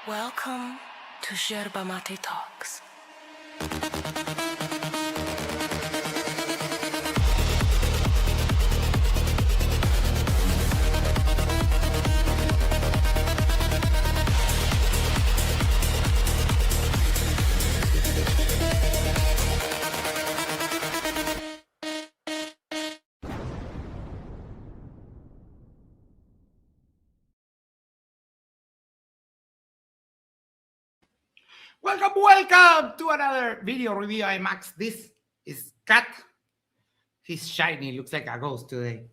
Welcome to Yerba Talks. Welcome to another video review. I'm Max. This is Cat. He's shiny, looks like a ghost today.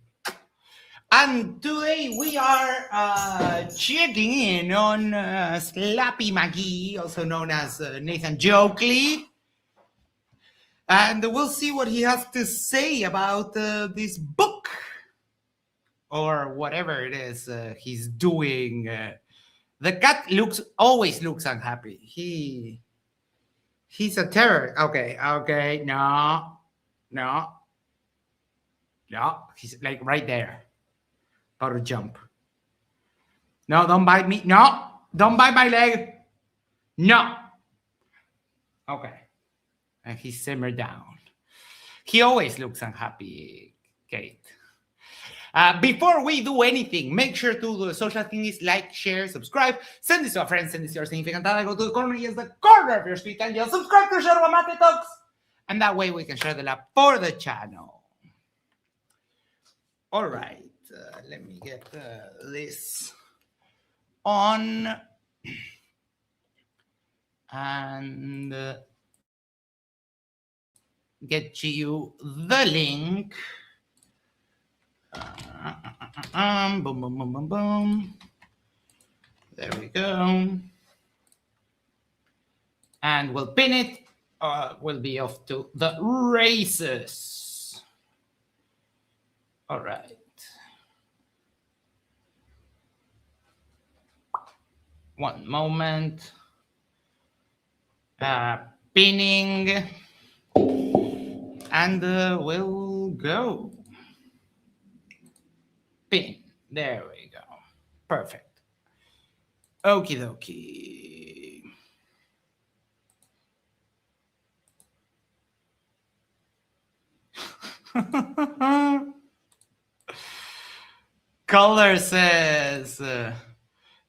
And today we are checking in on Slappy McGee, also known as Nathan Joakley. And we'll see what he has to say about this book or whatever it is he's doing. The cat always looks unhappy. He's a terror. Okay. No. He's like right there. About to jump. No, don't bite me. No, don't bite my leg. No. Okay. And he simmered down. He always looks unhappy, Kate. Before we do anything, make sure to do the social things like, share, subscribe, send this to a friend, send this to your significant other, go to the corner, yes, the corner of your screen, and you'll subscribe to Yerba Talks. And that way we can share the love for the channel. All right, let me get this on. And get you the link. Boom. There we go. And we'll pin it. We'll be off to the races. All right. One moment. Pinning. And we'll go. Pin. There we go. Perfect. Okie dokie. Color says,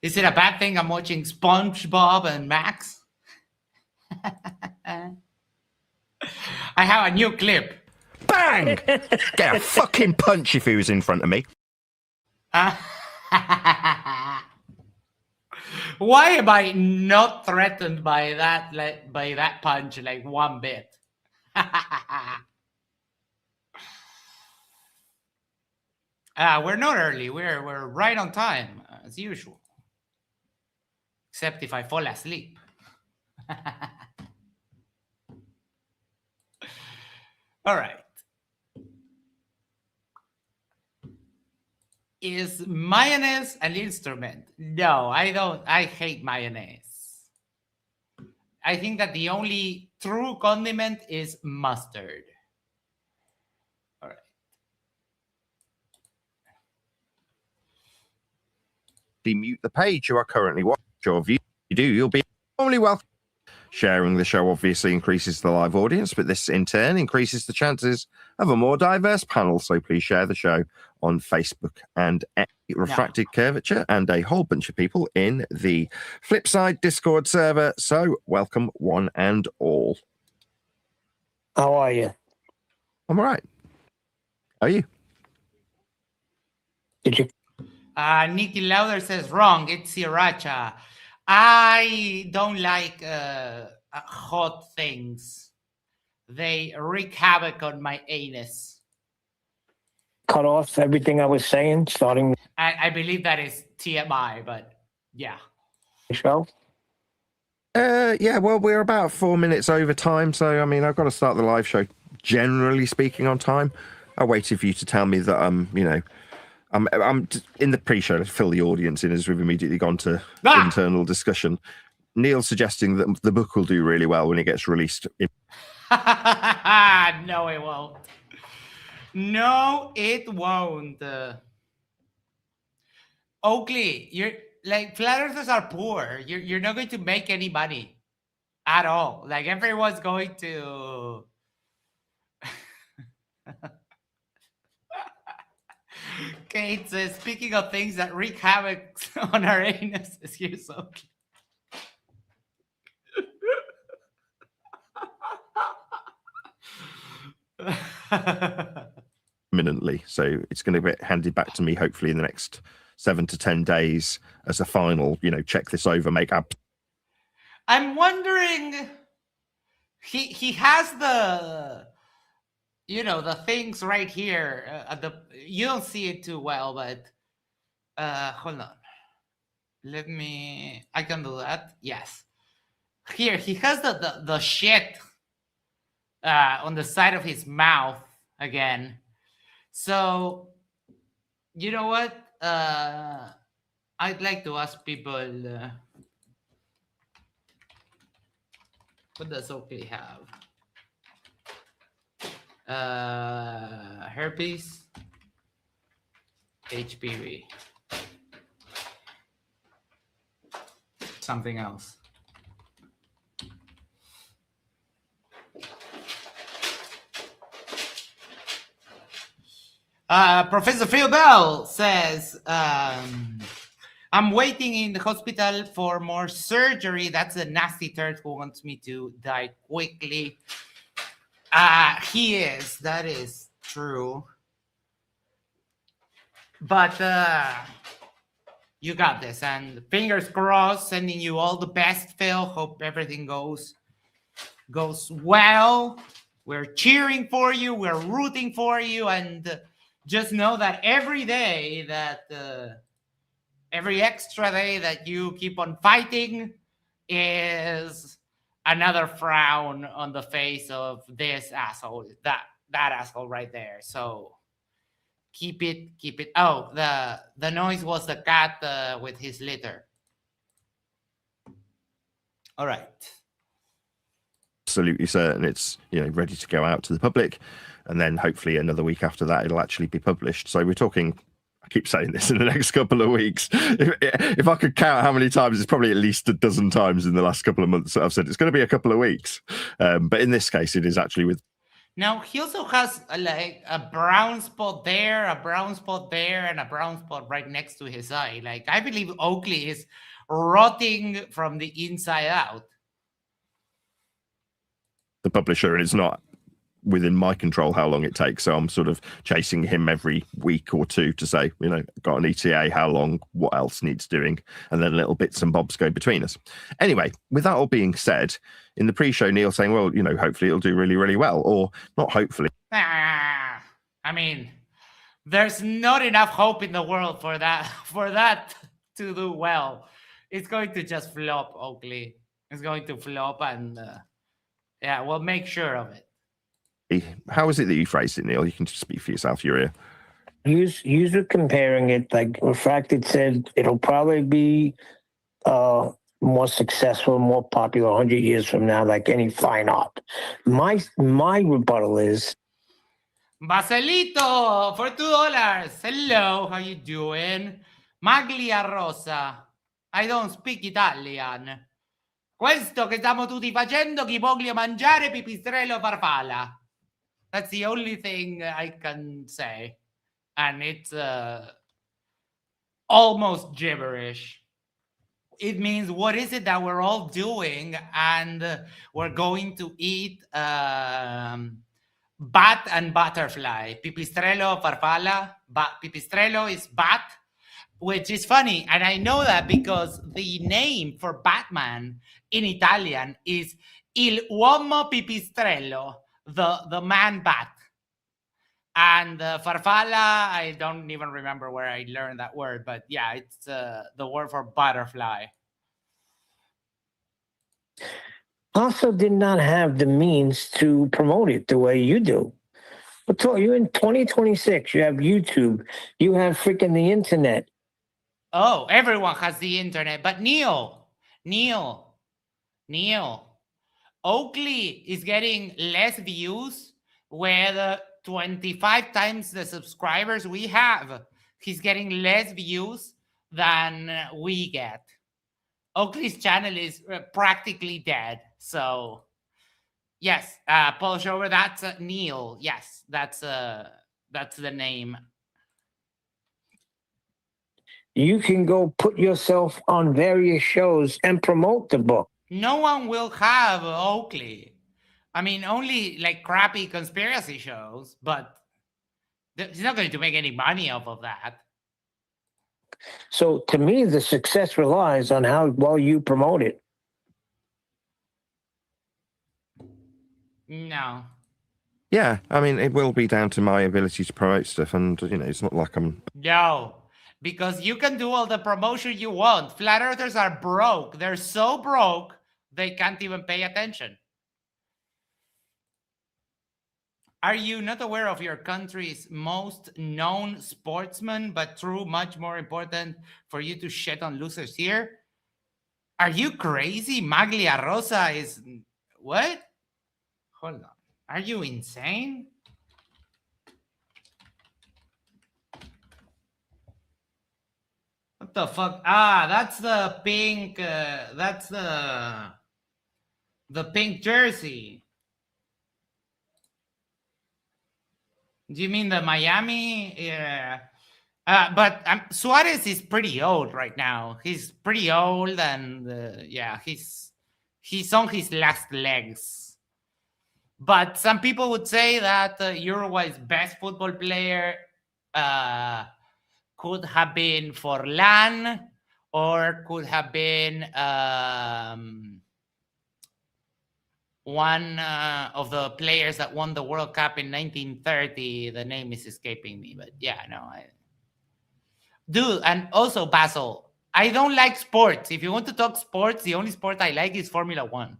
is it a bad thing I'm watching SpongeBob and Max? I have a new clip. Bang! Get a fucking punch if he was in front of me. Why am I not threatened by that punch like one bit? We're not early. We're right on time as usual, except if I fall asleep. All right. Is mayonnaise an instrument? No, I don't. I hate mayonnaise. I think that the only true condiment is mustard. All right. Demute the page you are currently watching. Or if you do, you'll be only welcome. Sharing the show obviously increases the live audience, but this in turn increases the chances of a more diverse panel. So please share the show on Facebook and Refracted Curvature and a whole bunch of people in the Flipside Discord server. So welcome one and all. How are you? I'm all right. How are you? Did you? Nikki Lauder says wrong. It's sriracha. I don't like hot things. They wreak havoc on my anus. Cut off everything I was saying, starting I believe that is TMI, but yeah. the show. Yeah, well, we're about 4 minutes over time, so I mean, I've got to start the live show, generally speaking, on time. I waited for you to tell me that I'm in the pre-show to fill the audience in as we've immediately gone to internal discussion. Neil suggesting that the book will do really well when it gets released. No, it won't. No, it won't. Oakley, like flat earthers are poor. You're not going to make any money at all. Like everyone's going to. Kate says, speaking of things that wreak havoc on our anuses, here's Oakley. Imminently, so it's going to get handed back to me hopefully in the next 7 to 10 days as a final, check this over, make up. I'm wondering, he has the the things right here at the, you don't see it too well, but hold on, I can do that. Yes, here he has the shit on the side of his mouth again. So, you know what? I'd like to ask people, what does Oakley have? Herpes, HPV, something else. Professor Phil Bell says, I'm waiting in the hospital for more surgery. That's a nasty turd who wants me to die quickly. He is. That is true. But you got this. And fingers crossed, sending you all the best, Phil. Hope everything goes well. We're cheering for you. We're rooting for you. And just know that every day that, every extra day that you keep on fighting is another frown on the face of this asshole, that asshole right there. So keep it. Oh, the noise was the cat with his litter. All right. Absolutely certain it's ready to go out to the public, and then hopefully another week after that it'll actually be published. So we're talking, I keep saying this, in the next couple of weeks. If I could count how many times, it's probably at least a dozen times in the last couple of months that I've said it's going to be a couple of weeks. But in this case, it is actually with. Now, he also has like a brown spot there, a brown spot there, and a brown spot right next to his eye. Like, I believe Oakley is rotting from the inside out. The publisher, and it's not within my control how long it takes. So I'm sort of chasing him every week or two to say, got an ETA, how long, what else needs doing, and then little bits and bobs go between us. Anyway, with that all being said, in the pre-show, Neil saying, well, hopefully it'll do really, really well, or not hopefully. I mean, there's not enough hope in the world for that to do well. It's going to just flop, Oakley. It's going to flop, and yeah, we'll make sure of it. How is it that you phrased it, Neil? You can just speak for yourself. You're here. You were comparing it, like, in fact, it said it'll probably be more successful, more popular 100 years from now, like any fine art. My rebuttal is, Baselito for $2. Hello, how you doing? Maglia Rosa. I don't speak Italian. Questo che stiamo tutti facendo, chi voglio mangiare pipistrello farfalla. That's the only thing I can say. And it's almost gibberish. It means, what is it that we're all doing? And we're going to eat bat and butterfly. Pipistrello farfalla. Pipistrello is bat, which is funny. And I know that because the name for Batman in Italian is Il Uomo Pipistrello, the man bat. And farfalla, I don't even remember where I learned that word, but yeah, it's the word for butterfly. also did not have the means to promote it the way you do. But you're in 2026. You have YouTube. You have freaking the internet. Oh, everyone has the internet. But Neil, Oakley is getting less views with 25 times the subscribers we have. He's getting less views than we get. Oakley's channel is practically dead. So, yes, Paul Shower, that's Neil. Yes, that's the name. You can go put yourself on various shows and promote the book. No one will have Oakley. I mean, only like crappy conspiracy shows, but he's not going to make any money off of that. So to me, the success relies on how well you promote it. No. Yeah, I mean, it will be down to my ability to promote stuff, and it's not like I'm. No, because you can do all the promotion you want. Flat earthers are broke. They're so broke they can't even pay attention. Are you not aware of your country's most known sportsman, but true, much more important for you to shit on losers here? Are you crazy? Maglia Rosa is... What? Hold on. Are you insane? What the fuck? Ah, that's the pink... that's the pink jersey. Do you mean the Miami? Yeah. But Suarez is pretty old right now. He's pretty old, and yeah, he's on his last legs. But some people would say that Uruguay's best football player could have been Forlan, or could have been one of the players that won the World Cup in 1930. The name is escaping me, but yeah, no. Dude, and also, Basil, I don't like sports. If you want to talk sports, the only sport I like is Formula One.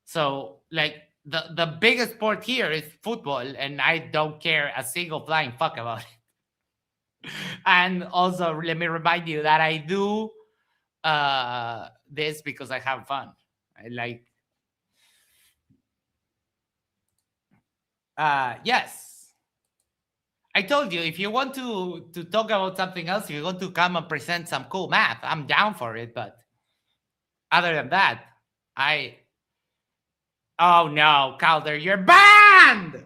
So, like, the biggest sport here is football, and I don't care a single flying fuck about it. And also, let me remind you that I do this because I have fun. I like... yes. I told you, if you want to talk about something else, if you want to come and present some cool math, I'm down for it. But other than that, oh no, Calder, you're banned!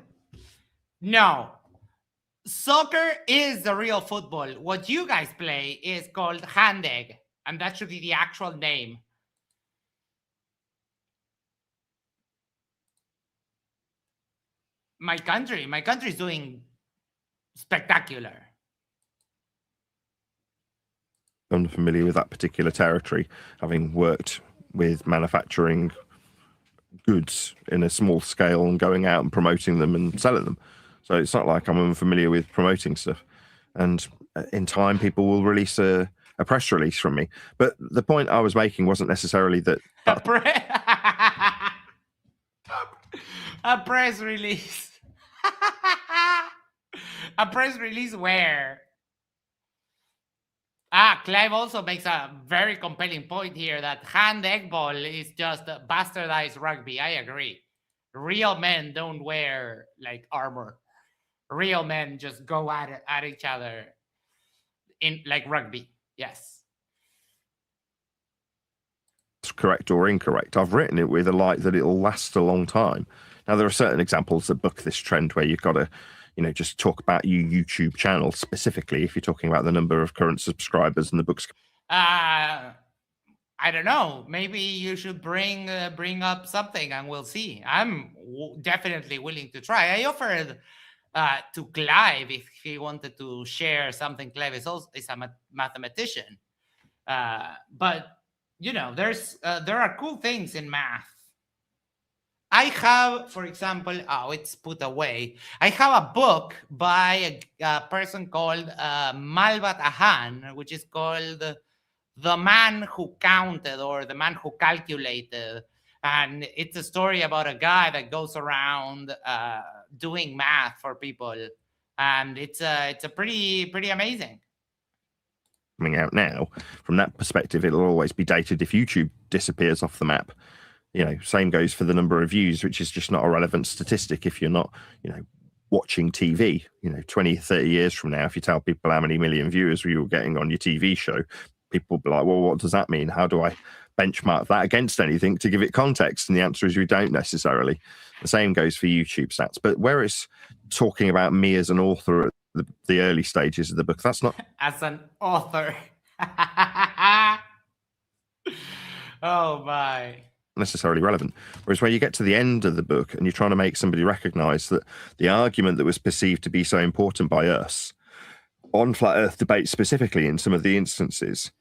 No. Soccer is the real football. What you guys play is called hand egg, and that should be the actual name. My country is doing spectacular. I'm familiar with that particular territory, having worked with manufacturing goods in a small scale and going out and promoting them and selling them. So it's not like I'm unfamiliar with promoting stuff. And in time, people will release a press release from me. But the point I was making wasn't necessarily that... A press release. A press release where? Clive also makes a very compelling point here that hand egg ball is just bastardized rugby. I agree. Real men don't wear like armor. Real men just go at each other in like rugby. Yes. Correct or incorrect. I've written it with a light that it'll last a long time. Now, there are certain examples that buck this trend where you've got to, just talk about your YouTube channel specifically if you're talking about the number of current subscribers and the books. I don't know. Maybe you should bring up something and we'll see. I'm definitely willing to try. I offered to Clive if he wanted to share something. Clive is a mathematician. But, there are cool things in math. I have, for example, it's put away. I have a book by a person called Malbat Ahan, which is called The Man Who Counted, or The Man Who Calculated. And it's a story about a guy that goes around doing math for people. And it's a pretty amazing. Coming out now, from that perspective, it'll always be dated if YouTube disappears off the map. Same goes for the number of views, which is just not a relevant statistic if you're not, watching TV. 20, 30 years from now, if you tell people how many million viewers you were getting on your TV show, people will be like, well, what does that mean? How do I benchmark that against anything to give it context? And the answer is we don't necessarily. The same goes for YouTube stats. But where it's talking about me as an author at the early stages of the book, that's not as an author. Oh my. necessarily relevant. Whereas when you get to the end of the book and you're trying to make somebody recognize that the argument that was perceived to be so important by us on flat earth debate specifically in some of the instances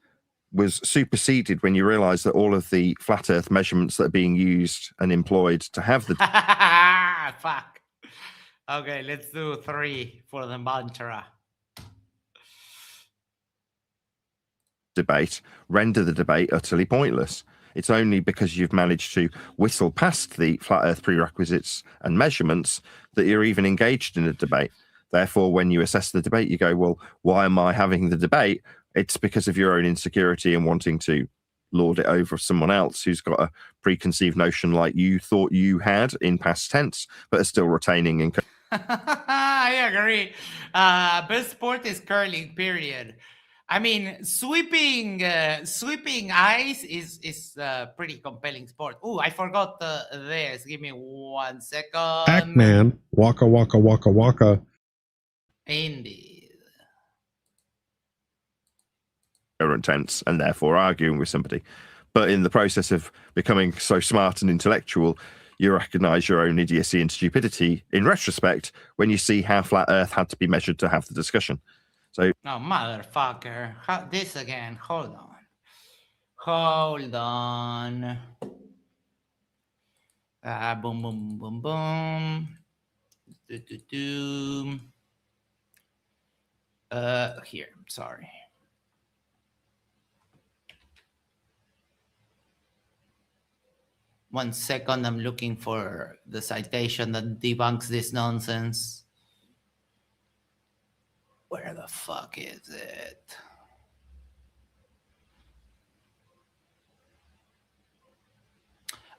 was superseded when you realize that all of the flat earth measurements that are being used and employed to have the fuck. Okay, let's do 3 for the mantra. debate render the debate utterly pointless. It's only because you've managed to whistle past the flat earth prerequisites and measurements that you're even engaged in a debate. Therefore, when you assess the debate, you go, well, why am I having the debate? It's because of your own insecurity and wanting to lord it over someone else who's got a preconceived notion like you thought you had in past tense, but are still retaining in. I agree. Best sport is curling, period. I mean, sweeping ice is a pretty compelling sport. Oh, I forgot this. Give me 1 second. Pac-Man, waka waka waka waka. Indeed. Tense and therefore arguing with somebody. But in the process of becoming so smart and intellectual, you recognize your own idiocy and stupidity in retrospect when you see how flat earth had to be measured to have the discussion. So, oh, motherfucker. This again. Hold on. Boom, boom, boom, boom. Here. Sorry. One second. I'm looking for the citation that debunks this nonsense. Where the fuck is it?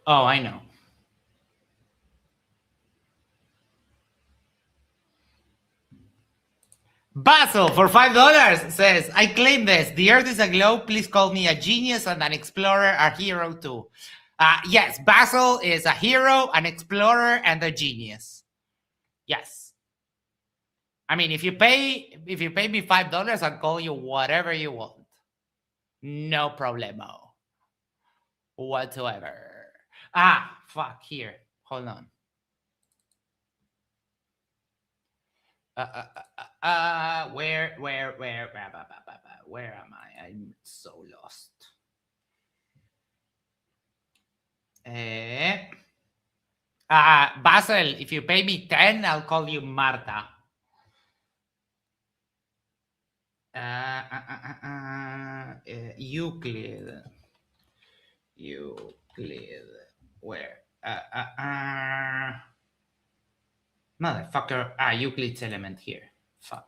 Oh, I know. Basil for $5 says, I claim this. The earth is a globe. Please call me a genius and an explorer, a hero too. Yes, Basil is a hero, an explorer, and a genius. Yes. I mean, if you pay me $5, I'll call you whatever you want. No problemo whatsoever. Fuck, here. Hold on. Where am I? I'm so lost. Basil, if you pay me 10, I'll call you Marta. Euclid. Where? Motherfucker. Euclid's element here. Fuck.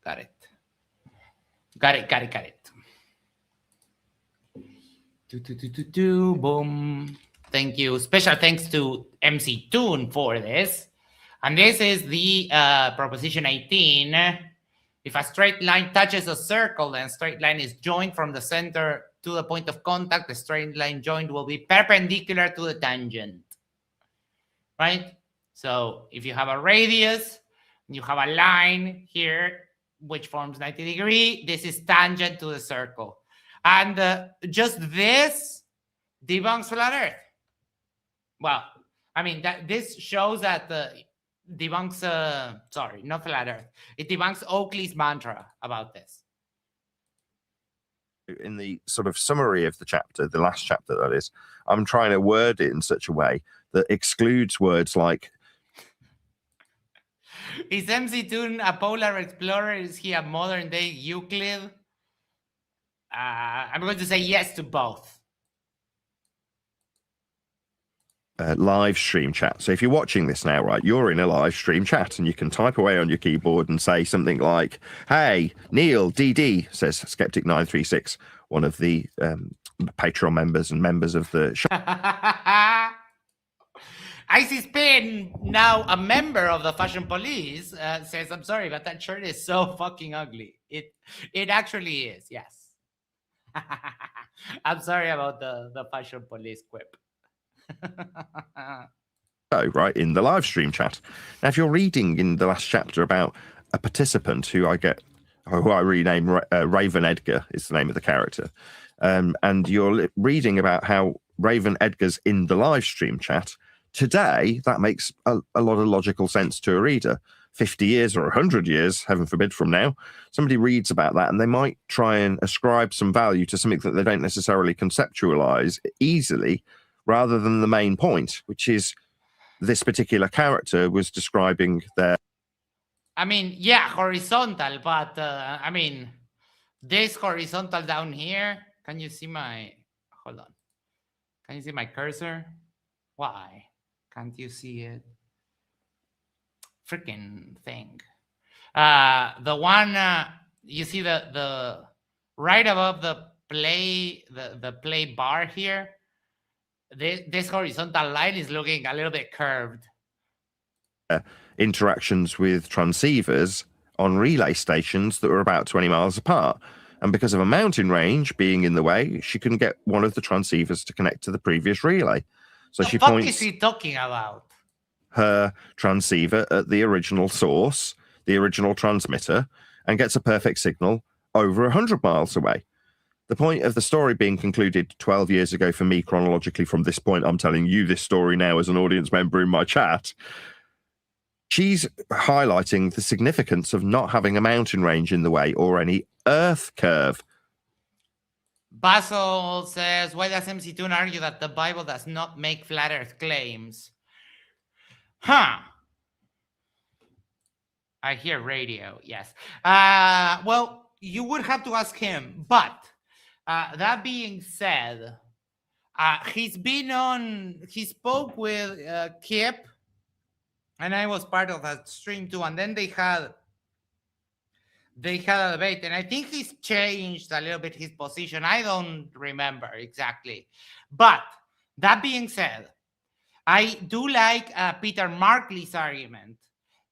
Got it. Boom. Thank you. Special thanks to MC Toon for this. And this is the proposition 18. If a straight line touches a circle and a straight line is joined from the center to the point of contact, the straight line joined will be perpendicular to the tangent. Right? So if you have a radius, you have a line here, which forms 90 degrees, this is tangent to the circle. And just this debunks flat earth. Well, I mean, this shows that debunks, sorry, not flat earth. It debunks Oakley's mantra about this. In the sort of summary of the chapter, the last chapter that is, I'm trying to word it in such a way that excludes words like... Is MC Toon a polar explorer? Is he a modern day Euclid? I'm going to say yes to both. Live stream chat. So if you're watching this now, right, you're in a live stream chat and you can type away on your keyboard and say something like, hey, Neil, DD, says Skeptic936, one of the Patreon members and members of the show. Isis Pin, now a member of the fashion police, says, "I'm sorry, but that shirt is so fucking ugly." It actually is. Yes. I'm sorry about the fashion police quip. Right in the live stream chat. Now, if you're reading in the last chapter about a participant who I rename Raven Edgar is the name of the character, and you're reading about how Raven Edgar's in the live stream chat today, that makes a lot of logical sense to a reader. 50 years or 100 years, heaven forbid, from now, somebody reads about that and they might try and ascribe some value to something that they don't necessarily conceptualize easily, rather than the main point, which is this particular character was describing their... I mean, yeah, horizontal, but I mean, this horizontal down here, can you see my, hold on. Can you see my cursor? Why can't you see it? Freaking thing. The one, you see the right above the play, the play bar here, this horizontal line is looking a little bit curved. Interactions with transceivers on relay stations that were about 20 miles apart. And because of a mountain range being in the way, she couldn't get one of the transceivers to connect to the previous relay. So she points... What is he talking about? Her transceiver at the original source, the original transmitter, and gets a perfect signal over 100 miles away. The point of the story being concluded 12 years ago for me, chronologically, from this point, I'm telling you this story now as an audience member in my chat. She's highlighting the significance of not having a mountain range in the way or any earth curve. Basil says, why does MC Toon argue that the Bible does not make flat earth claims? Huh. I hear radio, yes. Well, you would have to ask him. But that being said, he spoke with Kip, and I was part of that stream too. And then they had a debate, and I think he's changed a little bit his position. I don't remember exactly. But that being said, I do like Peter Markley's argument,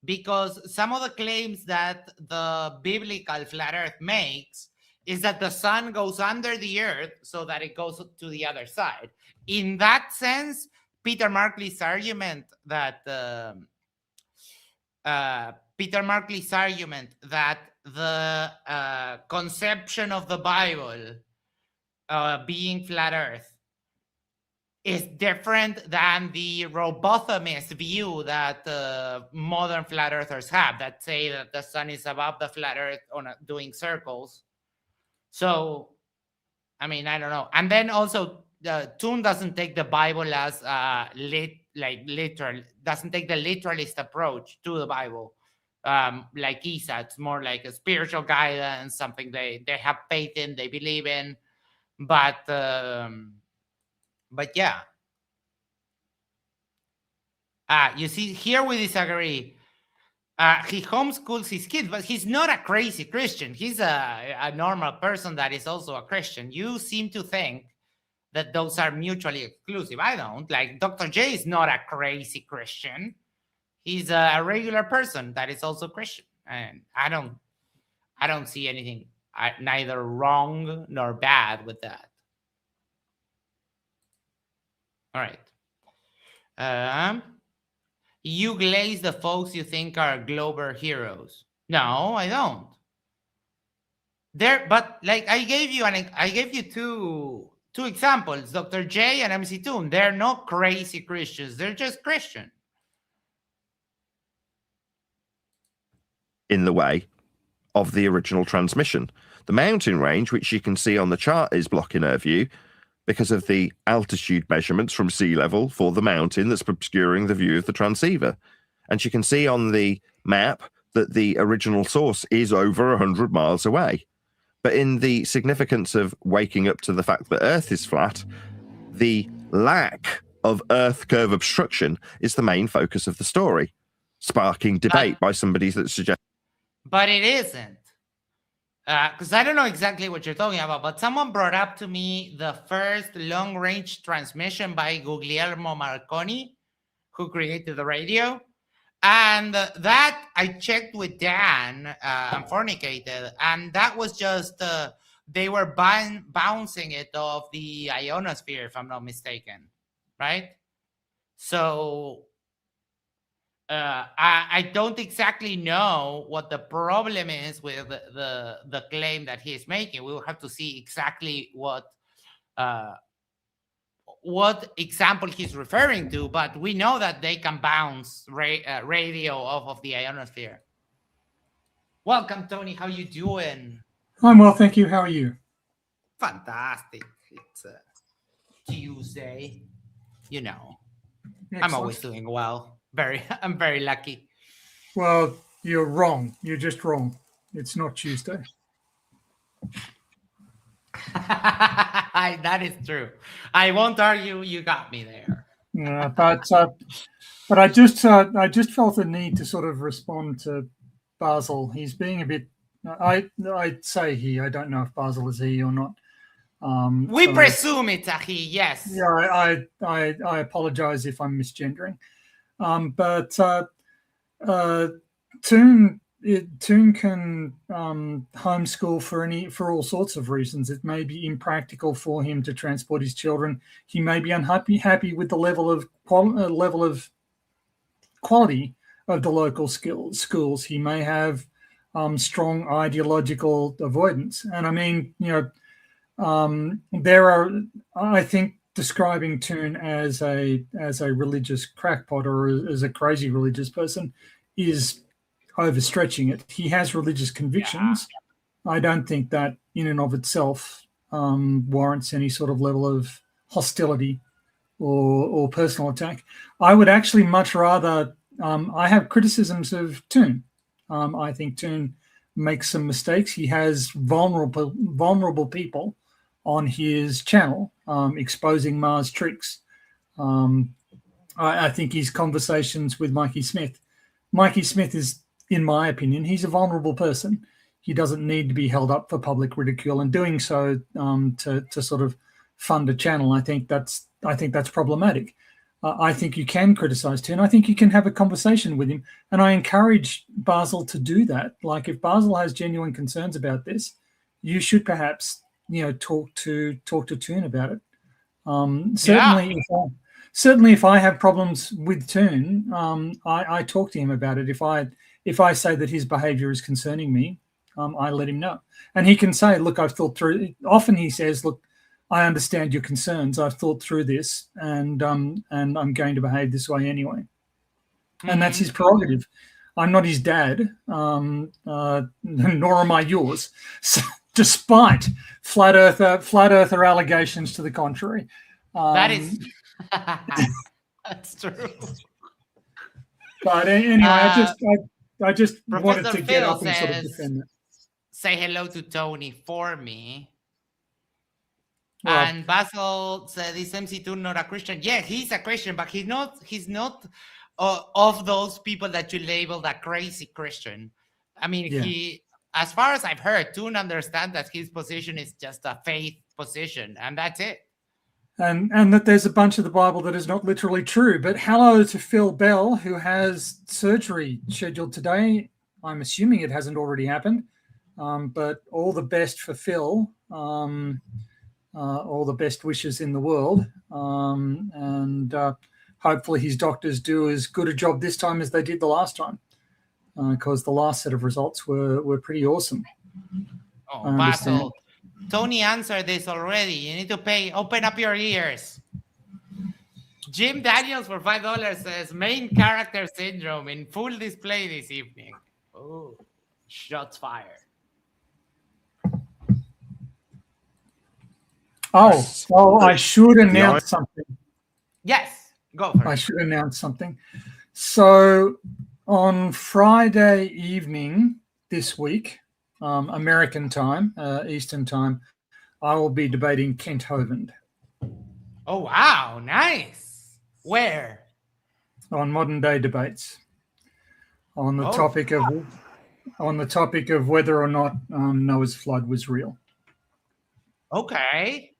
because some of the claims that the biblical flat earth makes is that the sun goes under the earth so that it goes to the other side. In that sense, Peter Markley's argument that the conception of the Bible being flat earth is different than the robotomist view that modern flat earthers have, that say that the sun is above the flat earth doing circles. So, I mean, I don't know. And then also, Toon doesn't take the Bible as literal, doesn't take the literalist approach to the Bible. Like Isa, it's more like a spiritual guidance, something they have faith in, they believe in. But yeah. You see, here we disagree. He homeschools his kids, but he's not a crazy Christian. He's a normal person that is also a Christian. You seem to think that those are mutually exclusive. I don't. Like, Dr. J is not a crazy Christian. He's a regular person that is also Christian. And I don't see anything neither wrong nor bad with that. All right. You glaze the folks you think are Glober heroes. No, I don't. But like I gave you two examples, Dr. J and MC Toon. They're not crazy Christians. They're just Christian. In the way of the original transmission. The mountain range, which you can see on the chart, is blocking her view because of the altitude measurements from sea level for the mountain that's obscuring the view of the transceiver. And you can see on the map that the original source is over 100 miles away. But in the significance of waking up to the fact that Earth is flat, the lack of Earth curve obstruction is the main focus of the story, sparking debate by somebody that suggests. But it isn't. Because I don't know exactly what you're talking about, but someone brought up to me the first long-range transmission by Guglielmo Marconi, who created the radio. And that I checked with Dan and Fornicated, and that was just they were bouncing it off the ionosphere, if I'm not mistaken, right? So I don't exactly know what the problem is with the claim that he is making. We will have to see exactly what example he's referring to, but we know that they can bounce radio off of the ionosphere. Welcome, Tony. How you doing? I'm well, thank you. How are you? Fantastic. It's Tuesday. You know, Excellent. I'm always doing well. I'm very lucky. Well, you're wrong. You're just wrong. It's not Tuesday. That is true. I won't argue. You got me there. But I just felt the need to sort of respond to Basil. He's being a bit. I'd say he. I don't know if Basil is he or not. We presume it's a he. Yes. Yeah. I apologize if I'm misgendering. But Toon can homeschool for all sorts of reasons. It may be impractical for him to transport his children. He may be happy with the level of quality of the local schools. He may have strong ideological avoidance. And I mean, there are. I think describing Toon as a religious crackpot or as a crazy religious person is overstretching it. He has religious convictions. Yeah. I don't think that in and of itself warrants any sort of level of hostility or personal attack. I would actually much rather. I have criticisms of Toon. I think Toon makes some mistakes. He has vulnerable people on his channel exposing Mars tricks. I think his conversations with Mikey Smith is, in my opinion, he's a vulnerable person. He doesn't need to be held up for public ridicule, and doing so to sort of fund a channel, I think that's problematic. I think you can criticize Toon. I think you can have a conversation with him, and I encourage Basil to do that. Like, if Basil has genuine concerns about this, you should perhaps talk to Toon about it. Certainly, if I have problems with Toon, I talk to him about it. If I say that his behaviour is concerning me, I let him know, and he can say, "Look, I've thought through it." Often he says, "Look, I understand your concerns. I've thought through this, and I'm going to behave this way anyway." And that's his prerogative. I'm not his dad, nor am I yours. So, despite flat earther allegations to the contrary. That is that's true. But anyway, I just wanted to get up and sort of defend that. Say hello to Tony for me. Well, and Basil said, "Is MC2 not a Christian?" Yeah, he's a Christian, but he's not of those people that you labeled a crazy Christian. I mean, he, as far as I've heard, Toon understands that his position is just a faith position, and that's it. And that there's a bunch of the Bible that is not literally true. But hello to Phil Bell, who has surgery scheduled today. I'm assuming it hasn't already happened. But all the best for Phil. All the best wishes in the world. And hopefully his doctors do as good a job this time as they did the last time. Because the last set of results were pretty awesome. Oh, Basil. Tony answered this already. You need to pay. Open up your ears. Jim Daniels for $5 says, "Main character syndrome in full display this evening." Oh, shots fired. Oh, I should announce something. Yes, go for it. I should announce something. So on Friday evening this week, American time, Eastern time, I will be debating Kent Hovind. Oh, wow. Nice. Where? On Modern Day Debates. On the topic of whether or not Noah's flood was real. Okay,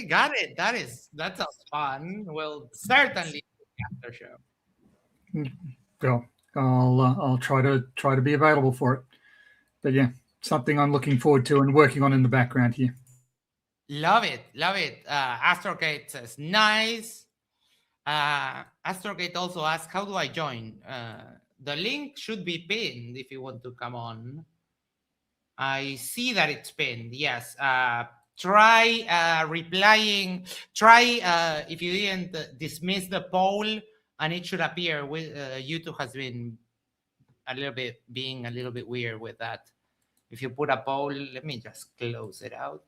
got it. That sounds fun. We'll certainly do the after show. Well, I'll try to be available for it. But yeah, something I'm looking forward to and working on in the background here. Love it. Astrogate says nice. Astrogate also asks, how do I join? The link should be pinned if you want to come on. I see that it's pinned. Yes. Try replying. Try if you didn't dismiss the poll, and it should appear. With YouTube has been being a little bit weird with that. If you put a poll, let me just close it out.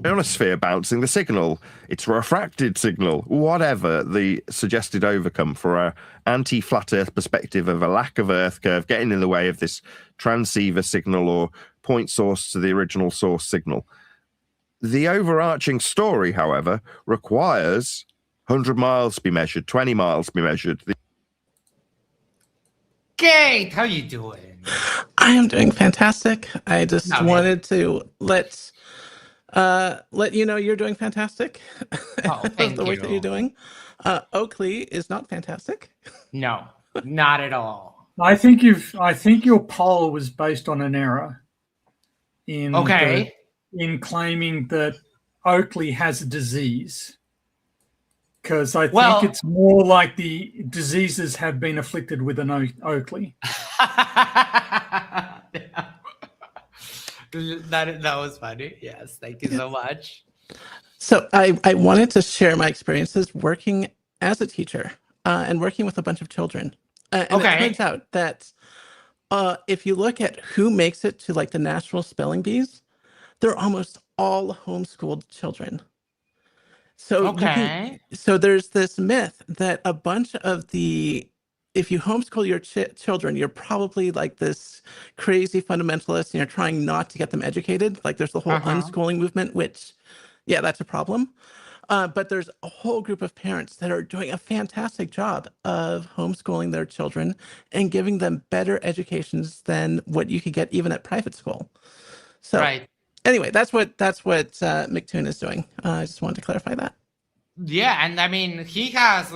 Ionosphere bouncing the signal, it's refracted signal, whatever the suggested overcome for our anti-flat Earth perspective of a lack of Earth curve getting in the way of this transceiver signal or point source to the original source signal. The overarching story, however, requires 100 miles to be measured, 20 miles to be measured. Kate, how you doing? I am doing fantastic. I just wanted to let you know you're doing fantastic. Oh, thank the work you. that you're doing. Oakley is not fantastic. No, not at all. I think your poll was based on an error in claiming that Oakley has a disease. Because I think it's more like the diseases have been afflicted with an Oakley. That was funny. Yes, thank you so much. So I wanted to share my experiences working as a teacher and working with a bunch of children. And it turns out that if you look at who makes it to like the national spelling bees, they're almost all homeschooled children. So so there's this myth that a bunch of if you homeschool your children, you're probably like this crazy fundamentalist and you're trying not to get them educated. Like there's the whole unschooling movement, which, yeah, that's a problem. But there's a whole group of parents that are doing a fantastic job of homeschooling their children and giving them better educations than what you could get even at private school. So anyway, that's what McToon is doing. I just wanted to clarify that. Yeah, and I mean, he has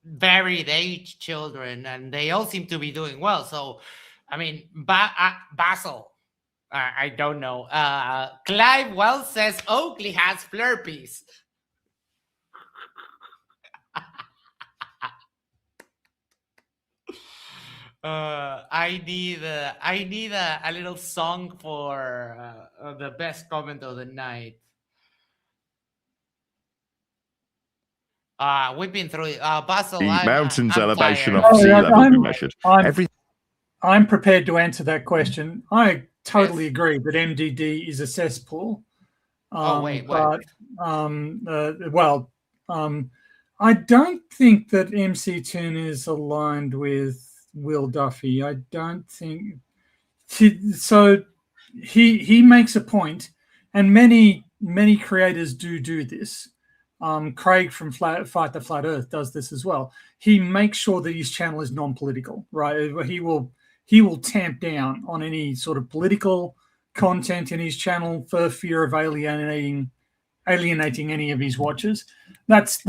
varied age children, and they all seem to be doing well. So, I mean, Basil, I don't know. Clive Wells says Oakley has flurpies. I need a little song for the best comment of the night. We've been through Basil. The mountain's elevation tired. of sea level be measured. I'm prepared to answer that question. I totally agree that MDD is a cesspool. But I don't think that MC Toon is aligned with Will Duffy. I don't think so. He makes a point, and many creators do this. Craig from Fight the Flat Earth does this as well. He makes sure that his channel is non-political, right? He will tamp down on any sort of political content in his channel for fear of alienating any of his watchers. That's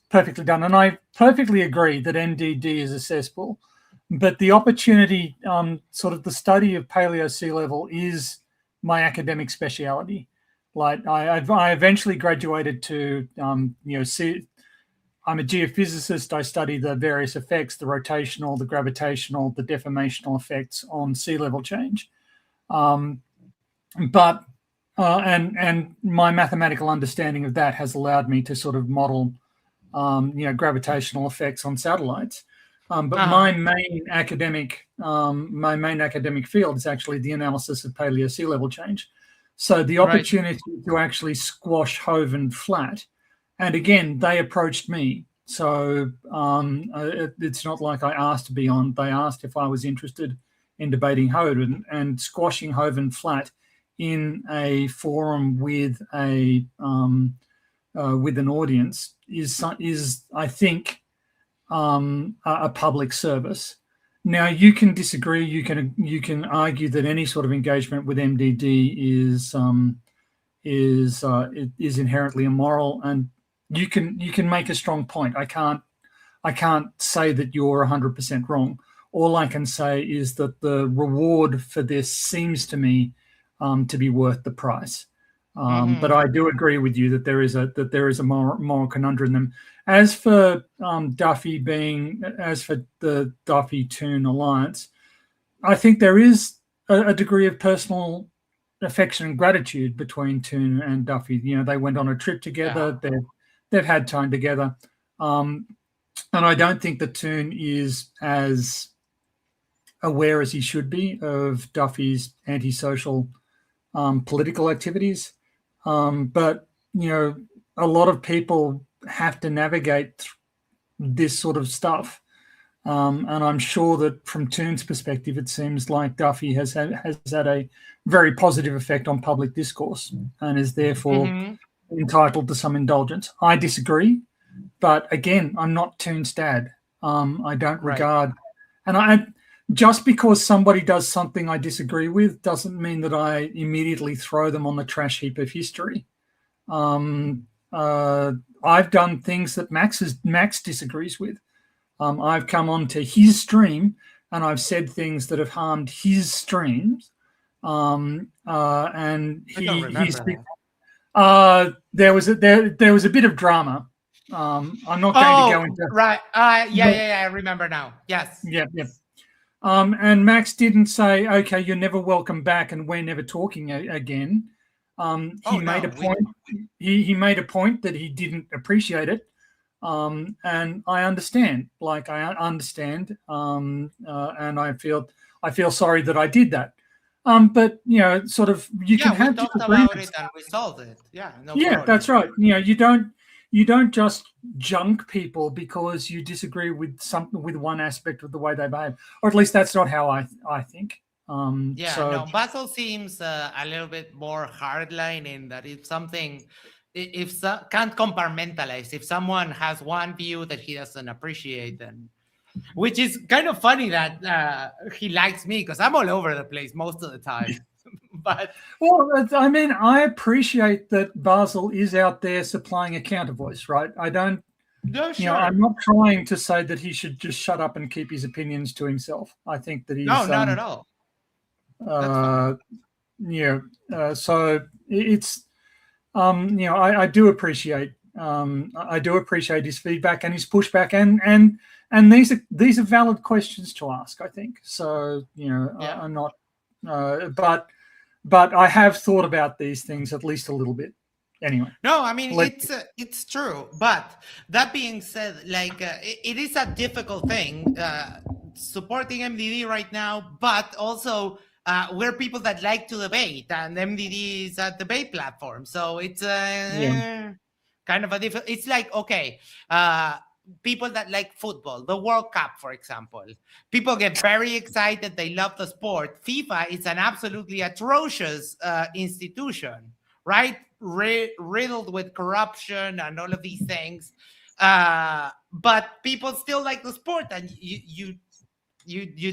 perfectly done, and I perfectly agree that MDD is a cesspool. But the opportunity, sort of the study of paleo sea level, is my academic speciality. Like I eventually graduated to, I'm a geophysicist. I study the various effects, the rotational, the gravitational, the deformational effects on sea level change. And my mathematical understanding of that has allowed me to sort of model, gravitational effects on satellites. But my main academic field is actually the analysis of paleo sea level change. So the opportunity to actually squash Hovind flat, and again, they approached me. So it's not like I asked to be on. They asked if I was interested in debating Hovind, and squashing Hovind flat in a forum with an audience is I think a public service. Now, you can disagree. You can argue that any sort of engagement with MDD is inherently immoral, and you can make a strong point. I can't say that you're 100% wrong. All I can say is that the reward for this seems to me to be worth the price. But I do agree with you that there is a moral conundrum in them. As for the Duffy Toon alliance, I think there is a degree of personal affection and gratitude between Toon and Duffy. You know, they went on a trip together. Yeah. They've had time together, and I don't think that Toon is as aware as he should be of Duffy's antisocial political activities. But, you know, a lot of people have to navigate this sort of stuff. And I'm sure that from Toon's perspective, it seems like Duffy has had a very positive effect on public discourse and is therefore entitled to some indulgence. I disagree, but again, I'm not Toon's dad. I don't regard, and just because somebody does something I disagree with doesn't mean that I immediately throw them on the trash heap of history. I've done things that Max disagrees with. I've come onto his stream and I've said things that have harmed his streams. And there was a bit of drama. I'm not going to go into right. I remember now. Yes. Yeah. And Max didn't say, "Okay, you're never welcome back, and we're never talking again." He made a point. He made a point that he didn't appreciate it. And I understand, and I feel sorry that I did that. But you know, sort of, you can have talked about it and resolved it. Yeah, problem. That's right. You know, you don't just junk people because you disagree with one aspect of the way they behave, or at least that's not how I think. Basil seems a little bit more hardline in that if something. Can't compartmentalize. If someone has one view that he doesn't appreciate, then, which is kind of funny that he likes me because I'm all over the place most of the time. But I mean, I appreciate that Basil is out there supplying a counter voice, right? I don't. No, sure. You know, I'm not trying to say that he should just shut up and keep his opinions to himself. I think that he's not at all. So it's. You know, I do appreciate his feedback and his pushback, and these are valid questions to ask, I think. So, you know, I'm not, but I have thought about these things at least a little bit. Anyway. No, I mean, it's true. But that being said, like it is a difficult thing supporting MDD right now, but also. We're people that like to debate, and MDD is a debate platform. So it's kind of a different. It's like, okay, people that like football, the World Cup, for example. People get very excited. They love the sport. FIFA is an absolutely atrocious institution, right? Riddled with corruption and all of these things. But people still like the sport, and you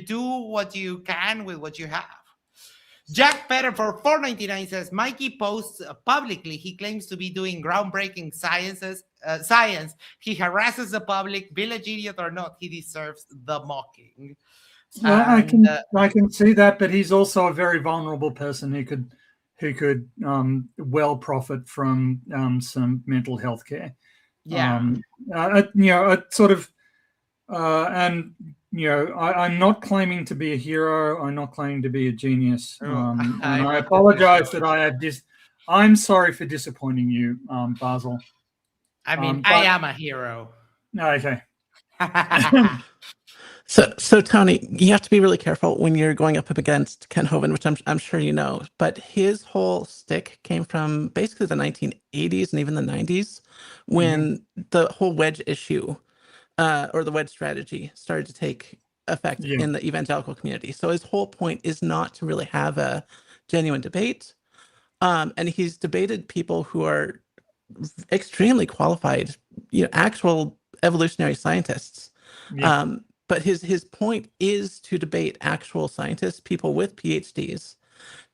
do what you can with what you have. Jack Petter for $4.99 says, Mikey posts publicly he claims to be doing groundbreaking science. He harasses the public, village idiot or not, he deserves the mocking. I can see that, but he's also a very vulnerable person who could well profit from some mental health care. Yeah. I'm not claiming to be a hero. I'm not claiming to be a genius. And I apologize that I have I'm sorry for disappointing you, Basil. I mean, I am a hero. Okay. So Tony, you have to be really careful when you're going up against Ken Hovind, which I'm sure you know. But his whole stick came from basically the 1980s and even the 90s, when the whole wedge issue. Or the wedge strategy started to take effect in the evangelical community. So his whole point is not to really have a genuine debate. And he's debated people who are extremely qualified, actual evolutionary scientists. But his point is to debate actual scientists, people with PhDs,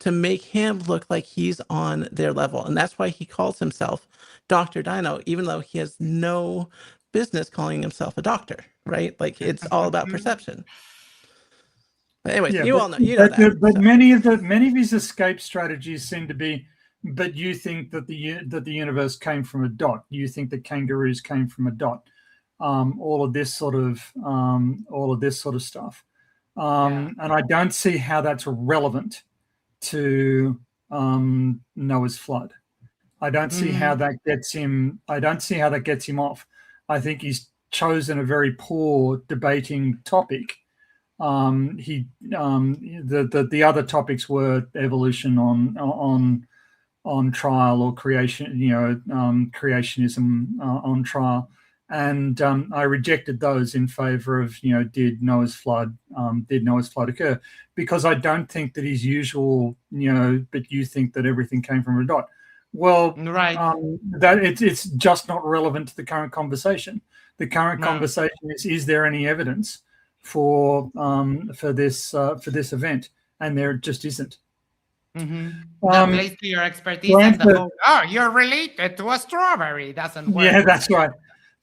to make him look like he's on their level. And that's why he calls himself Dr. Dino, even though he has no business calling himself a doctor, right? Like, it's all about perception. But anyways, you all know, that. But many of his escape strategies seem to be, but you think that the universe came from a dot. You think that kangaroos came from a dot. All of this sort of stuff. And I don't see how that's relevant to Noah's flood. I don't see how that gets him. I don't see how that gets him off. I think he's chosen a very poor debating topic. The other topics were evolution on trial, or creation, creationism on trial. And I rejected those in favor of, did Noah's flood occur? Because I don't think that his usual, but you think that everything came from a dot. Well, right. That it's just not relevant to the current conversation. The current conversation is there any evidence for this event? And there just isn't. That plays to your expertise and you're related to a strawberry. Doesn't work. Yeah, that's right.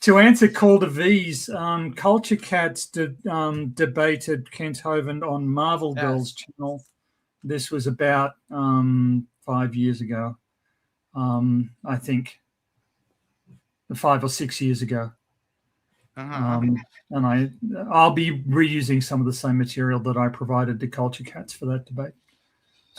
To answer Calder V's, Culture Cats debated Kent Hovind on Marvel Girls channel. This was about 5 years ago, I think, 5 or 6 years ago. And I'll be reusing some of the same material that I provided to Culture Cats for that debate.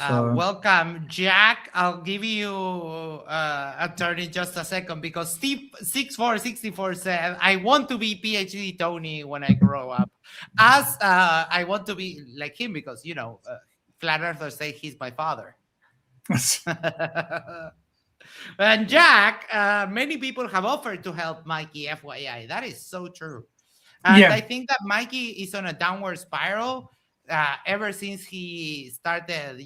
So, welcome, Jack. I'll give you a turn in just a second, because Steve 6464 said, I want to be PhD Tony when I grow up. As I want to be like him, because, flat earthers say he's my father. And Jack, many people have offered to help Mikey, FYI. That is so true. And I think that Mikey is on a downward spiral. Ever since he started,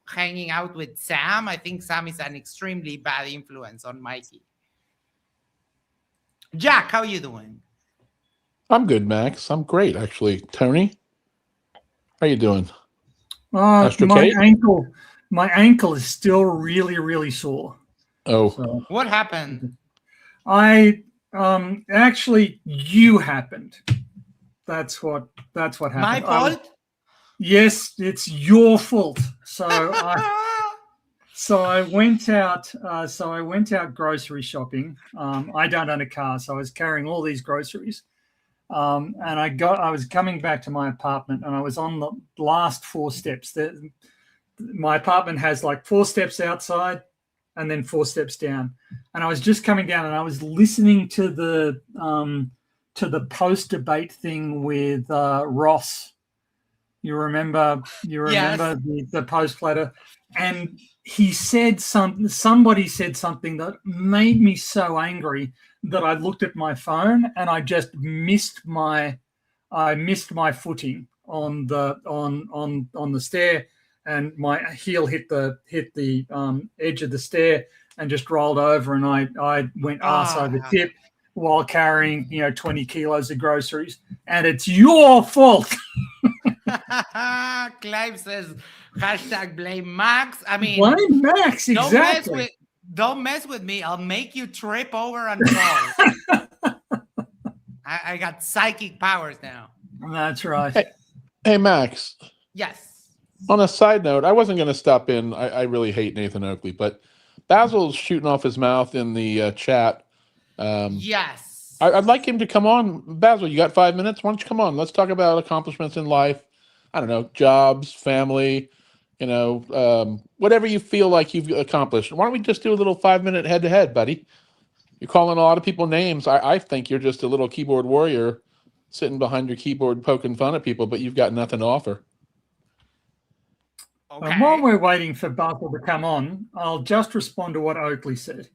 hanging out with Sam. I think Sam is an extremely bad influence on Mikey. Jack, how are you doing? I'm good, Max. I'm great, actually. Tony, how you doing? My ankle is still really, really sore. Oh, so, what happened? Actually, you happened. That's what happened. My fault? Yes, it's your fault. So I went out. Grocery shopping. I don't own a car, so I was carrying all these groceries. And I was coming back to my apartment, and I was on the last 4 steps. My apartment has like 4 steps outside, and then 4 steps down. And I was just coming down, and I was listening to the post-debate thing with Ross. You remember the post letter, and he said somebody said something that made me so angry that I looked at my phone, and I just missed my footing on the stair, and my heel hit the edge of the stair and just rolled over, and I went arse over tip while carrying 20 kilos of groceries, and it's your fault. Clive says #blame Max. I mean, blame Max, exactly. Don't mess with me. I'll make you trip over and fall. I got psychic powers now. That's right. Hey, Max. Yes. On a side note, I wasn't going to stop in. I really hate Nathan Oakley, but Basil's shooting off his mouth in the chat. Yes. I'd like him to come on. Basil, you got 5 minutes? Why don't you come on? Let's talk about accomplishments in life. I don't know, jobs, family, whatever you feel like you've accomplished. Why don't we just do a little 5-minute head-to-head, buddy? You're calling a lot of people names. I think you're just a little keyboard warrior sitting behind your keyboard poking fun at people, but you've got nothing to offer. Okay. While we're waiting for Basil to come on, I'll just respond to what Oakley said.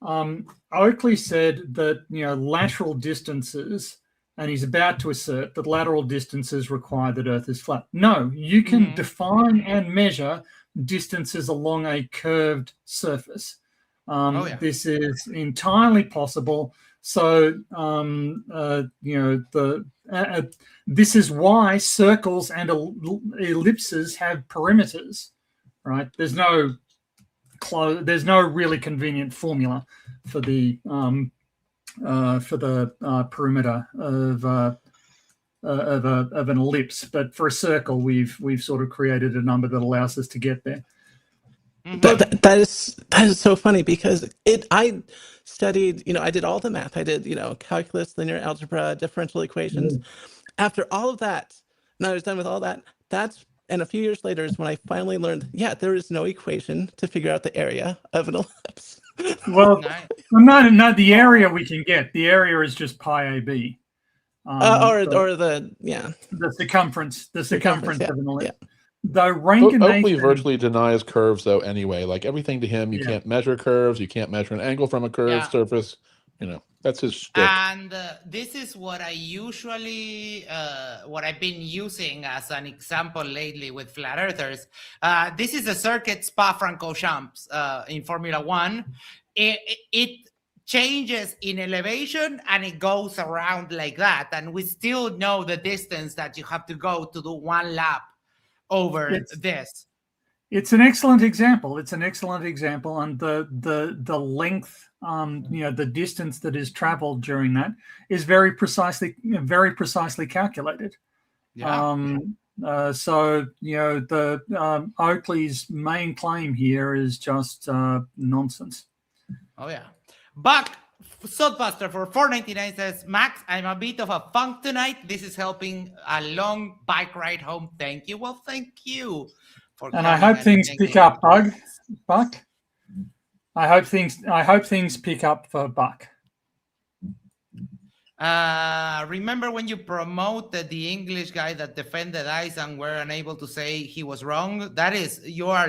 Oakley said that, lateral distances, and he's about to assert that lateral distances require that Earth is flat. No, you can define and measure distances along a curved surface. This is entirely possible. So, this is why circles and ellipses have perimeters. right? There's no really convenient formula for the perimeter of an ellipse, but for a circle, we've sort of created a number that allows us to get there. That is so funny because I studied, I did all the math. I did, calculus, linear algebra, differential equations. After all of that, and I was done with all that, and a few years later is when I finally learned, there is no equation to figure out the area of an ellipse. Well, no, the area we can get. The area is just pi AB. Or the circumference of an ellipse. Yeah. Though rank and Oakley virtually denies curves, though. Anyway, like everything to him, you can't measure curves. You can't measure an angle from a curved surface. That's his shtick. And this is what I usually, what I've been using as an example lately with flat earthers. This is a circuit Spa-Francorchamps in Formula One. It changes in elevation and it goes around like that. And we still know the distance that you have to go to do one lap over this. It's an excellent example. And the length, the distance that is traveled during that is very precisely calculated. So Oakley's main claim here is just nonsense. Oh yeah. Buck Soulbuster for $4.99 says, Max, I'm a bit of a funk tonight. This is helping a long bike ride home. Thank you. Well, thank you. And I hope things pick up, Buck. I hope things pick up for Buck. Remember when you promoted the English guy that defended ICE and were unable to say he was wrong? That is, you are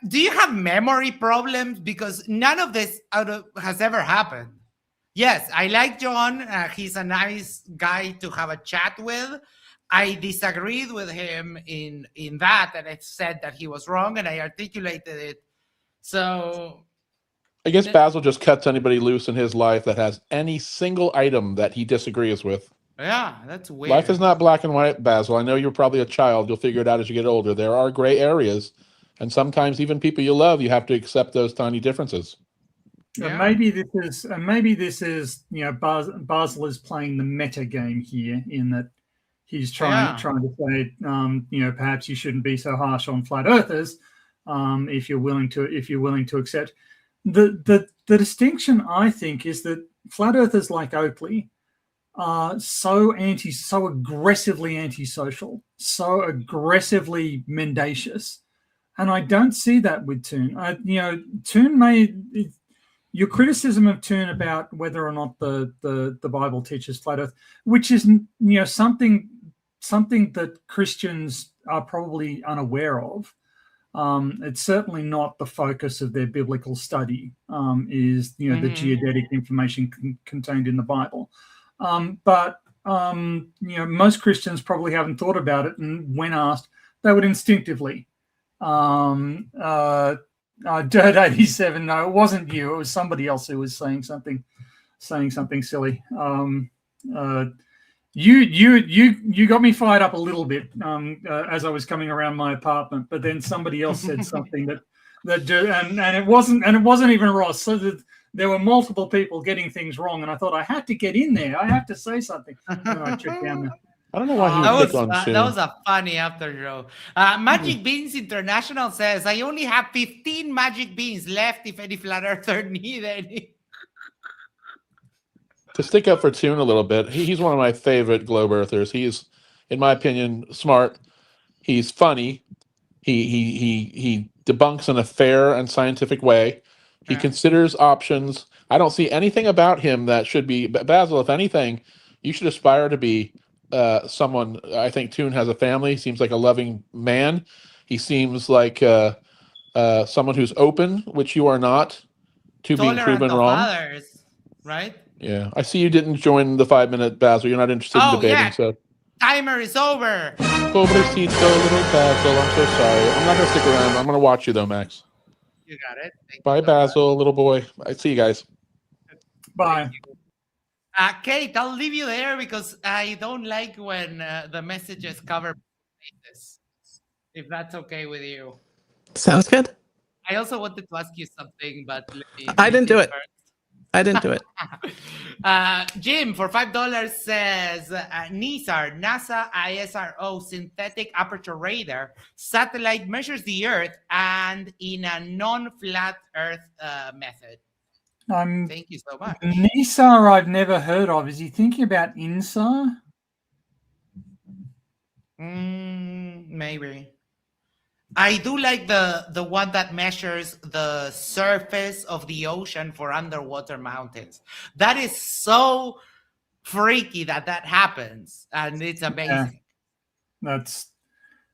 do you have memory problems? Because none of this has ever happened. Yes, I like John. He's a nice guy to have a chat with. I disagreed with him in that, and I said that he was wrong, and I articulated it. So I guess Basil just cuts anybody loose in his life that has any single item that he disagrees with. Yeah, that's weird. Life is not black and white, Basil. I know you're probably a child. You'll figure it out as you get older. There are gray areas. And sometimes even people you love, you have to accept those tiny differences. Yeah. Maybe this is Basil is playing the meta game here in that he's trying to say perhaps you shouldn't be so harsh on flat earthers if you're willing to accept the distinction. I think is that flat earthers like Oakley are so aggressively antisocial, so aggressively mendacious. And I don't see that with Toon. Your criticism of Toon about whether or not the Bible teaches flat Earth, which is something that Christians are probably unaware of. It's certainly not the focus of their biblical study. Is the geodetic information contained in the Bible, but most Christians probably haven't thought about it, and when asked, they would instinctively. Dirt 87. No, it wasn't you. It was somebody else who was saying something silly. You got me fired up a little bit as I was coming around my apartment, but then somebody else said something and it wasn't even Ross. So there were multiple people getting things wrong, and I thought I had to get in there. I have to say something. And I checked down there. I don't know why he would pick on Toon. That was a funny after show. Magic Beans International says, I only have 15 magic beans left if any flat earther need any. To stick up for Toon a little bit, he's one of my favorite globe earthers. He's, in my opinion, smart. He's funny. He debunks in a fair and scientific way. He considers options. I don't see anything about him that should be... Basil, if anything, you should aspire to be someone. I think Toon has a family. He seems like a loving man. He seems like someone who's open, which you are not, to being proven wrong. Others, right? Yeah, I see you didn't join the 5-minute, Basil. You're not interested in debating. So timer is over. Pobrecito, little Basil. I'm so sorry. I'm not gonna stick around. I'm gonna watch you though, Max. You got it. Bye, Basil, little boy. I see you guys. Bye. Kate, I'll leave you there because I don't like when the messages cover this. if that's okay with you. Sounds good. I also wanted to ask you something, but I didn't do it. I didn't do it. Jim for $5 says NISAR, NASA ISRO synthetic aperture radar satellite measures the Earth and in a non-flat Earth method. Thank you so much. NISAR I've never heard of. Is he thinking about INSAR? Maybe. I do like the one that measures the surface of the ocean for underwater mountains. That is so freaky that happens, and it's amazing. Yeah.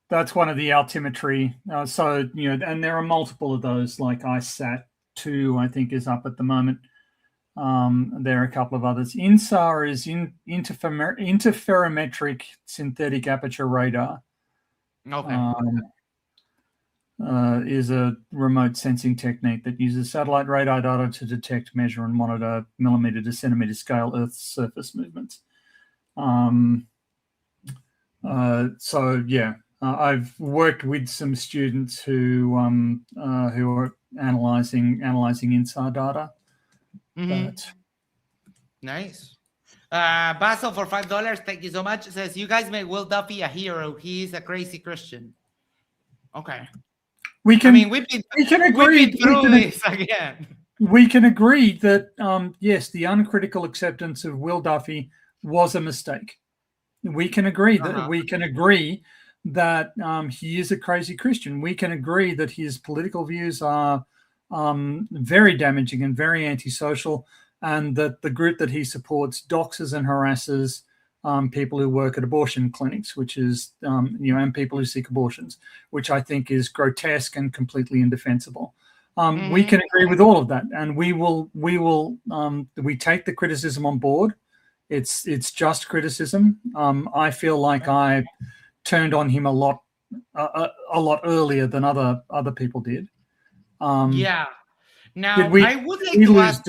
That's one of the altimetry. So and there are multiple of those, like ISAT-2, I think, is up at the moment. There are a couple of others. INSAR is interferometric synthetic aperture radar. Okay. Is a remote sensing technique that uses satellite radar data to detect, measure, and monitor millimeter to centimeter scale Earth's surface movements. I've worked with some students who are analyzing INSAR data. Nice. Basil for $5, thank you so much. Says, you guys make Will Duffy a hero. He is a crazy Christian. Okay. We can agree. We've been through this again. We can agree that yes, the uncritical acceptance of Will Duffy was a mistake. We can agree that he is a crazy Christian. We can agree that his political views are very damaging and very antisocial, and that the group that he supports doxes and harasses people who work at abortion clinics, which is, and people who seek abortions, which I think is grotesque and completely indefensible. We can agree with all of that, and we take the criticism on board. It's just criticism. I feel like I turned on him a lot earlier than other people did. Yeah. Now I would like to ask.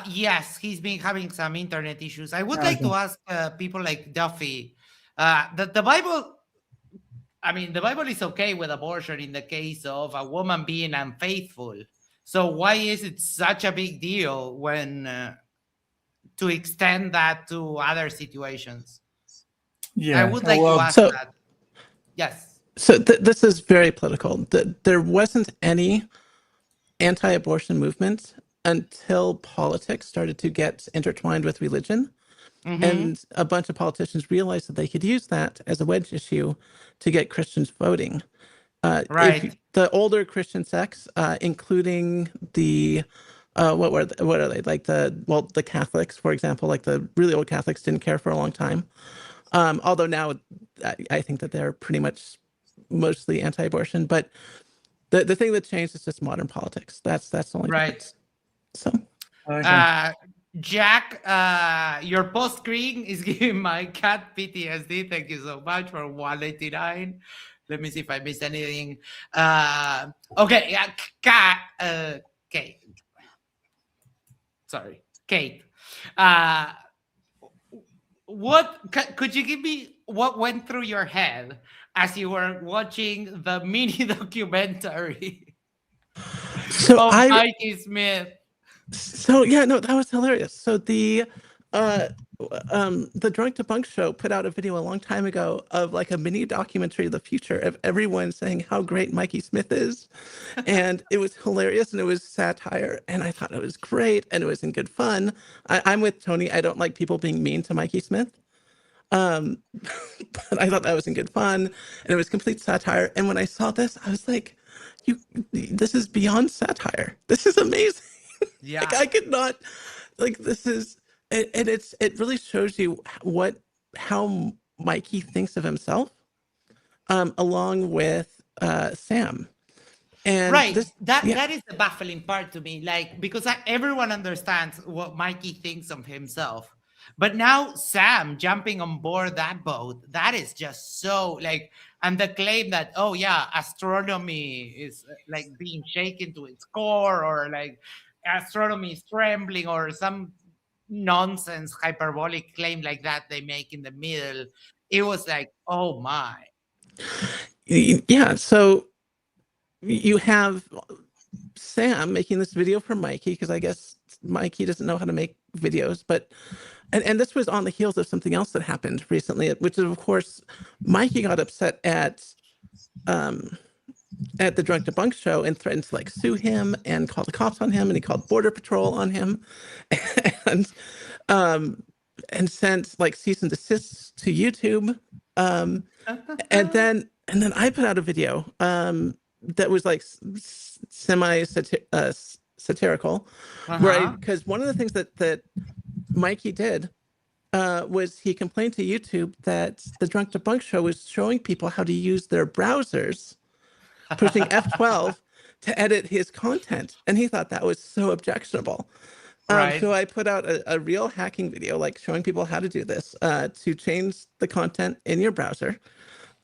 Yes, he's been having some internet issues. I would like to ask people like Duffy, the Bible. I mean, the Bible is okay with abortion in the case of a woman being unfaithful. So why is it such a big deal when to extend that to other situations? Yeah, I would like to ask that. Yes. So this is very political. There wasn't any anti-abortion movement until politics started to get intertwined with religion. And a bunch of politicians realized that they could use that as a wedge issue to get Christians voting. Right. The older Christian sects, including the what are they, like the Catholics, for example, like the really old Catholics didn't care for a long time. Although now I think that they're pretty much mostly anti-abortion. But the thing that changed is just modern politics. That's the only difference. So. Jack, your post screen is giving my cat PTSD. Thank you so much for $1.89. Let me see if I missed anything. Okay, cat. Kate. Sorry, Kate. What could you give me? What went through your head as you were watching the mini documentary of Mikey Smith? So yeah, no, that was hilarious. So the Drunk Debunk show put out a video a long time ago of like a mini documentary of the future of everyone saying how great Mikey Smith is, and it was hilarious and it was satire, and I thought it was great and it was in good fun. I'm with Tony. I don't like people being mean to Mikey Smith, but I thought that was in good fun and it was complete satire. And when I saw this, I was like, this is beyond satire. This is amazing. Yeah. Like I could not, like this is, and it really shows you how Mikey thinks of himself, along with Sam. And right, that is the baffling part to me, like because everyone understands what Mikey thinks of himself, but now Sam jumping on board that boat, that is just so like, and the claim that astronomy is like being shaken to its core, or like astronomy is trembling, or some nonsense hyperbolic claim like that they make in the middle. It was like, oh my. Yeah, so you have Sam making this video for Mikey, because I guess Mikey doesn't know how to make videos, but and this was on the heels of something else that happened recently, which is, of course, Mikey got upset at the Drunk Debunk show and threatened to like sue him and call the cops on him, and he called Border Patrol on him, and sent like cease and desist to YouTube. And then I put out a video that was like semi satirical, right? Because one of the things that Mikey did was he complained to YouTube that the Drunk Debunk show was showing people how to use their browsers, pushing F12 to edit his content, and he thought that was so objectionable. So I put out a real hacking video, like showing people how to do this, to change the content in your browser.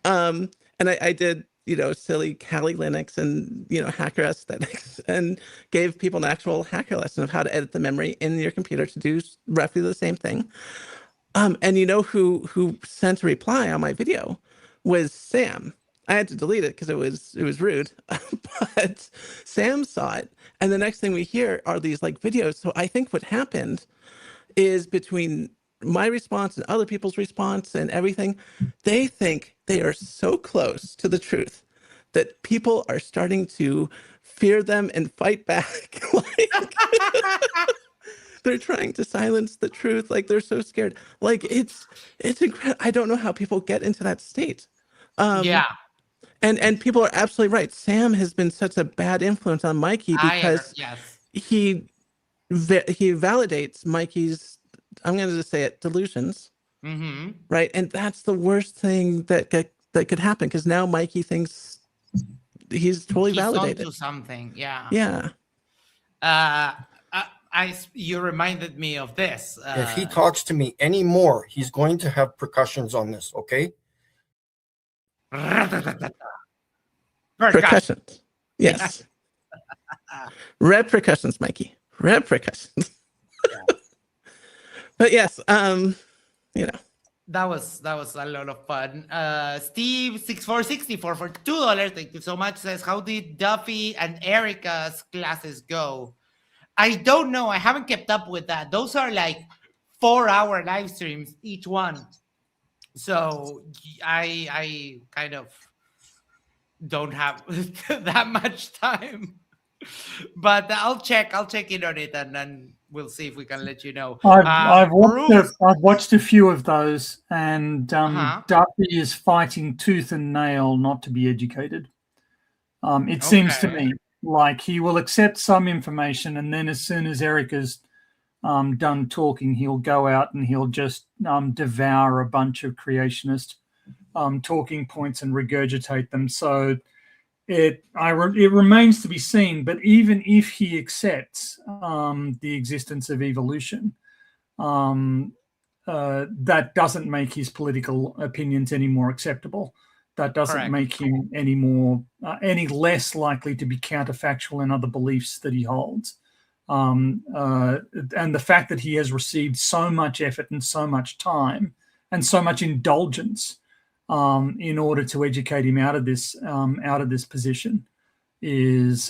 And I did, silly Kali Linux and, hacker aesthetics, and gave people an actual hacker lesson of how to edit the memory in your computer to do roughly the same thing. And who sent a reply on my video was Sam. I had to delete it because it was rude, but Sam saw it. And the next thing we hear are these like videos. So I think what happened is, between my response and other people's response and everything, they think they are so close to the truth that people are starting to fear them and fight back. Like, they're trying to silence the truth. Like, they're so scared. Like, it's incredible. I don't know how people get into that state. Yeah. And people are absolutely right. Sam has been such a bad influence on Mikey because he validates Mikey's, I'm going to just say it, delusions. Right? And that's the worst thing that could happen, because now Mikey thinks he's totally validated. Onto something. Yeah. Yeah. You reminded me of this. If he talks to me anymore, he's going to have percussions on this, okay? Percussions. Yes. Repercussions, Mikey. Repercussions. But yes, that was a lot of fun. Steve6464 for $2. Thank you so much. Says, how did Duffy and Erica's classes go? I don't know. I haven't kept up with that. Those are like 4-hour live streams each one. So I kind of don't have that much time. But I'll check in on it, and then we'll see if we can let you know. I've watched a few of those, and Duffy is fighting tooth and nail not to be educated. It seems to me like he will accept some information, and then as soon as Erica's done talking, he'll go out and he'll just devour a bunch of creationist talking points and regurgitate them. So it remains to be seen. But even if he accepts the existence of evolution, that doesn't make his political opinions any more acceptable. That doesn't make him any less likely to be counterfactual in other beliefs that he holds. And the fact that he has received so much effort and so much time and so much indulgence in order to educate him out of this position is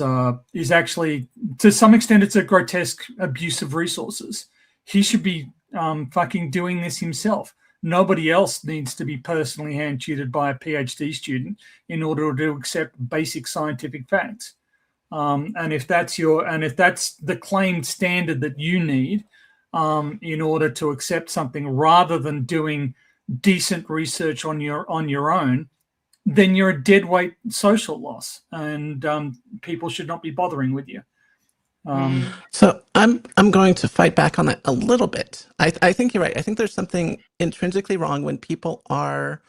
actually, to some extent, it's a grotesque abuse of resources. He should be fucking doing this himself. Nobody else needs to be personally hand-tutored by a PhD student in order to accept basic scientific facts. And if that's the claimed standard that you need in order to accept something, rather than doing decent research on your own, then you're a deadweight social loss, and people should not be bothering with you. So I'm going to fight back on that a little bit. I think you're right. I think there's something intrinsically wrong when people are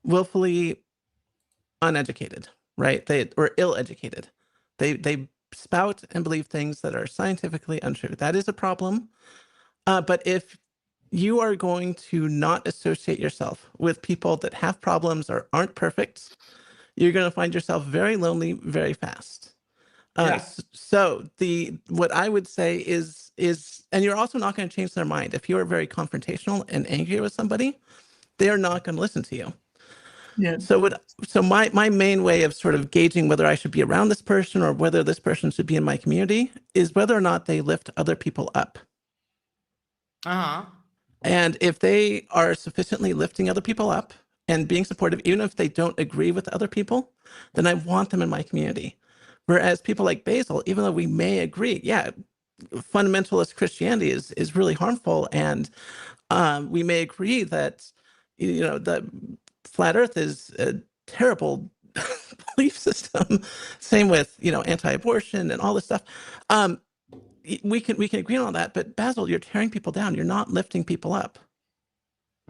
willfully uneducated, right? Or ill-educated. They spout and believe things that are scientifically untrue. That is a problem. But if you are going to not associate yourself with people that have problems or aren't perfect, you're going to find yourself very lonely very fast. So what I would say is, and you're also not going to change their mind. If you are very confrontational and angry with somebody, they are not going to listen to you. Yeah. So my main way of sort of gauging whether I should be around this person or whether this person should be in my community is whether or not they lift other people up. Uh-huh. And if they are sufficiently lifting other people up and being supportive, even if they don't agree with other people, then I want them in my community. Whereas people like Basil, even though we may agree, yeah, fundamentalist Christianity is really harmful, and we may agree that the flat Earth is a terrible belief system. Same with anti-abortion and all this stuff. We can agree on all that, but Basil, you're tearing people down. You're not lifting people up.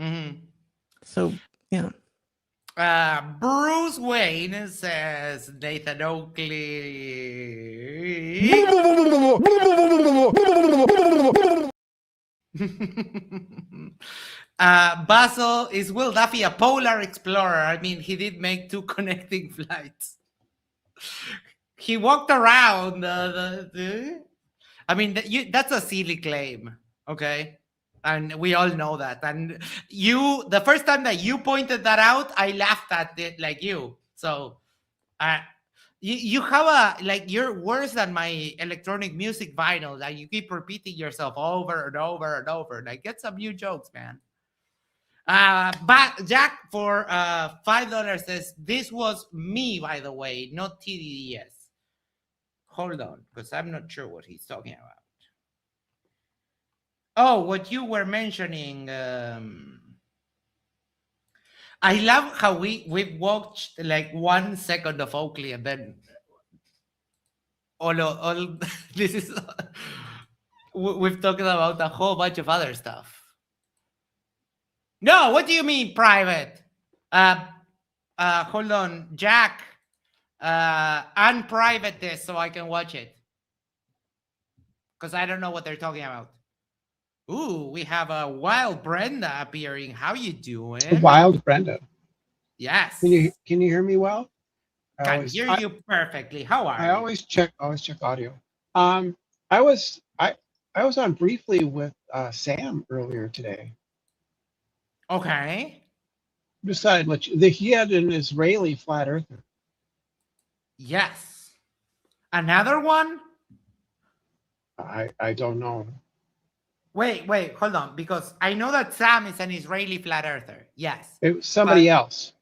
Mm-hmm. So yeah. Bruce Wayne says Nathan Oakley. Basil, is Will Duffy a polar explorer? I mean, he did make 2 connecting flights. He walked around. I mean, that's a silly claim, okay? And we all know that. And the first time that you pointed that out, I laughed at it like you. So, you have you're worse than my electronic music vinyl. Like, you keep repeating yourself over and over and over. Like, get some new jokes, man. But Jack for $5 says, this was me, by the way, not TDDS. Hold on, because I'm not sure what he's talking about. Oh, what you were mentioning. I love how we've watched like 1 second of Oakley, and then all this is we've talked about a whole bunch of other stuff. No, what do you mean private? Hold on, Jack. Unprivate this so I can watch it, because I don't know what they're talking about. Ooh, we have a Wild Brenda appearing. How you doing? Wild Brenda. Yes. Can you hear me well? I hear you perfectly. How are you? I always check audio. I was on briefly with Sam earlier today. Okay. Decided he had an Israeli flat earther. Yes. Another one? I don't know. Wait, hold on, because I know that Sam is an Israeli flat earther. Yes. It was somebody else.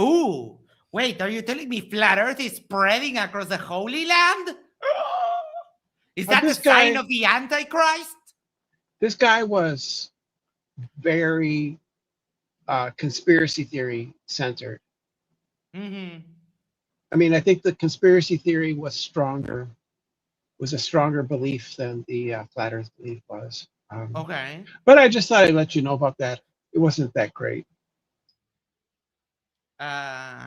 Ooh, wait, are you telling me flat earth is spreading across the Holy Land? Is that the sign of the Antichrist? This guy was very conspiracy theory centered. Mm-hmm. I mean, I think the conspiracy theory was a stronger belief than the flat earth belief was. Okay. But I just thought I'd let you know about that. It wasn't that great. Basil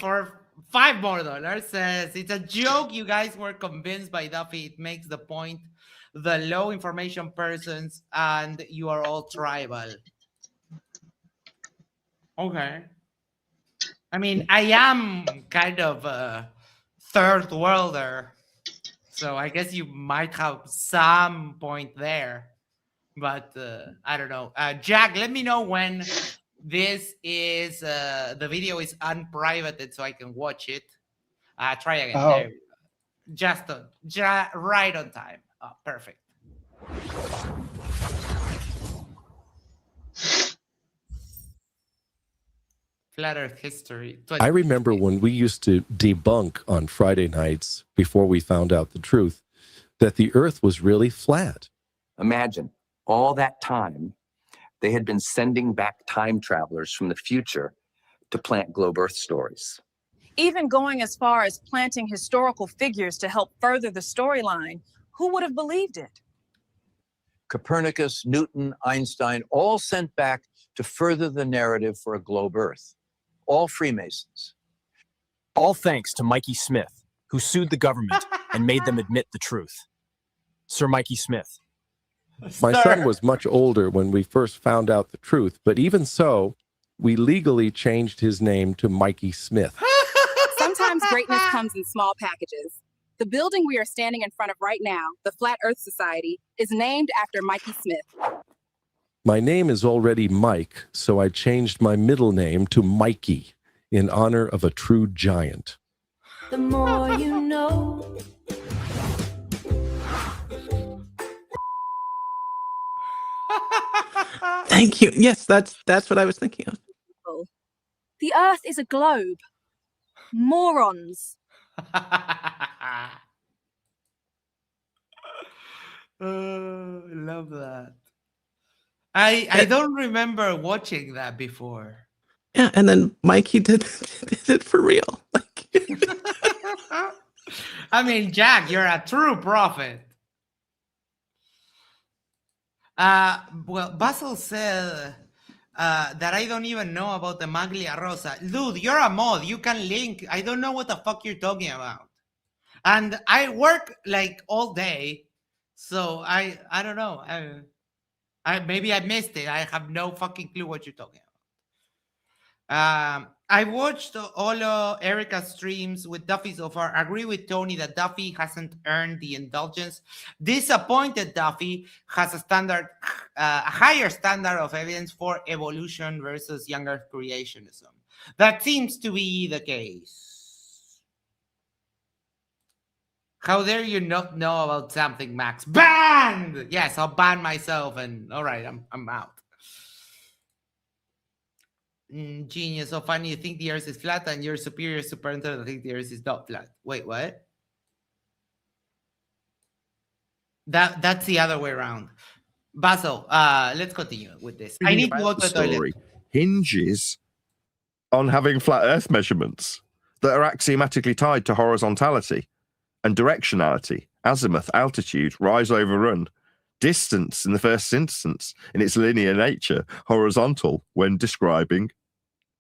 for $5 more says, it's a joke. You guys were convinced by Duffy. It makes the point. The low information persons and you are all tribal. Okay. I mean, I am kind of a third worlder, so I guess you might have some point there, but I don't know. Jack, let me know when this is the video is unprivated so I can watch it. Try again. Oh. There. Just right on time. Oh, perfect. Flat Earth history. I remember when we used to debunk on Friday nights before we found out the truth that the Earth was really flat. Imagine all that time they had been sending back time travelers from the future to plant globe Earth stories. Even going as far as planting historical figures to help further the storyline. Who would have believed it? Copernicus, Newton, Einstein, all sent back to further the narrative for a globe Earth. All Freemasons. All thanks to Mikey Smith, who sued the government and made them admit the truth. Sir Mikey Smith. My son was much older when we first found out the truth, but even so, we legally changed his name to Mikey Smith. Sometimes greatness comes in small packages. The building we are standing in front of right now, the Flat Earth Society, is named after Mikey Smith. My name is already Mike, so I changed my middle name to Mikey in honor of a true giant. The more you know. Thank you. Yes, that's what I was thinking of. The Earth is a globe. Morons. Love that. I don't remember watching that before. Yeah, and then Mikey did it for real. I mean, Jack, you're a true prophet. Well, Basil said that I don't even know about the Maglia Rosa. Dude, you're a mod. You can link. I don't know what the fuck you're talking about. And I work like all day, so I don't know. I maybe I missed it. I have no fucking clue what you're talking about. I watched all of Erica's streams with Duffy so far. I agree with Tony that Duffy hasn't earned the indulgence. Disappointed Duffy has a higher standard of evidence for evolution versus younger creationism. That seems to be the case. How dare you not know about something, Max? Banned! Yes, I'll ban myself and all right, I'm out. Genius. So funny, you think the Earth is flat and your superior superintendent think the Earth is not flat. Wait, what? That's the other way around. Basil, let's continue with this. I need to go to the toilet. Hinges on having flat Earth measurements that are axiomatically tied to horizontality and directionality, azimuth, altitude, rise over run, distance in the first instance in its linear nature, horizontal when describing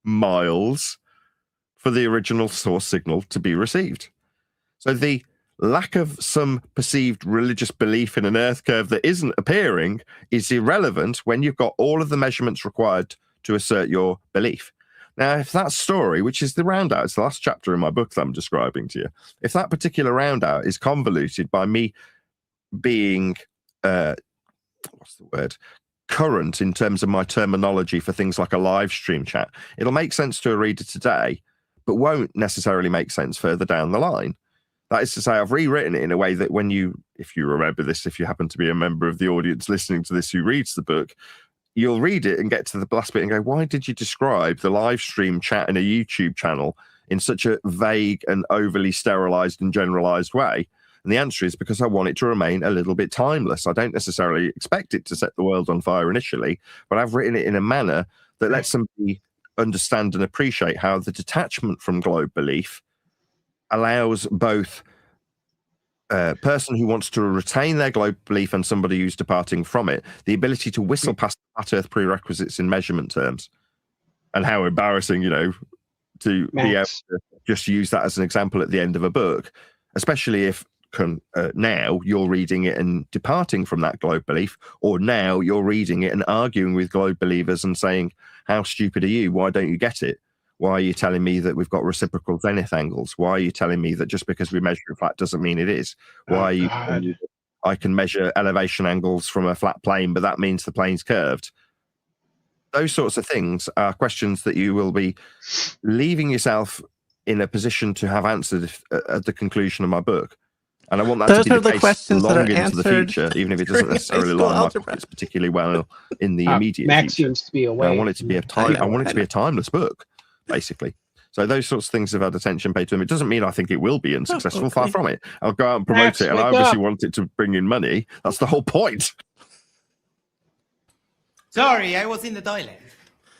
miles for the original source signal to be received. So the lack of some perceived religious belief in an Earth curve that isn't appearing is irrelevant when you've got all of the measurements required to assert your belief. Now, if that story, which is the roundout, it's the last chapter in my book that I'm describing to you, if that particular roundout is convoluted by me being, what's the word, current in terms of my terminology for things like a live stream chat, it'll make sense to a reader today, but won't necessarily make sense further down the line. That is to say, I've rewritten it in a way that when you, if you remember this, if you happen to be a member of the audience listening to this who reads the book, you'll read it and get to the last bit and go, why did you describe the live stream chat in a YouTube channel in such a vague and overly sterilized and generalized way? And the answer is because I want it to remain a little bit timeless. I don't necessarily expect it to set the world on fire initially, but I've written it in a manner that lets somebody understand and appreciate how the detachment from globe belief allows both a person who wants to retain their globe belief and somebody who's departing from it the ability to whistle past flat Earth prerequisites in measurement terms. And how embarrassing, you know, to be able to just use that as an example at the end of a book, especially if now you're reading it and departing from that globe belief, or now you're reading it and arguing with globe believers and saying, how stupid are you? Why don't you get it? Why are you telling me that we've got reciprocal zenith angles? Why are you telling me that just because we measure it flat doesn't mean it is? Why are you telling me that I can measure elevation angles from a flat plane, but that means the plane's curved? Those sorts of things are questions that you will be leaving yourself in a position to have answered at the conclusion of my book. And I want that Those to be are the case questions that long are into the answered future, even if it doesn't during necessarily high school line my algebra. pockets particularly well in the immediate Max future. seems to be away. And I want it to be a time. I want it to be a timeless book, basically. So those sorts of things have had attention paid to them. It doesn't mean I think it will be unsuccessful. Far from it. I'll go out and promote it, and I obviously want it to bring in money. That's the whole point. Sorry, I was in the toilet.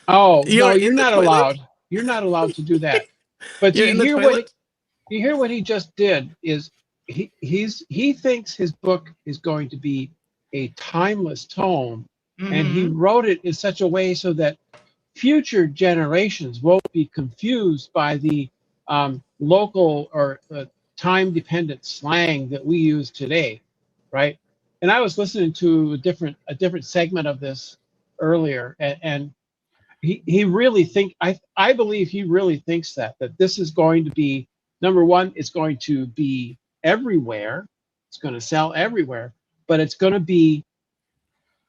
Oh, You're no, in you're the not toilet? allowed. You're not allowed to do that. But You're you in the hear toilet? you hear what he just did is he thinks his book is going to be a timeless tome, and he wrote it in such a way so that future generations won't be confused by the local or time-dependent slang that we use today, right? And I was listening to a different segment of this earlier, and he really I believe he really thinks that this is going to be, number one, it's going to be everywhere, it's going to sell everywhere, but it's going to be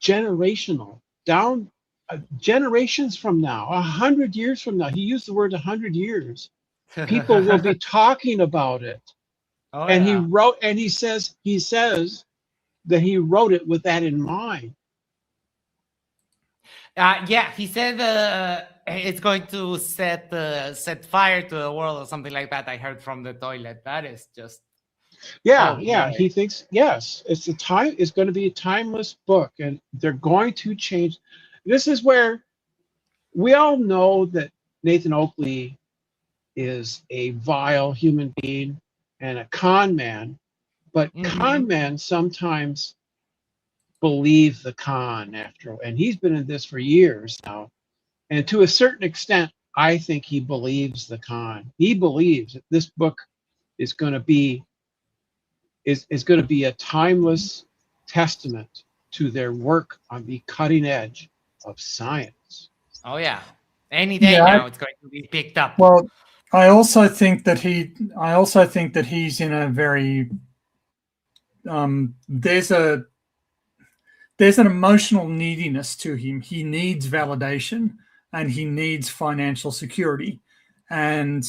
generational. down generations from now, 100 years from now, he used the word 100 years, people will be talking about it. Oh, And yeah. he says that he wrote it with that in mind. Yeah, he said it's going to set fire to the world or something like that. I heard from the toilet. That is just Yeah, oh, yeah. boy. He thinks yes, it's going to be a timeless book, and they're going to change. This is where we all know that Nathan Oakley is a vile human being and a con man, but con men sometimes believe the con after, and he's been in this for years now. And to a certain extent, I think he believes the con. He believes that this book is going to be a timeless testament to their work on the cutting edge of science. Oh yeah, any day Yeah, now it's going to be picked up. Well, I also think that he's in a very there's an emotional neediness to him. He needs validation and he needs financial security. And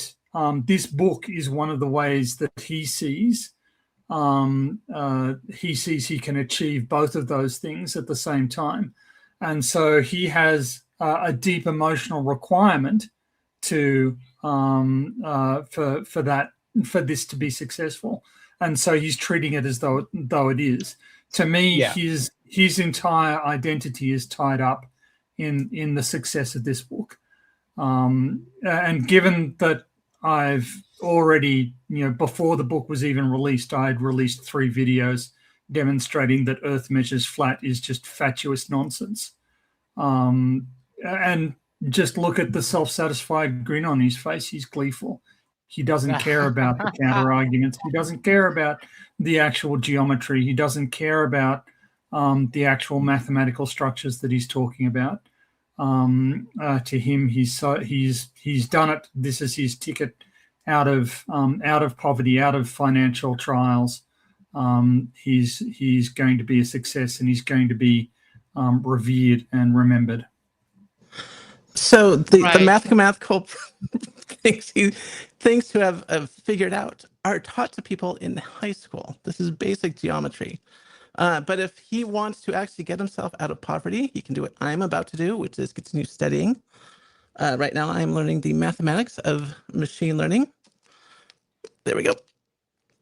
this book is one of the ways that he sees he can achieve both of those things at the same time. And so he has a deep emotional requirement to for this to be successful. And so he's treating it as though it is. To me, Yeah. his entire identity is tied up in the success of this book. And given that I've already, before the book was even released, I had released 3 videos demonstrating that Earth measures flat is just fatuous nonsense. And just look at the self-satisfied grin on his face. He's gleeful. He doesn't care about the counter arguments. He doesn't care about the actual geometry. He doesn't care about the actual mathematical structures that he's talking about. To him, he's done it. This is his ticket out of poverty, out of financial trials. He's going to be a success, and he's going to be revered and remembered. So the mathematical things to have figured out are taught to people in high school. This is basic geometry. But if he wants to actually get himself out of poverty, he can do what I'm about to do, which is continue studying. Right now, I'm learning the mathematics of machine learning. There we go.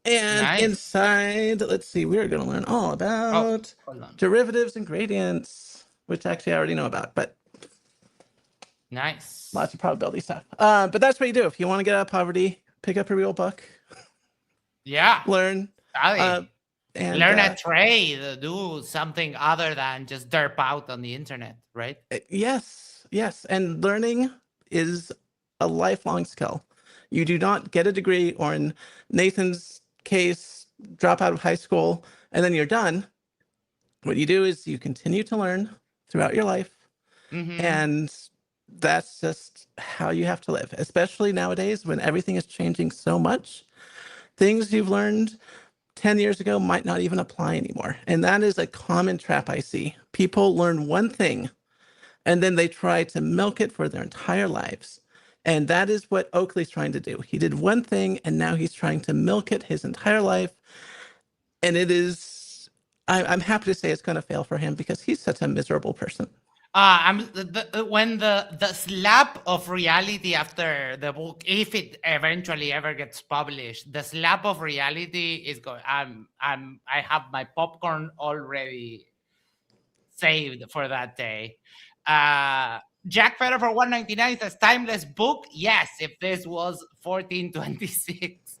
And inside, let's see, we're going to learn all about derivatives and gradients, which actually I already know about, but nice. Lots of probability stuff. But that's what you do if you want to get out of poverty. Pick up a real book. Yeah. Learn. And learn a trade. Do something other than just derp out on the internet, right? Yes. And learning is a lifelong skill. You do not get a degree, or in Nathan's case, drop out of high school, and then you're done. What you do is you continue to learn throughout your life. And that's just how you have to live, especially nowadays when everything is changing so much. Things you've learned 10 years ago might not even apply anymore. And that is a common trap I see. People learn one thing and then they try to milk it for their entire lives. And that is what Oakley's trying to do. He did one thing and now he's trying to milk it his entire life. And it is, I'm happy to say it's going to fail for him because he's such a miserable person. When the slap of reality after the book, if it eventually ever gets published, the slap of reality is going. I have my popcorn already saved for that day. Jack Feather for $1.99 says timeless book. Yes, if this was 1426.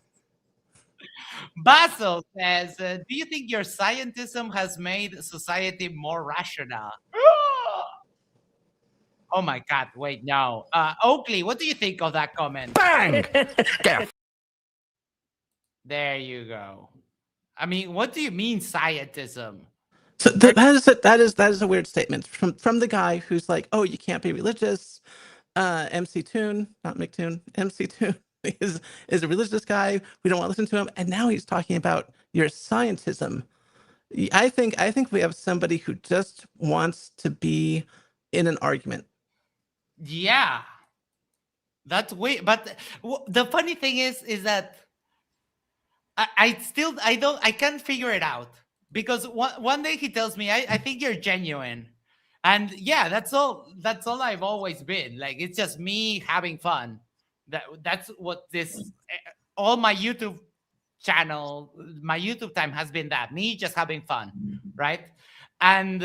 Basil says, do you think your scientism has made society more rational? Oh my God, wait, no. Oakley, what do you think of that comment? Bang! There you go. I mean, what do you mean scientism? So that is a weird statement from the guy who's like, oh, you can't be religious. MC Toon, not McToon, MC Toon is a religious guy. We don't want to listen to him. And now he's talking about your scientism. I think we have somebody who just wants to be in an argument. Yeah, that's weird. But the funny thing is that I can't figure it out, because one day he tells me, I think you're genuine, and yeah, that's all I've always been. Like, it's just me having fun. That's what this all my YouTube channel, my YouTube time has been, that me just having fun, right? And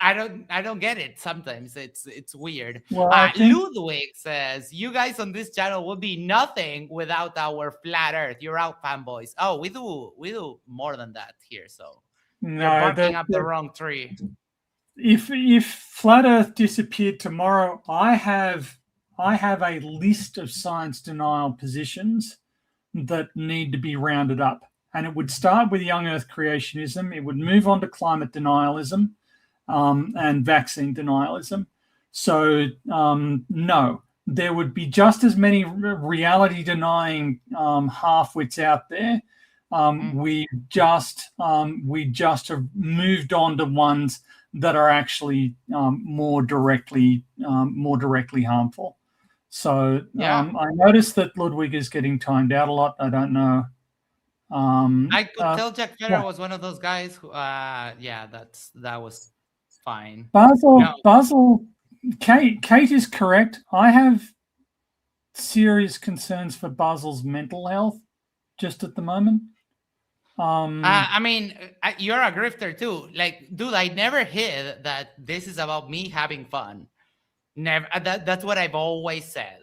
I don't get it. Sometimes it's weird. Well, I think Ludwig says, you guys on this channel would be nothing without our flat Earth. You're out, fanboys. Oh, we do more than that here. So you're barking up the wrong tree. If flat Earth disappeared tomorrow, I have a list of science denial positions that need to be rounded up, and it would start with young Earth creationism. It would move on to climate denialism, and vaccine denialism. So no, there would be just as many reality denying half-wits out there. We just have moved on to ones that are actually more directly harmful. So I noticed that Ludwig is getting timed out a lot. I don't know. I could tell Jack Federer was one of those guys who, that was fine. Basil, Kate is correct. I have serious concerns for Basil's mental health just at the moment. I mean, you're a grifter too. Like, dude, I never hid that this is about me having fun. Never. That's what I've always said.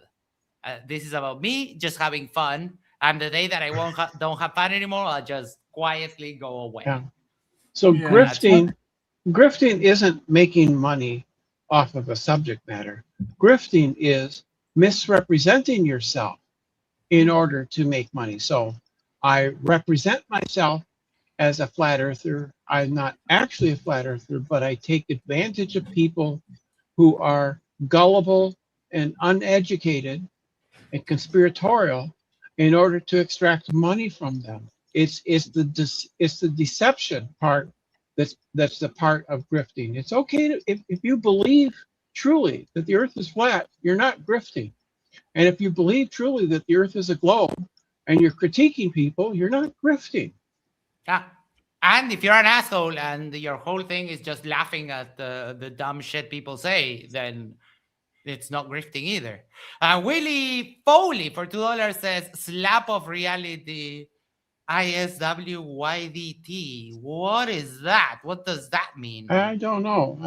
This is about me just having fun. And the day that I don't have fun anymore, I'll just quietly go away. Yeah. So grifting isn't making money off of a subject matter. Grifting is misrepresenting yourself in order to make money. So I represent myself as a flat earther. I'm not actually a flat earther, but I take advantage of people who are gullible and uneducated and conspiratorial in order to extract money from them. It's the deception part that's the part of grifting. It's okay to, if you believe truly that the earth is flat, you're not grifting. And if you believe truly that the earth is a globe and you're critiquing people, you're not grifting. Yeah. And if you're an asshole and your whole thing is just laughing at the dumb shit people say, then it's not grifting either. Willie Foley for $2 says, slap of reality, ISWYDT. What is that? What does that mean? I don't know.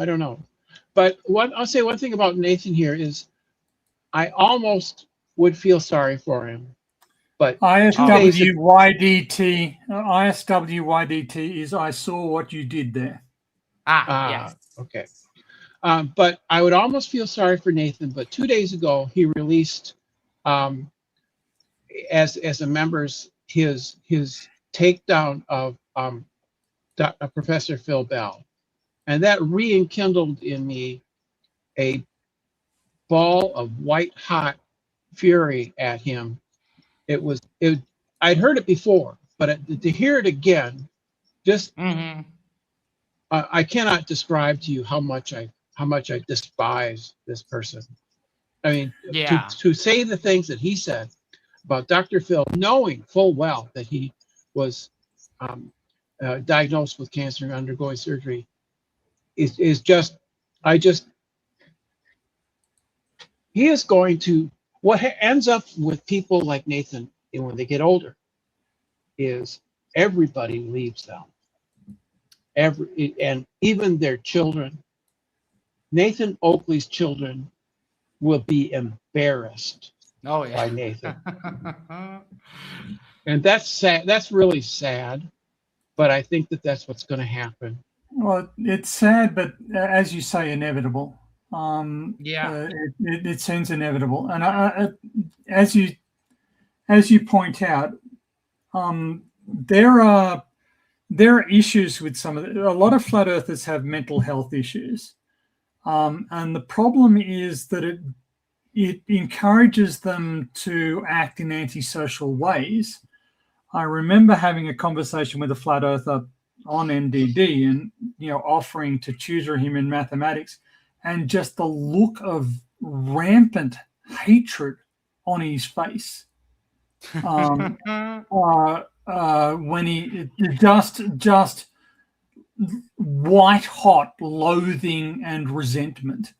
But I'll say one thing about Nathan here is I almost would feel sorry for him. But ISWYDT is I saw what you did there. Yes. Okay. But I would almost feel sorry for Nathan. But 2 days ago, he released, as a members, his takedown of Professor Phil Bell, and that rekindled in me a ball of white hot fury at him. I'd heard it before, but to hear it again, just I cannot describe to you how much I despise this person. I mean, to say the things that he said about Dr. Phil, knowing full well that he was diagnosed with cancer and undergoing surgery, is just, he is going to, what ends up with people like Nathan, and when they get older, is everybody leaves them. And even their children. Nathan Oakley's children will be embarrassed by Nathan. And that's sad. That's really sad. But I think that's what's going to happen. Well, it's sad, but as you say, inevitable. It seems inevitable. And as you point out, there are issues with some of a lot of flat earthers have mental health issues. And the problem is that it encourages them to act in antisocial ways. I remember having a conversation with a flat earther on NDD and offering to tutor him in mathematics, and just the look of rampant hatred on his face. When he just white hot loathing and resentment,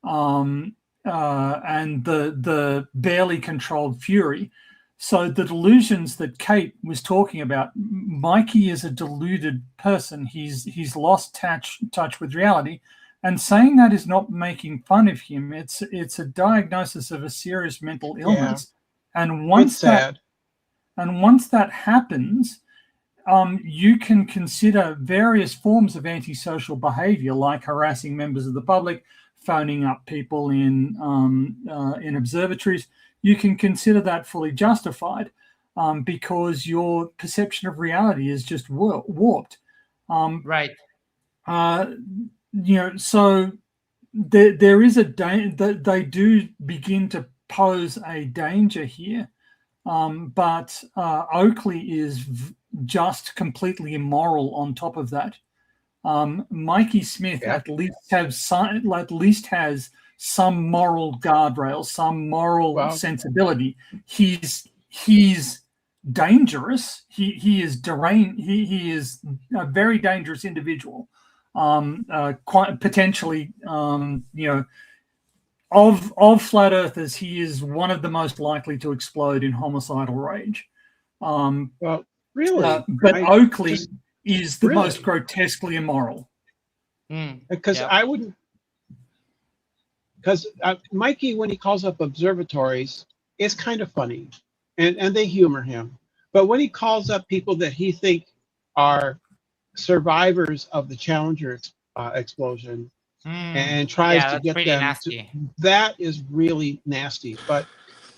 and the barely controlled fury. So the delusions that Kate was talking about, Mikey is a deluded person. He's lost touch with reality, and saying that is not making fun of him. It's a diagnosis of a serious mental illness, and once that happens, you can consider various forms of antisocial behavior, like harassing members of the public, phoning up people in observatories. You can consider that fully justified because your perception of reality is just warped. Right. So there is they do begin to pose a danger here. But Oakley is just completely immoral on top of that. Mikey Smith at least has some moral guardrails, some moral sensibility. He's dangerous. He is deranged. He is a very dangerous individual. Quite potentially, of flat earthers, he is one of the most likely to explode in homicidal rage. Really? But Oakley is the most grotesquely immoral. Because I wouldn't. Because Mikey, when he calls up observatories, it's kind of funny, and they humor him. But when he calls up people that he think are survivors of the Challenger explosion and tries to get them nasty. That is really nasty. But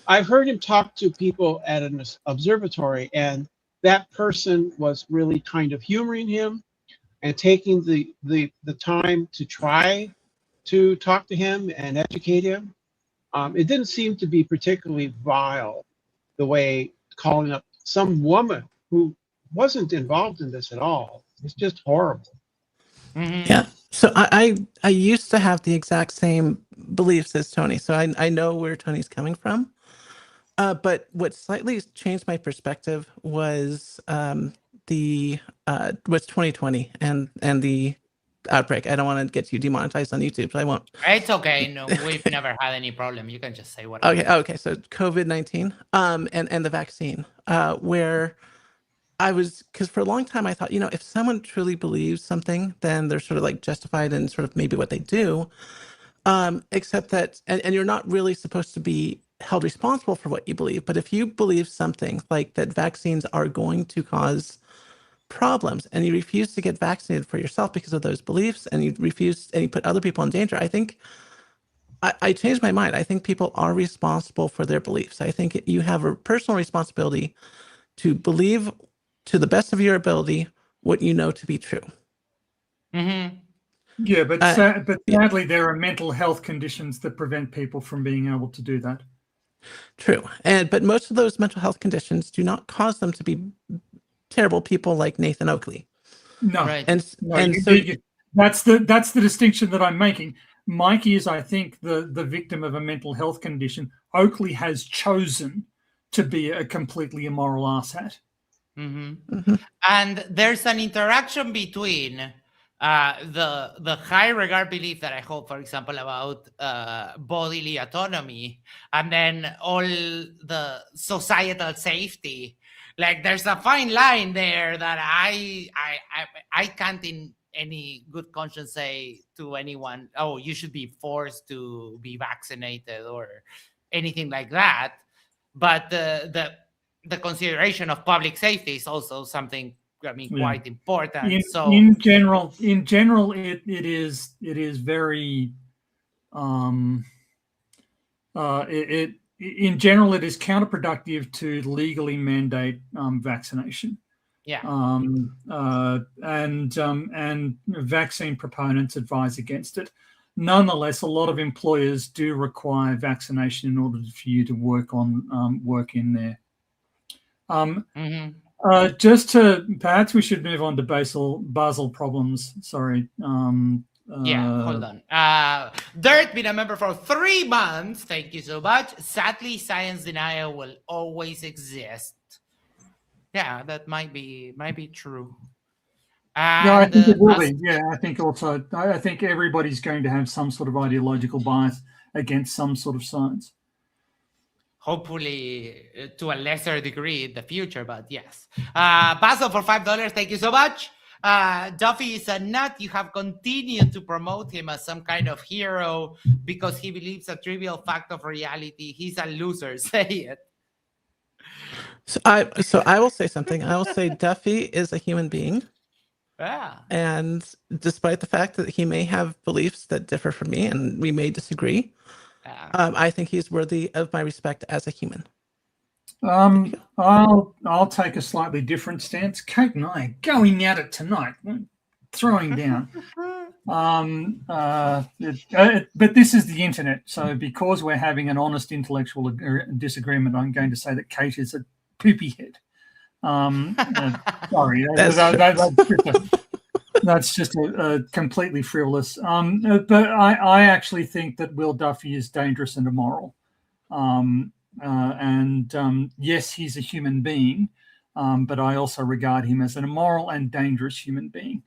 I've heard him talk to people at an observatory, and that person was really kind of humoring him and taking the time to try to talk to him and educate him. It didn't seem to be particularly vile, the way calling up some woman who wasn't involved in this at all. It's just horrible. Yeah. So I used to have the exact same beliefs as Tony. So I know where Tony's coming from. But what slightly changed my perspective was was 2020 and the outbreak. I don't want to get you demonetized on YouTube, so I won't. It's okay. No, we've never had any problem. You can just say whatever. Okay. So COVID-19, and the vaccine, where I was, because for a long time I thought, if someone truly believes something, then they're sort of like justified in sort of maybe what they do, except that, and you're not really supposed to be held responsible for what you believe. But if you believe something like that vaccines are going to cause problems, and you refuse to get vaccinated for yourself because of those beliefs, and you put other people in danger, I think I changed my mind. I think people are responsible for their beliefs. I think you have a personal responsibility to believe to the best of your ability what you know to be true. Mm-hmm. Yeah, but sadly, there are mental health conditions that prevent people from being able to do that. True, but most of those mental health conditions do not cause them to be terrible people like Nathan Oakley. No, right. that's the distinction that I'm making. Mikey is, I think, the victim of a mental health condition. Oakley has chosen to be a completely immoral asshat. Mm-hmm. Mm-hmm. And there's an interaction between the high regard belief that I hold, for example, about bodily autonomy, and then all the societal safety. Like, there's a fine line there that I can't in any good conscience say to anyone, oh, you should be forced to be vaccinated or anything like that. But the consideration of public safety is also something, quite important. In general, it is very in general, it is counterproductive to legally mandate vaccination. Yeah. And vaccine proponents advise against it. Nonetheless, a lot of employers do require vaccination in order for you to work in there. Just to, perhaps we should move on to basal problems. Sorry. Hold on. Dirt been a member for 3 months. Thank you so much. Sadly, science denial will always exist. Yeah, that might be true. No, I And think it will be. Yeah, I think also, I think everybody's going to have some sort of ideological bias against some sort of science. Hopefully, to a lesser degree in the future, but yes. Basil for $5. Thank you so much. Duffy is a nut. You have continued to promote him as some kind of hero because he believes a trivial fact of reality. He's a loser. Say it. So I will say something. I will say Duffy is a human being. Yeah. And despite the fact that he may have beliefs that differ from me and we may disagree, I think he's worthy of my respect as a human. I'll take a slightly different stance. Kate and I are going at it tonight, throwing down. But this is the internet, so because we're having an honest intellectual disagreement, I'm going to say that Kate is a poopy head. Sorry, that's just a completely frivolous. But I actually think that Will Duffy is dangerous and immoral. Yes, he's a human being, but I also regard him as an immoral and dangerous human being.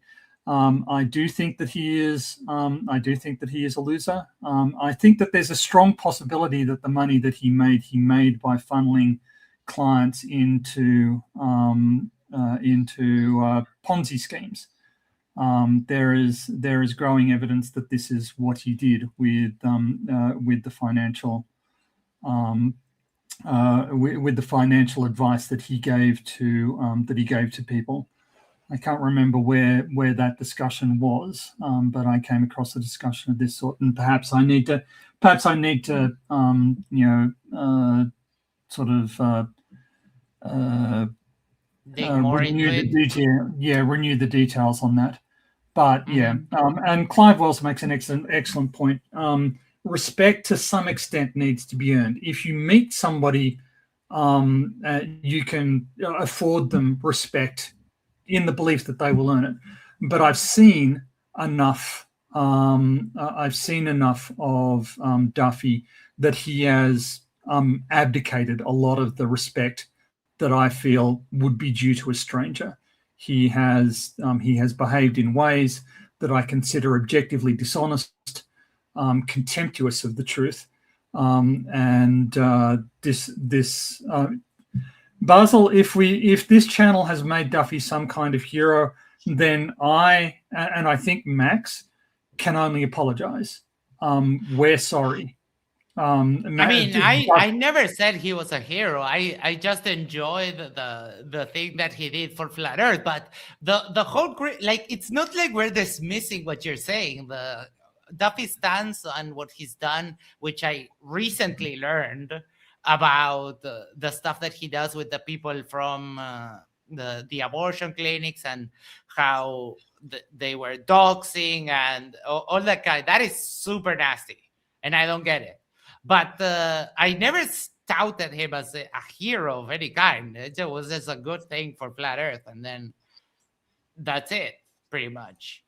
I do think that he is. I do think that he is a loser. I think that there's a strong possibility that the money that he made by funneling clients into Ponzi schemes. There is growing evidence that this is what he did with the financial with the financial advice that he gave to people. I can't remember where that discussion was, but I came across a discussion of this sort, and perhaps I need to renew the details on that. But and Clive Wells makes an excellent point. Respect to some extent needs to be earned. If you meet somebody, you can afford them respect in the belief that they will earn it. But I've seen enough. I've seen enough of Duffy that he has abdicated a lot of the respect that I feel would be due to a stranger. He has behaved in ways that I consider objectively dishonest, contemptuous of the truth, Basil, if this channel has made Duffy some kind of hero, then I think Max can only apologize. We're sorry. I never said he was a hero. I just enjoyed the thing that he did for Flat Earth, but the whole it's not like we're dismissing what you're saying. The Duffy stance on what he's done, which I recently learned about the stuff that he does with the people from the abortion clinics and how they were doxing and all that kind. That is super nasty, and I don't get it. But I never touted him as a hero of any kind. It was just a good thing for Flat Earth, and then that's it, pretty much.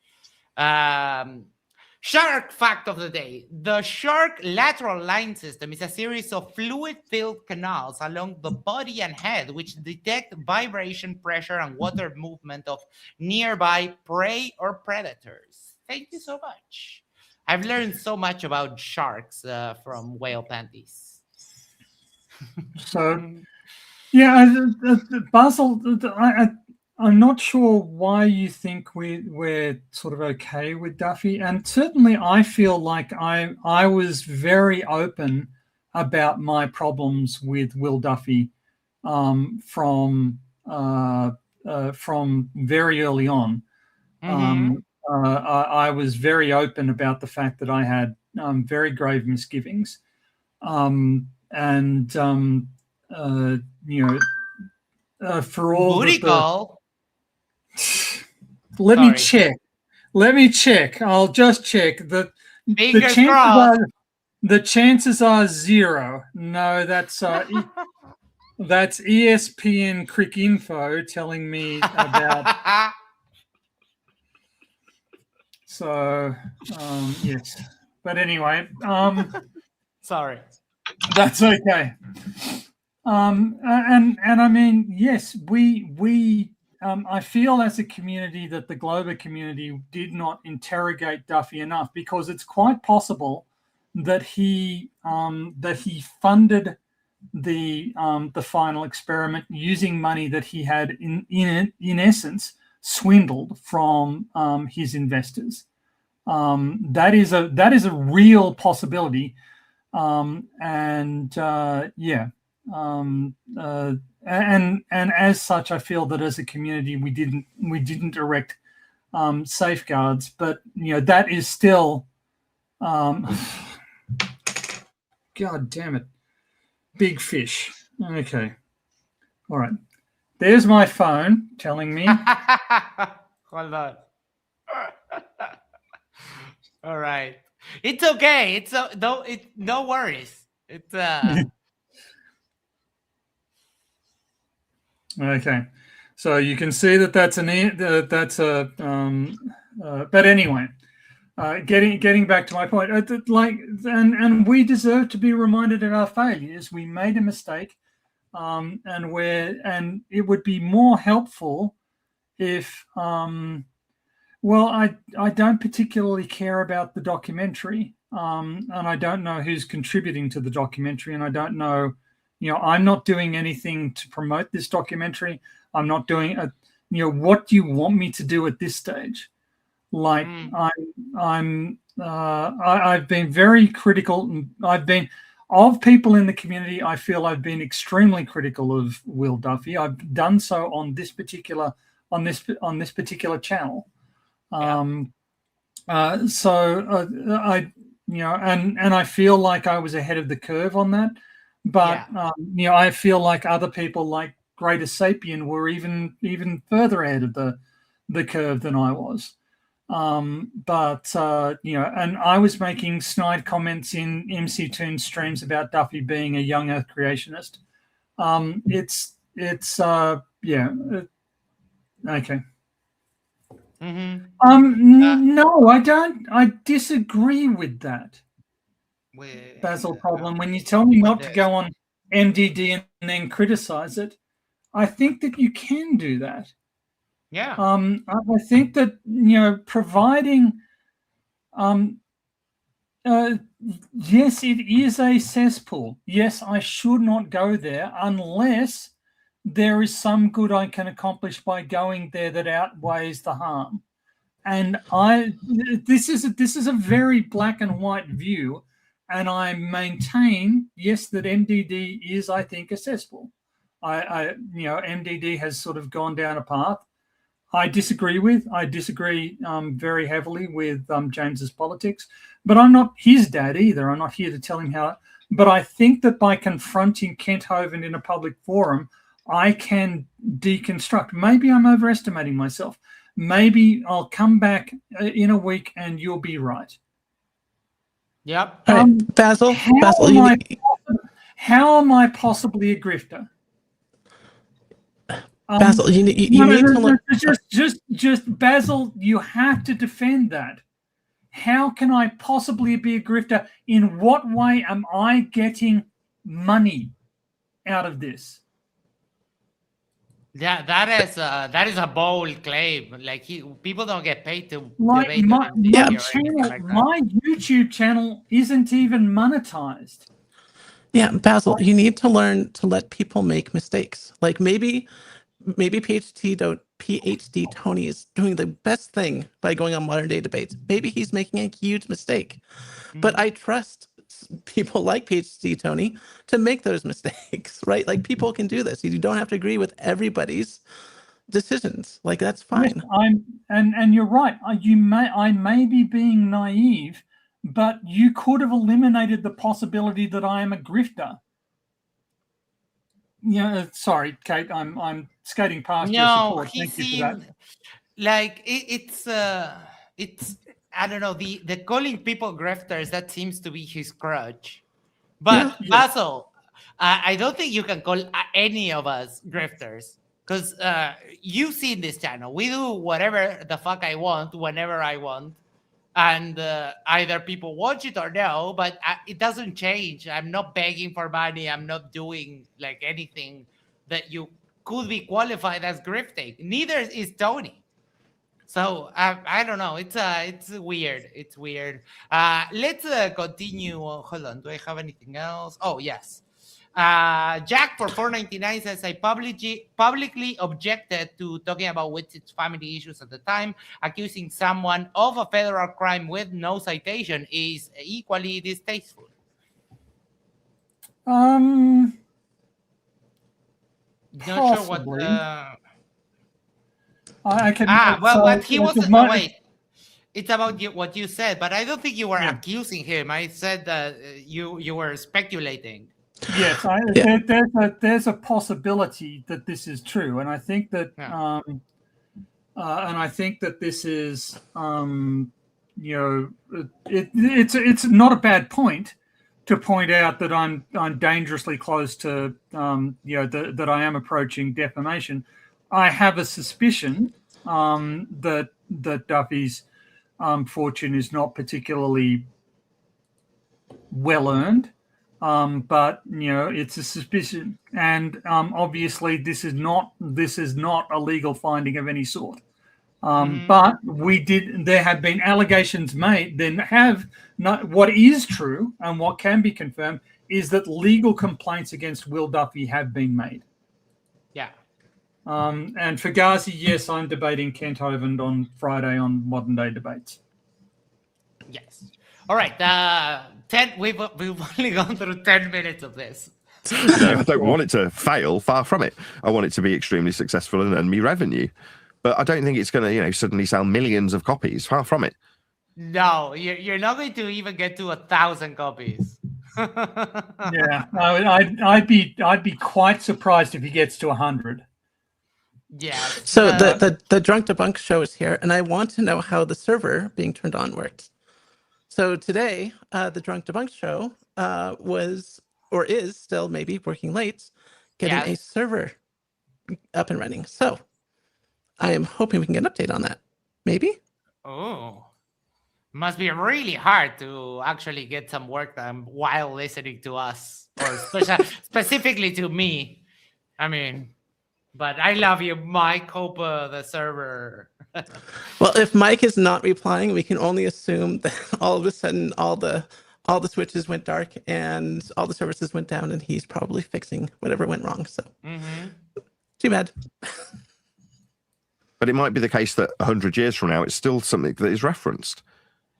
Shark fact of the day. The shark lateral line system is a series of fluid-filled canals along the body and head which detect vibration, pressure, and water movement of nearby prey or predators. Thank you so much. I've learned so much about sharks from Whale Panties. So, yeah, Basil, I'm not sure why you think we're sort of okay with Duffy, and certainly I feel like I was very open about my problems with Will Duffy from very early on. I was very open about the fact that I had very grave misgivings, for all Let me check. I'll just check. The chances are zero. No, that's that's ESPN Crick Info telling me about. So yes, but anyway, sorry. That's okay. And I mean, yes, we I feel as a community that the Glober community did not interrogate Duffy enough, because it's quite possible that he funded the final experiment using money that he had in essence swindled from his investors. That is a real possibility. And as such, I feel that as a community we didn't erect safeguards, but that is still God damn it, big fish. Okay, all right, there's my phone telling me. Hold on. All right, it's okay. It's no worries. It's Okay, so you can see that that's but anyway, getting back to my point, and we deserve to be reminded of our failures. We made a mistake, and it would be more helpful if well, I don't particularly care about the documentary, and I don't know who's contributing to the documentary, and I don't know. I'm not doing anything to promote this documentary. I'm not doing what do you want me to do at this stage? Like I've been very critical. Of people in the community, I feel I've been extremely critical of Will Duffy. I've done so on this particular channel. I I feel like I was ahead of the curve on that. But I feel like other people, like Greater Sapien, were even further ahead of the curve than I was. And I was making snide comments in MC Toon's streams about Duffy being a young Earth creationist. Okay. No, I don't. I disagree with that. Basil problem. When you tell me not to go on MDD and then criticize it, I think that you can do that. Yeah. I think that providing. Yes, it is a cesspool. Yes, I should not go there unless there is some good I can accomplish by going there that outweighs the harm. And this is a very black and white view. And I maintain, yes, that MDD is, I think, a cesspool. MDD has sort of gone down a path I disagree with. I disagree very heavily with James's politics, but I'm not his dad either. I'm not here to tell him how. But I think that by confronting Kent Hovind in a public forum, I can deconstruct. Maybe I'm overestimating myself. Maybe I'll come back in a week and you'll be right. Yep. All right, Basil. How am I possibly a grifter? Basil, you need to learn. Just Basil, you have to defend that. How can I possibly be a grifter? In what way am I getting money out of this? Yeah, that is a bold claim. Like people don't get paid to like debate. my YouTube channel isn't even monetized. Yeah, Basil, you need to learn to let people make mistakes. Like maybe PhD Tony is doing the best thing by going on modern day debates. Maybe he's making a huge mistake. But I trust people like PhD Tony to make those mistakes, right? Like people can do this. You don't have to agree with everybody's decisions. Like that's fine. Yes, and you're right. I may be being naive, but you could have eliminated the possibility that I am a grifter. Yeah, sorry, Kate. I'm skating past your support. Thank you for that. Like it's I don't know, the calling people grifters, that seems to be his crutch. But Basil, I don't think you can call any of us grifters, because you've seen this channel. We do whatever the fuck I want, whenever I want. and either people watch it or no, but it doesn't change. I'm not begging for money. I'm not doing like anything that you could be qualified as grifting. Neither is Tony. So I don't know. It's weird. It's weird. Let's continue. Hold on. Do I have anything else? Oh yes. Jack for $4.99 says, I publicly objected to talking about Whitsid's family issues at the time. Accusing someone of a federal crime with no citation is equally distasteful. Possibly. Not sure what. I can. But he wasn't. Wait. It's about what you said, but I don't think you were accusing him. I said that you were speculating. Yes, there's a possibility that this is true, and I think that this is it's not a bad point to point out that I'm dangerously close to that I am approaching defamation. I have a suspicion that Duffy's fortune is not particularly well earned. But it's a suspicion, and obviously this is not a legal finding of any sort. But there have been allegations made. What is true and what can be confirmed is that legal complaints against Will Duffy have been made. Yeah. And for Ghazi, yes, I'm debating Kent Hovind on Friday on Modern Day Debates. Yes. All right. We've only gone through 10 minutes of this. I don't want it to fail. Far from it. I want it to be extremely successful and earn me revenue. But I don't think it's going to, suddenly sell millions of copies. Far from it. No, you're not going to even get to 1,000 copies. Yeah, I'd be quite surprised if he gets to 100. Yeah. So the Drunk Debunk show is here, and I want to know how the server being turned on works. So today, the Drunk Debunk show was, or is still maybe working late, getting a server up and running. So I am hoping we can get an update on that. Maybe? Oh, must be really hard to actually get some work done while listening to us, or specifically to me. I mean, but I love you, Mike. Hope the server. Well, if Mike is not replying, we can only assume that all of a sudden all the switches went dark and all the services went down, and he's probably fixing whatever went wrong. So, too bad. But it might be the case that 100 years from now, it's still something that is referenced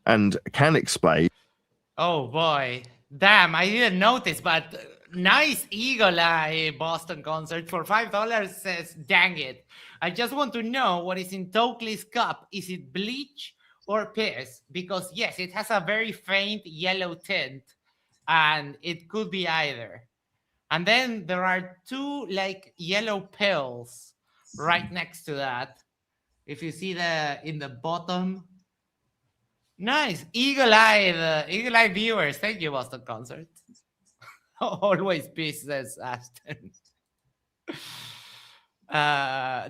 and can explain. Oh boy, damn! I didn't notice, but nice Eagle Eye Boston concert for $5 says, "Dang it! I just want to know what is in Joakley's cup. Is it bleach or piss? Because yes, it has a very faint yellow tint, and it could be either. And then there are two like yellow pills right next to that. If you see in the bottom." Nice. Eagle Eye viewers. Thank you, Boston Concert. Always peace, says Ashton.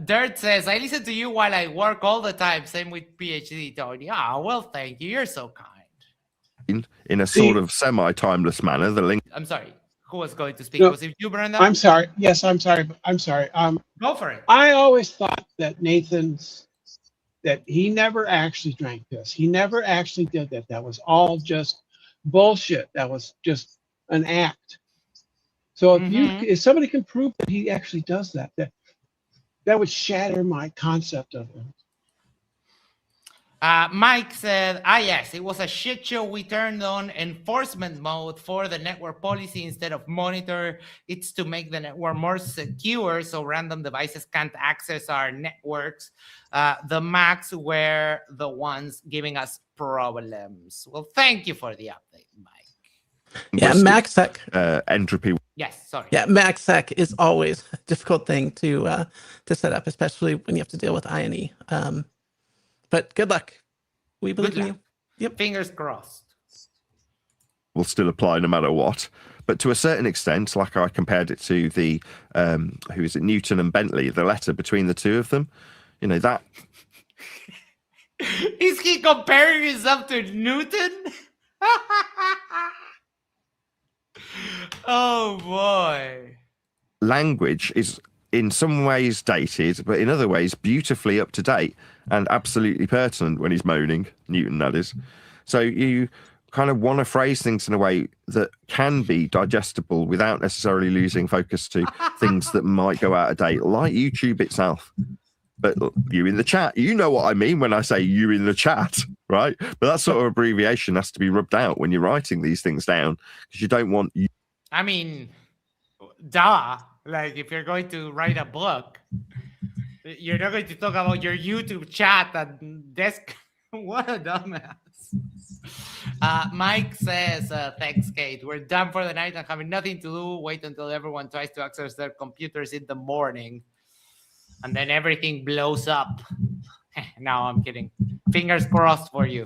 Dirt says, I listen to you while I work all the time. Same with PhD, Tony. Well, thank you. You're so kind. In a sort of semi-timeless manner, the link. I'm sorry. Who was going to speak? No, was it you, Brenda? I'm sorry. Yes, I'm sorry. I'm sorry. Go for it. I always thought that that he never actually drank piss. He never actually did that. That was all just bullshit. That was just an act. So if somebody can prove that he actually does that would shatter my concept of him. Mike said, yes, it was a shit show. We turned on enforcement mode for the network policy instead of monitor. It's to make the network more secure so random devices can't access our networks. The Macs were the ones giving us problems. Well, thank you for the update, Mike. Yeah, MacSec. Entropy. Yes, sorry. Yeah, MacSec is always a difficult thing to set up, especially when you have to deal with INE. But good luck. We believe in you. Yep. Fingers crossed. Will still apply no matter what. But to a certain extent, like I compared it to the, Newton and Bentley, the letter between the two of them, that Is he comparing himself to Newton? Oh boy. Language is in some ways dated, but in other ways beautifully up to date and absolutely pertinent when he's moaning, Newton, that is. So you kind of want to phrase things in a way that can be digestible without necessarily losing focus to things that might go out of date, like YouTube itself. But you in the chat, you know what I mean when I say you in the chat, right? But that sort of abbreviation has to be rubbed out when you're writing these things down, because you don't want you. I mean, duh. Like, if you're going to write a book, you're not going to talk about your YouTube chat and desk. What a dumbass. Mike says, thanks, Kate. We're done for the night and having nothing to do. Wait until everyone tries to access their computers in the morning. And then everything blows up. No, I'm kidding. Fingers crossed for you.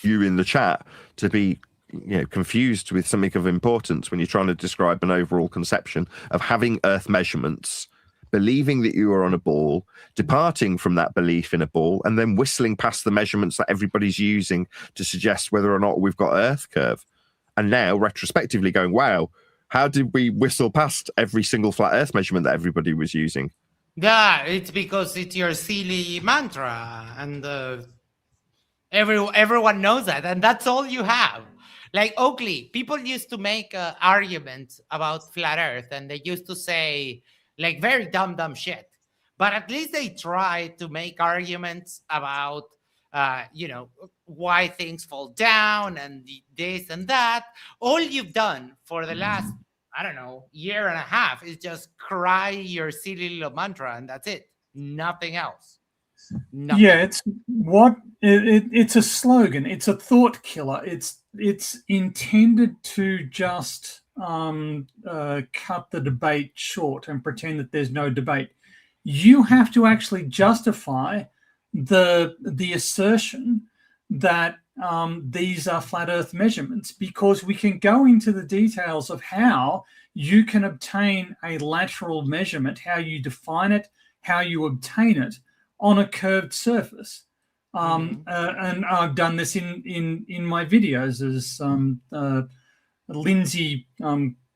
You in the chat to be confused with something of importance when you're trying to describe an overall conception of having Earth measurements, believing that you are on a ball, departing from that belief in a ball, and then whistling past the measurements that everybody's using to suggest whether or not we've got Earth curve. And now, retrospectively going, wow, how did we whistle past every single flat Earth measurement that everybody was using? Yeah, it's because it's your silly mantra, and everyone knows that, and that's all you have. Like Oakley, people used to make arguments about flat Earth, and they used to say like very dumb shit. But at least they tried to make arguments about, why things fall down and this and that. All you've done for the last, I don't know, year and a half is just cry your silly little mantra, and that's it. Nothing else. Nothing. Yeah, it's a slogan. It's a thought killer. It's intended to just cut the debate short and pretend that there's no debate. You have to actually justify the assertion that these are flat Earth measurements, because we can go into the details of how you can obtain a lateral measurement, how you define it, how you obtain it on a curved surface. And I've done this in my videos, as Lindsay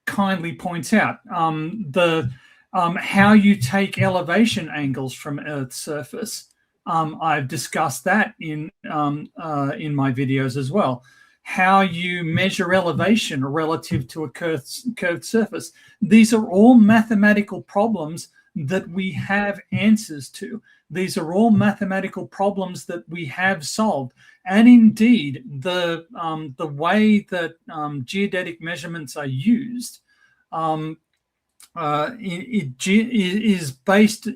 kindly points out. How you take elevation angles from Earth's surface. I've discussed that in my videos as well. How you measure elevation relative to a curved surface. These are all mathematical problems that we have answers to. These are all mathematical problems that we have solved. And indeed, the way that geodetic measurements are used is based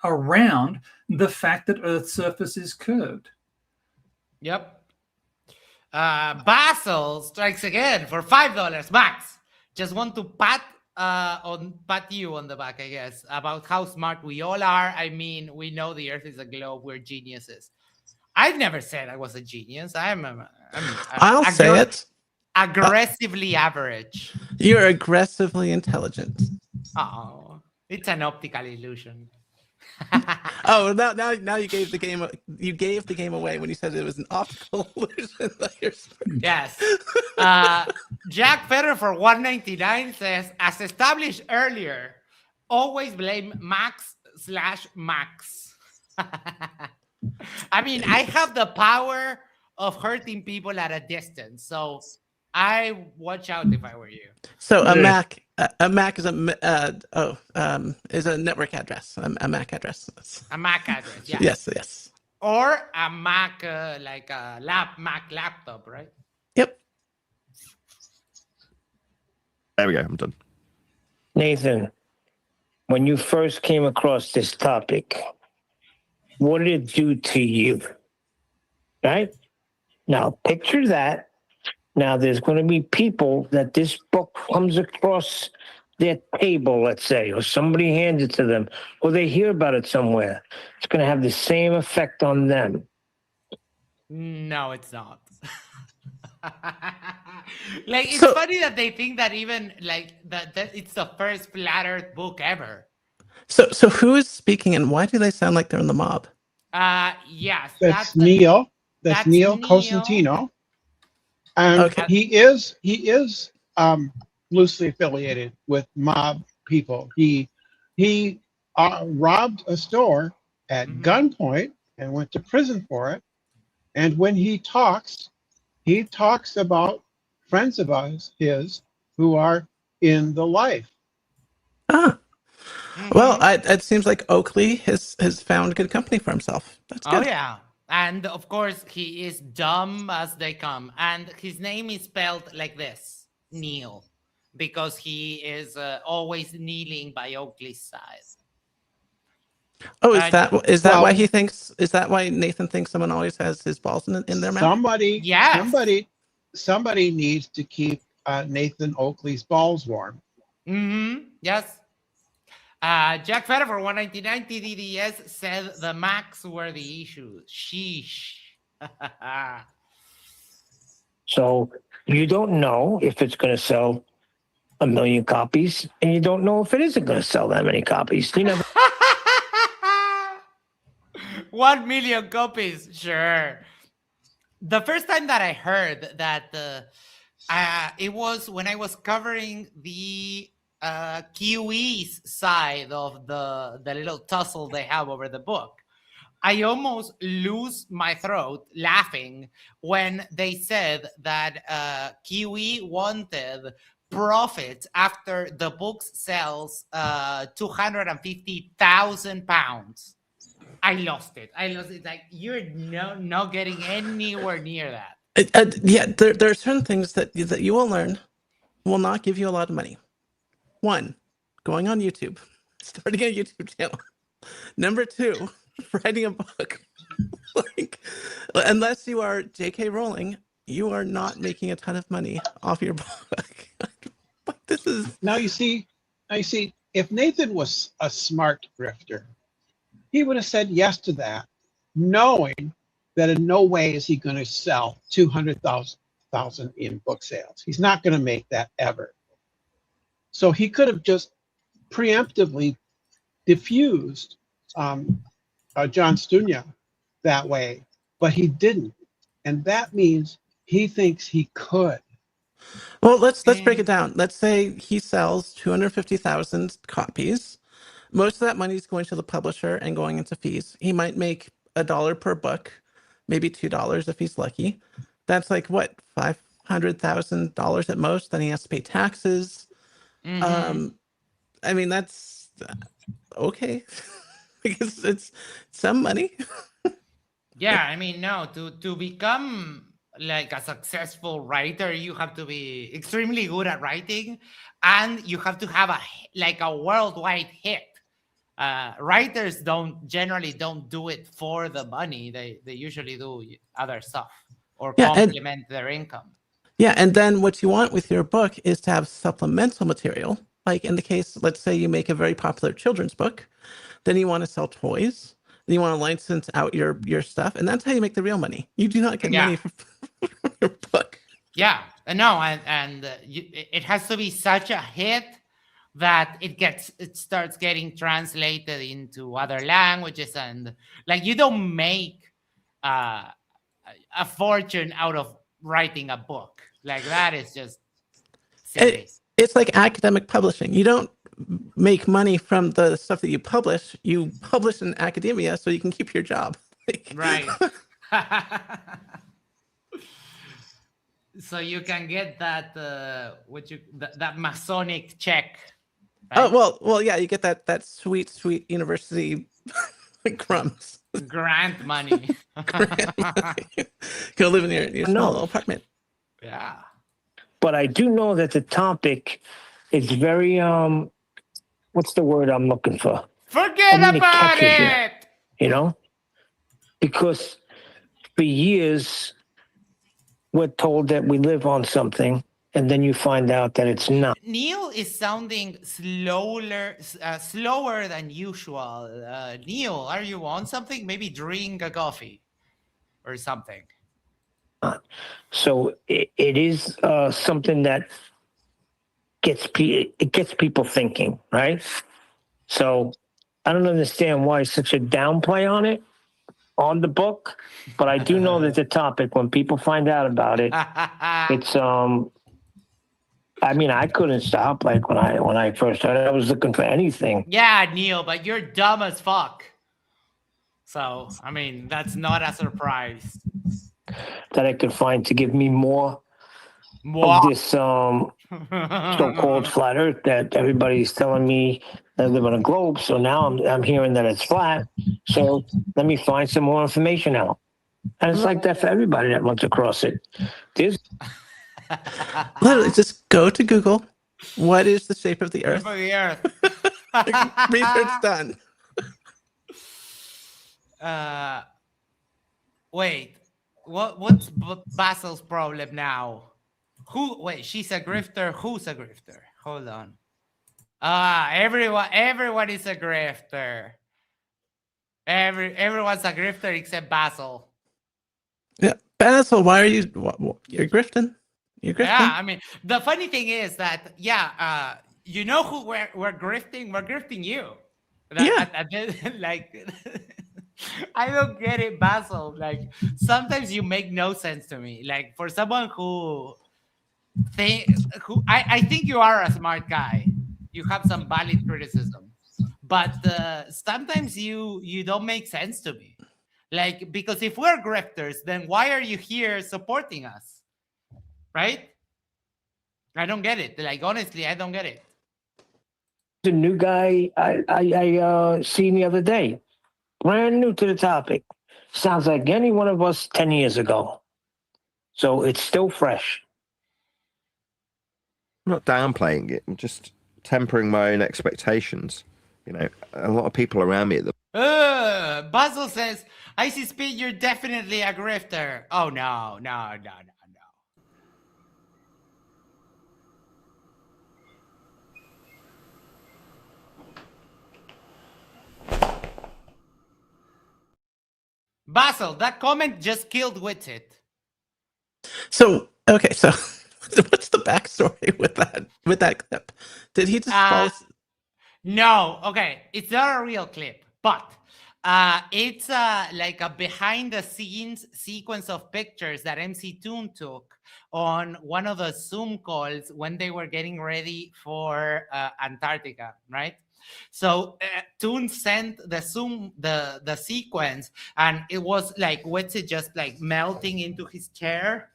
around the fact that Earth's surface is curved. Yep. Basil strikes again for $5. Max, just want to pat you on the back, I guess, about how smart we all are. I mean, we know the Earth is a globe. We're geniuses. I've never said I was a genius. I'll say it. Aggressively average. You're aggressively intelligent. Oh, it's an optical illusion. Oh, now you gave the game away when you said it was an optical illusion. Yes. Jack Federer for $1.99 says, as established earlier, always blame Max/Max. I mean, I have the power of hurting people at a distance, so I watch out if I were you. So a Mac is is a network address. A MAC address. A MAC address, yeah. Yes. Or a Mac, like a Mac laptop, right? Yep. There we go. I'm done. Nathan, when you first came across this topic, what did it do to you? Right? Now, picture that. Now, there's going to be people that this book comes across their table, let's say, or somebody hands it to them, or they hear about it somewhere. It's going to have the same effect on them. No, it's not. Like, it's funny that they think that even like that it's the first flat Earth book ever. So who is speaking, and why do they sound like they're in the mob? Yes. That's Neil. That's Neil Neil. Cosentino. And he is loosely affiliated with mob people. He robbed a store at gunpoint and went to prison for it. And when he talks about friends of his who are in the life. Well, it seems like Oakley has found good company for himself. That's good. Oh yeah, and of course he is dumb as they come, and his name is spelled like this, Neil, because he is always kneeling by Oakley's side. Oh, is that why he thinks? Is that why Nathan thinks someone always has his balls in their mouth? Somebody needs to keep Nathan Oakley's balls warm. Yes. Jack Fetter for 199 TDDS said the Macs were the issue. Sheesh. So you don't know if it's going to sell 1 million copies, and you don't know if it isn't going to sell that many copies. You never. 1 million copies, sure. The first time that I heard that, it was when I was covering the Kiwi's side of the little tussle they have over the book. I almost lose my throat laughing when they said that Kiwi wanted profit after the book sells 250,000 pounds. I lost it. Like, you're not getting anywhere near that. Yeah, there are certain things that you will learn will not give you a lot of money. One, going on YouTube, starting a YouTube channel. Number two, writing a book. Like, unless you are J.K. Rowling, you are not making a ton of money off your book. This is now. You see, if Nathan was a smart grifter, he would have said yes to that, knowing that in no way is he going to sell 200,000 in book sales. He's not going to make that ever. So he could have just preemptively diffused John Stunya that way, but he didn't, and that means he thinks he could. Well, let's break it down. Let's say he sells 250,000 copies. Most of that money is going to the publisher and going into fees. He might make $1 per book, maybe $2 if he's lucky. That's like what, $500,000 at most. Then he has to pay taxes. I mean, that's okay. Because it's some money. Yeah, I mean, no, to become like a successful writer, you have to be extremely good at writing, and you have to have a worldwide hit. Writers generally don't do it for the money. They usually do other stuff or complement their income. Yeah, and then what you want with your book is to have supplemental material. Like in the case, let's say you make a very popular children's book, then you want to sell toys, then you want to license out your stuff, and that's how you make the real money. You do not get money from your book. Yeah, no, and it has to be such a hit that it starts getting translated into other languages, and like you don't make a fortune out of writing a book. Like that is just silly. It's like academic publishing. You don't make money from the stuff that you publish. You publish in academia so you can keep your job. Right. So you can get that that Masonic check. Right? Oh well, yeah. You get that sweet university crumbs. Grant money. Go live in your small little apartment. Yeah. But I do know that the topic is very what's the word I'm looking for? Forget about it. You know, because for years we're told that we live on something, and then you find out that it's not. Neil is sounding slower than usual. Neil, are you on something? Maybe drink a coffee or something. So it is something that gets people thinking, right? So I don't understand why such a downplay on it. on the book, but I do know that the topic, when people find out about it, it's I mean, I couldn't stop. Like when I first started, I was looking for anything. Yeah, Neil, but you're dumb as fuck. So, I mean, that's not a surprise. That I could find to give me more of this so-called flat Earth that everybody's telling me I live on a globe. So now I'm hearing that it's flat. So let me find some more information out. And it's like that for everybody that runs across it. There's literally just go to Google. What is the shape of the Earth? Shape of the Earth. Research done. Wait, what's Basil's problem now? Wait, she's a grifter. Who's a grifter? Hold on. Everyone is a grifter. Everyone's a grifter except Basil. Yeah, Basil, why are you? You're grifting. You're grifting. Yeah, I mean, the funny thing is that you know who we're grifting? We're grifting you. Like, I don't get it, Basil. Like, sometimes you make no sense to me. Like, for someone I think you are a smart guy. You have some valid criticism, but sometimes you don't make sense to me. Like, because if we're grifters, then why are you here supporting us? Right? I don't get it. Like, honestly, I don't get it. the new guy I seen the other day, brand new to the topic. Sounds like any one of us 10 years ago. So it's still fresh. I'm not downplaying it. I'm just tempering my own expectations. You know, a lot of people around me at the Basil says, Icy Speed, you're definitely a grifter. Oh, no. Basil, that comment just killed Witsit. So, okay, so what's the backstory with that clip? Did he just fall? No, okay, it's not a real clip, but it's like a behind-the-scenes sequence of pictures that MC Toon took on one of the Zoom calls when they were getting ready for Antarctica, right? So Toon sent the sequence, and it was like Witsit just like melting into his chair.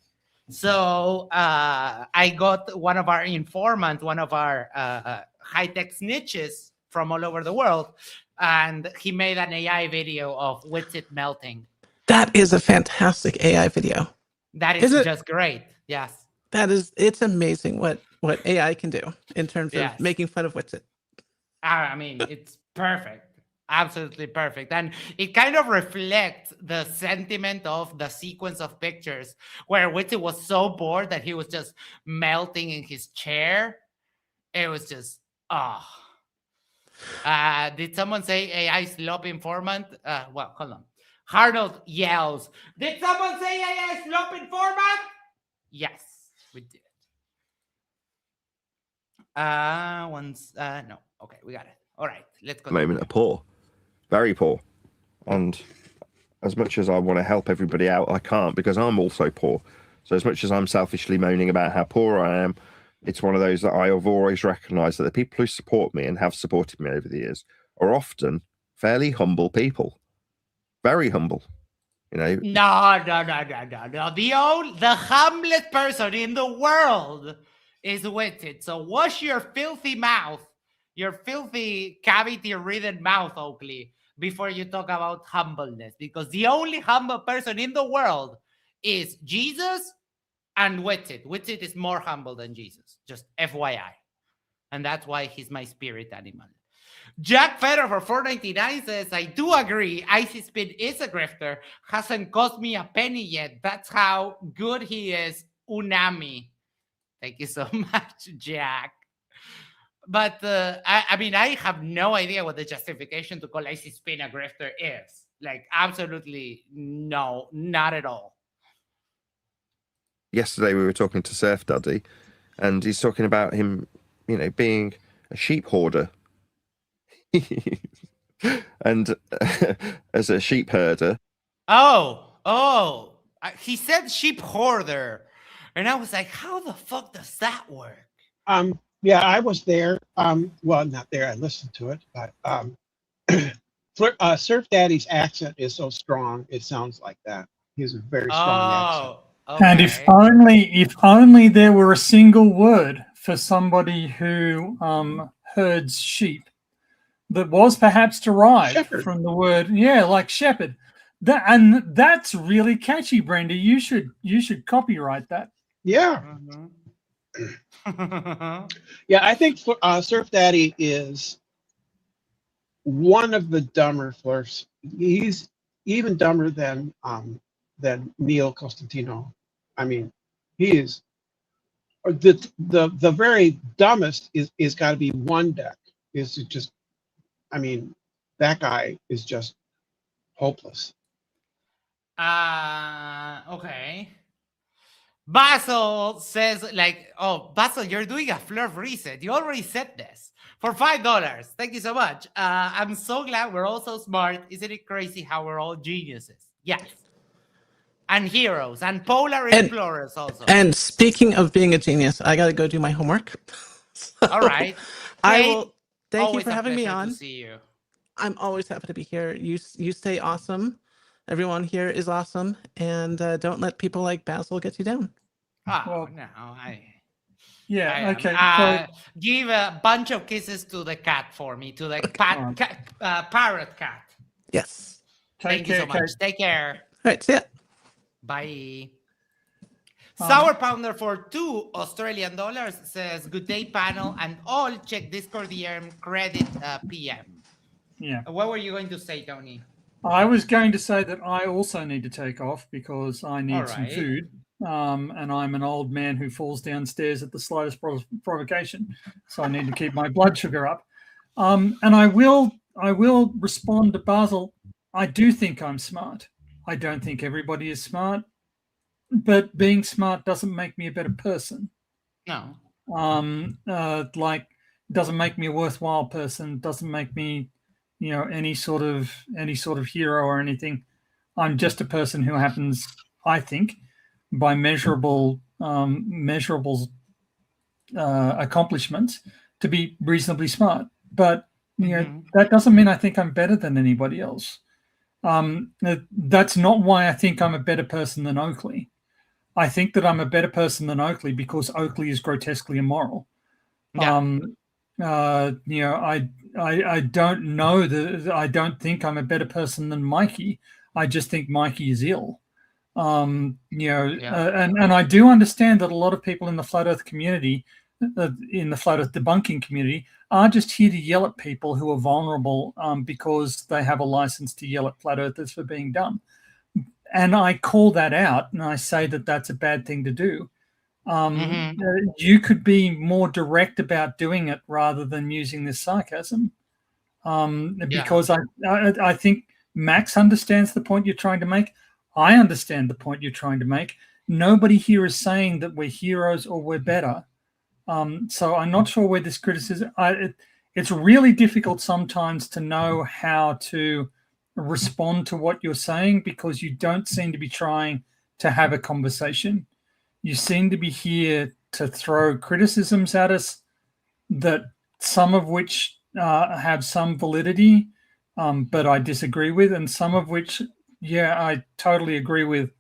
So I got one of our informants, one of our high-tech snitches from all over the world, and he made an AI video of Witsit melting. That is a fantastic AI video. That is just great. Yes. It's amazing what AI can do in terms of making fun of Witsit. I mean, it's perfect. Absolutely perfect. And it kind of reflects the sentiment of the sequence of pictures where Witsit was so bored that he was just melting in his chair. It was just, did someone say AI slop informant? Well, hold on. Arnold yells, did someone say AI slop informant? Yes, we did. No. Okay, we got it. All right, let's go. moment are poor, very poor, and as much as I want to help everybody out, I can't because I'm also poor. So as much as I'm selfishly moaning about how poor I am, it's one of those that I have always recognised that the people who support me and have supported me over the years are often fairly humble people, very humble. You know. No. The humblest person in the world is Witsit. So wash your filthy mouth. Your filthy cavity-ridden mouth, Oakley, before you talk about humbleness. Because the only humble person in the world is Jesus and Witsit. Witsit is more humble than Jesus, just FYI. And that's why he's my spirit animal. Jack Fetter for $4.99 says, I do agree, Icy Speed is a grifter. Hasn't cost me a penny yet. That's how good he is, Unami. Thank you so much, Jack. But I mean, I have no idea what the justification to call Icy Spin a grifter is. Like, absolutely no, not at all. Yesterday we were talking to Surf Duddy, and he's talking about him, you know, being a sheep hoarder. And as a sheep herder, He said sheep hoarder, and I was like, how the fuck does that work? Yeah, I was there. Well, not there. I listened to it, but Surf Daddy's accent is so strong. It sounds like that. He has a very strong accent. Okay. And if only there were a single word for somebody who herds sheep that was perhaps derived from the word, like shepherd. That's really catchy, Brenda. You should copyright that. Yeah. Yeah, I think Surf Daddy is one of the dumber flirts. He's even dumber than Neil Costantino. I mean, he is the very dumbest is got to be One Deck. Is just, I mean, that guy is just hopeless. Okay. Basil says, Basil, you're doing a flirt reset. You already said this for $5. Thank you so much. I'm so glad we're all so smart. Isn't it crazy how we're all geniuses? Yes. And heroes and polar explorers also. And speaking of being a genius, I got to go do my homework. All right. I will. Thank you always for a having me pleasure on. to see you. I'm always happy to be here. You stay awesome. Everyone here is awesome, and don't let people like Basil get you down. Oh, no, okay. So give a bunch of kisses to the cat for me, to the parrot cat. Yes. Thank you so much. Take care. All right, see ya. Bye. Sour Pounder for $2 says, good day, panel, and all. Check Discord DM credit PM. Yeah. What were you going to say, Tony? I was going to say that I also need to take off because I need some right. food. And I'm an old man who falls downstairs at the slightest provocation. So I need to keep my blood sugar up. And I will respond to Basil. I do think I'm smart. I don't think everybody is smart, but being smart doesn't make me a better person. No. Doesn't make me a worthwhile person, doesn't make me, any sort of hero or anything. I'm just a person who happens, I think, by measurable accomplishments, to be reasonably smart. But that doesn't mean I think I'm better than anybody else. That's not why I think I'm a better person than Oakley. I think that I'm a better person than Oakley because Oakley is grotesquely immoral. Yeah. I don't know that. I don't think I'm a better person than Mikey. I just think Mikey is ill. And I do understand that a lot of people in the flat Earth community, in the flat Earth debunking community, are just here to yell at people who are vulnerable because they have a license to yell at flat Earthers for being dumb. And I call that out, and I say that that's a bad thing to do. You could be more direct about doing it rather than using this sarcasm. Because I think Max understands the point you're trying to make. I understand the point you're trying to make. Nobody here is saying that we're heroes or we're better. So I'm not sure where this criticism. It's really difficult sometimes to know how to respond to what you're saying because you don't seem to be trying to have a conversation. You seem to be here to throw criticisms at us, that some of which have some validity, but I disagree with, and some of which, I totally agree with,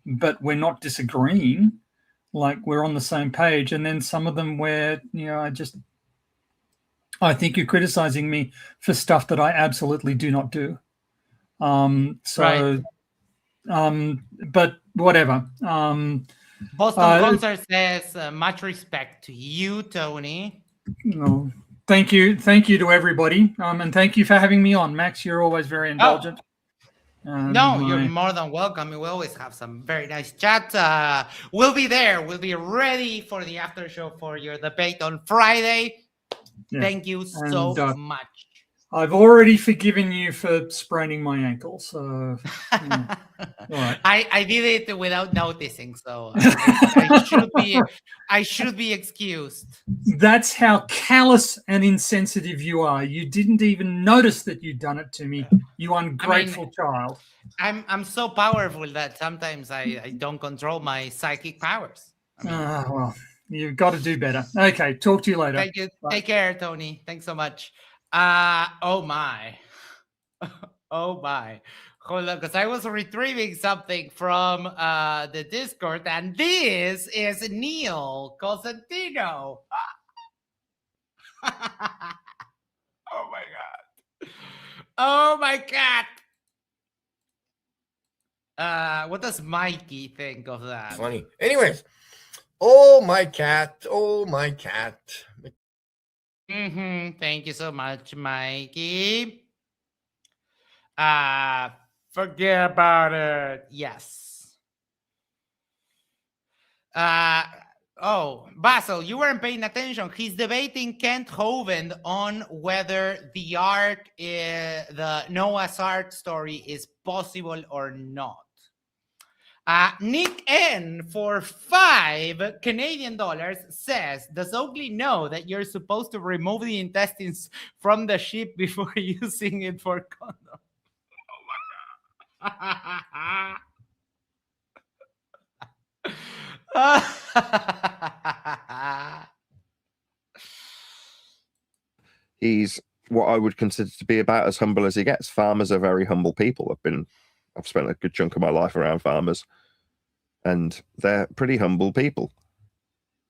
but we're not disagreeing. Like we're on the same page. And then some of them where, I think you're criticizing me for stuff that I absolutely do not do. But whatever. Boston Concert says, much respect to you, Tony. No, thank you to everybody. And thank you for having me on, Max. You're always very indulgent. No, you're more than welcome. We always have some very nice chat. We'll be there. We'll be ready for the after show for your debate on Friday. Yeah. Thank you so much. I've already forgiven you for spraining my ankle, so all right. I did it without noticing, so I should be excused. That's how callous and insensitive you are. You didn't even notice that you'd done it to me, you ungrateful child. I'm so powerful that sometimes I don't control my psychic powers. Well, you've got to do better. Okay, talk to you later. Thank you. Bye. Take care, Tony. Thanks so much. Oh my. Oh my. Hold on, because I was retrieving something from the Discord, and this is Neil Cosentino. Oh my god. Oh my god. What does Mikey think of that? Funny. Anyways, oh my cat. Oh my cat. Thank you so much, Mikey. Forget about it. Yes. Oh, Basil, you weren't paying attention. He's debating Kent Hovind on whether the ark, the Noah's Ark story, is possible or not. Nick N for $5 Canadian says, does Oakley know that you're supposed to remove the intestines from the sheep before using it for condom? Oh my god. He's what I would consider to be about as humble as he gets. Farmers are very humble people. I've spent a good chunk of my life around farmers, and they're pretty humble people.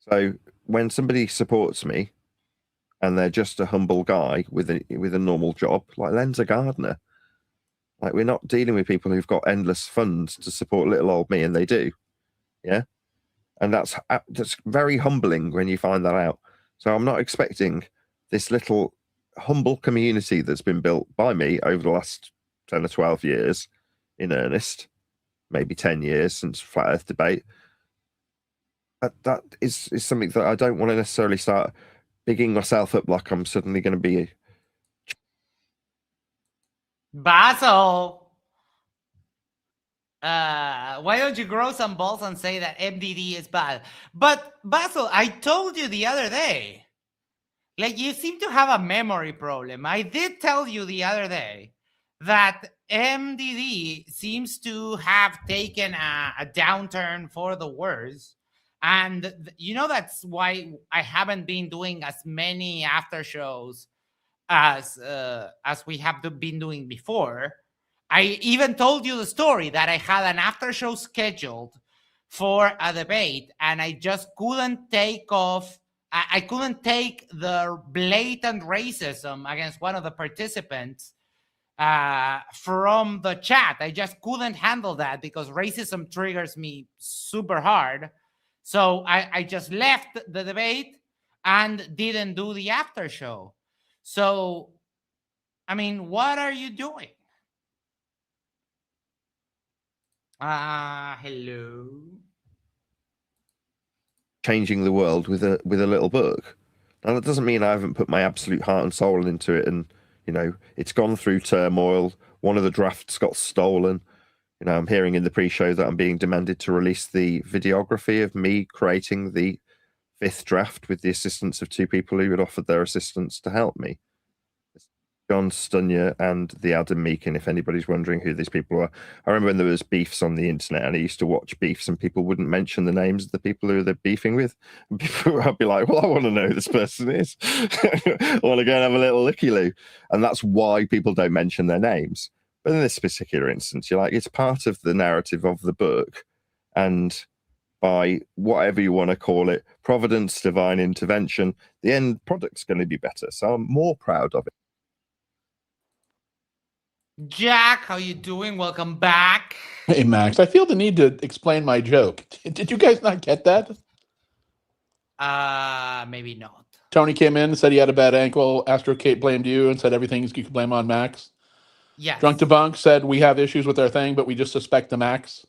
So when somebody supports me and they're just a humble guy with a normal job, like Len's a gardener, like we're not dealing with people who've got endless funds to support little old me, and they do. Yeah. And that's very humbling when you find that out. So I'm not expecting this little humble community that's been built by me over the last 10 or 12 years in earnest, maybe 10 years since Flat Earth debate. That is something that I don't want to necessarily start bigging myself up like I'm suddenly going to be. Basil, why don't you grow some balls and say that MDD is bad? But Basil, I told you the other day, like you seem to have a memory problem. I did tell you the other day that MDD seems to have taken a downturn for the worse. And you know, that's why I haven't been doing as many after shows as we have been doing before. I even told you the story that I had an after show scheduled for a debate, and I just couldn't take off. I couldn't take the blatant racism against one of the participants from the chat. I just couldn't handle that because racism triggers me super hard. So I just left the debate and didn't do the after show. So, I mean, what are you doing? Hello. Changing the world with a little book. Now that doesn't mean I haven't put my absolute heart and soul into it, and you know it's gone through turmoil. One of the drafts got stolen. You know, I'm hearing in the pre-show that I'm being demanded to release the videography of me creating the 5th draft with the assistance of 2 people who had offered their assistance to help me. John Stunyer and the Adam Meakin, if anybody's wondering who these people are. I remember when there was beefs on the internet and I used to watch beefs and people wouldn't mention the names of the people who they're beefing with. And people, I'd be like, well, I want to know who this person is. I want to go and have a little looky-loo. And that's why people don't mention their names. But in this particular instance, you're like, it's part of the narrative of the book. And by whatever you want to call it, providence, divine intervention, the end product's going to be better. So I'm more proud of it. Jack, how you doing? Welcome back. Hey, Max, I feel the need to explain my joke. Did you guys not get that? Maybe not. Tony came in and said he had a bad ankle. Astro Kate blamed you and said everything you could blame on Max. Yes. Drunk Debunk said we have issues with our thing, but we just suspect the Max.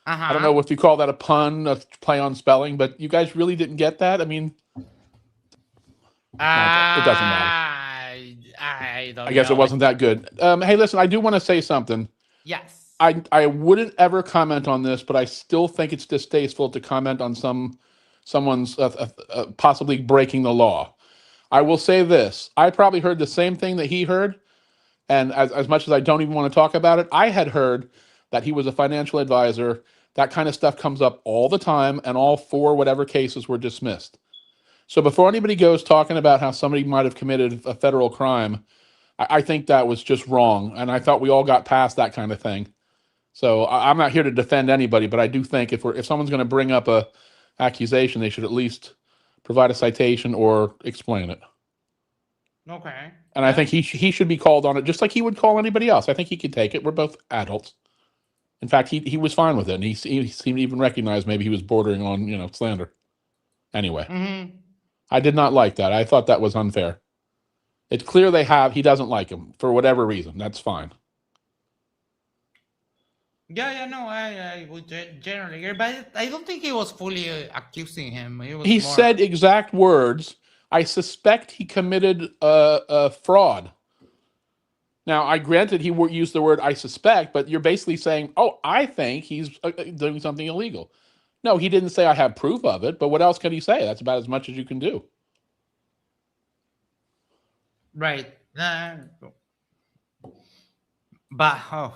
I don't know if you call that a pun, a play on spelling, but you guys really didn't get that? I mean, it doesn't matter. I don't I guess know. it wasn't that good. Hey, listen, I do want to say something. Yes. I wouldn't ever comment on this, but I still think it's distasteful to comment on someone's possibly breaking the law. I will say this. I probably heard the same thing that he heard. And as much as I don't even want to talk about it, I had heard that he was a financial advisor. That kind of stuff comes up all the time, and all 4 whatever cases were dismissed. So before anybody goes talking about how somebody might have committed a federal crime, I think that was just wrong. And I thought we all got past that kind of thing. So I'm not here to defend anybody, but I do think if someone's going to bring up a accusation, they should at least provide a citation or explain it. Okay. And I think he should be called on it just like he would call anybody else. I think he could take it. We're both adults. In fact, he was fine with it, and he seemed to even recognize maybe he was bordering on slander. Anyway, I did not like that. I thought that was unfair. It's clear he doesn't like him for whatever reason. That's fine. Yeah, no, I would generally agree, but I don't think he was fully accusing him. He said exact words. I suspect he committed a fraud. Now, I granted he used the word "I suspect," but you're basically saying, "Oh, I think he's doing something illegal." No, he didn't say I have proof of it. But what else can he say? That's about as much as you can do. Right. But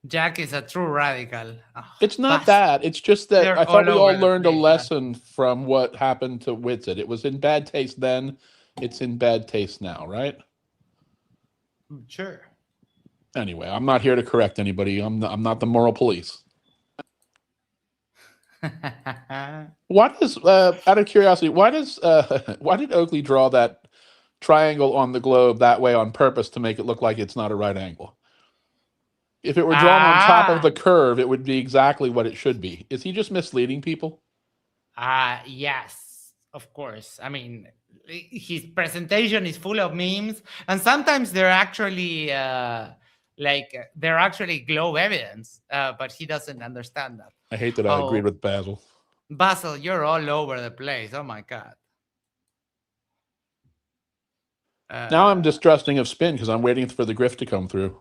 Jack is a true radical. It's not that. It's just that I thought we all learned a lesson from what happened to Whitsitt. It was in bad taste then. It's in bad taste now, right? Sure. Anyway, I'm not here to correct anybody. I'm not the moral police. What is out of curiosity? Why did Oakley draw that triangle on the globe that way on purpose to make it look like it's not a right angle? If it were drawn on top of the curve, it would be exactly what it should be. Is he just misleading people? Yes, of course. I mean, his presentation is full of memes, and sometimes they're actually they're actually globe evidence, but he doesn't understand that. I hate that I agreed with Basil. Basil, you're all over the place. Oh my God. Now I'm distrusting of Spin because I'm waiting for the grift to come through.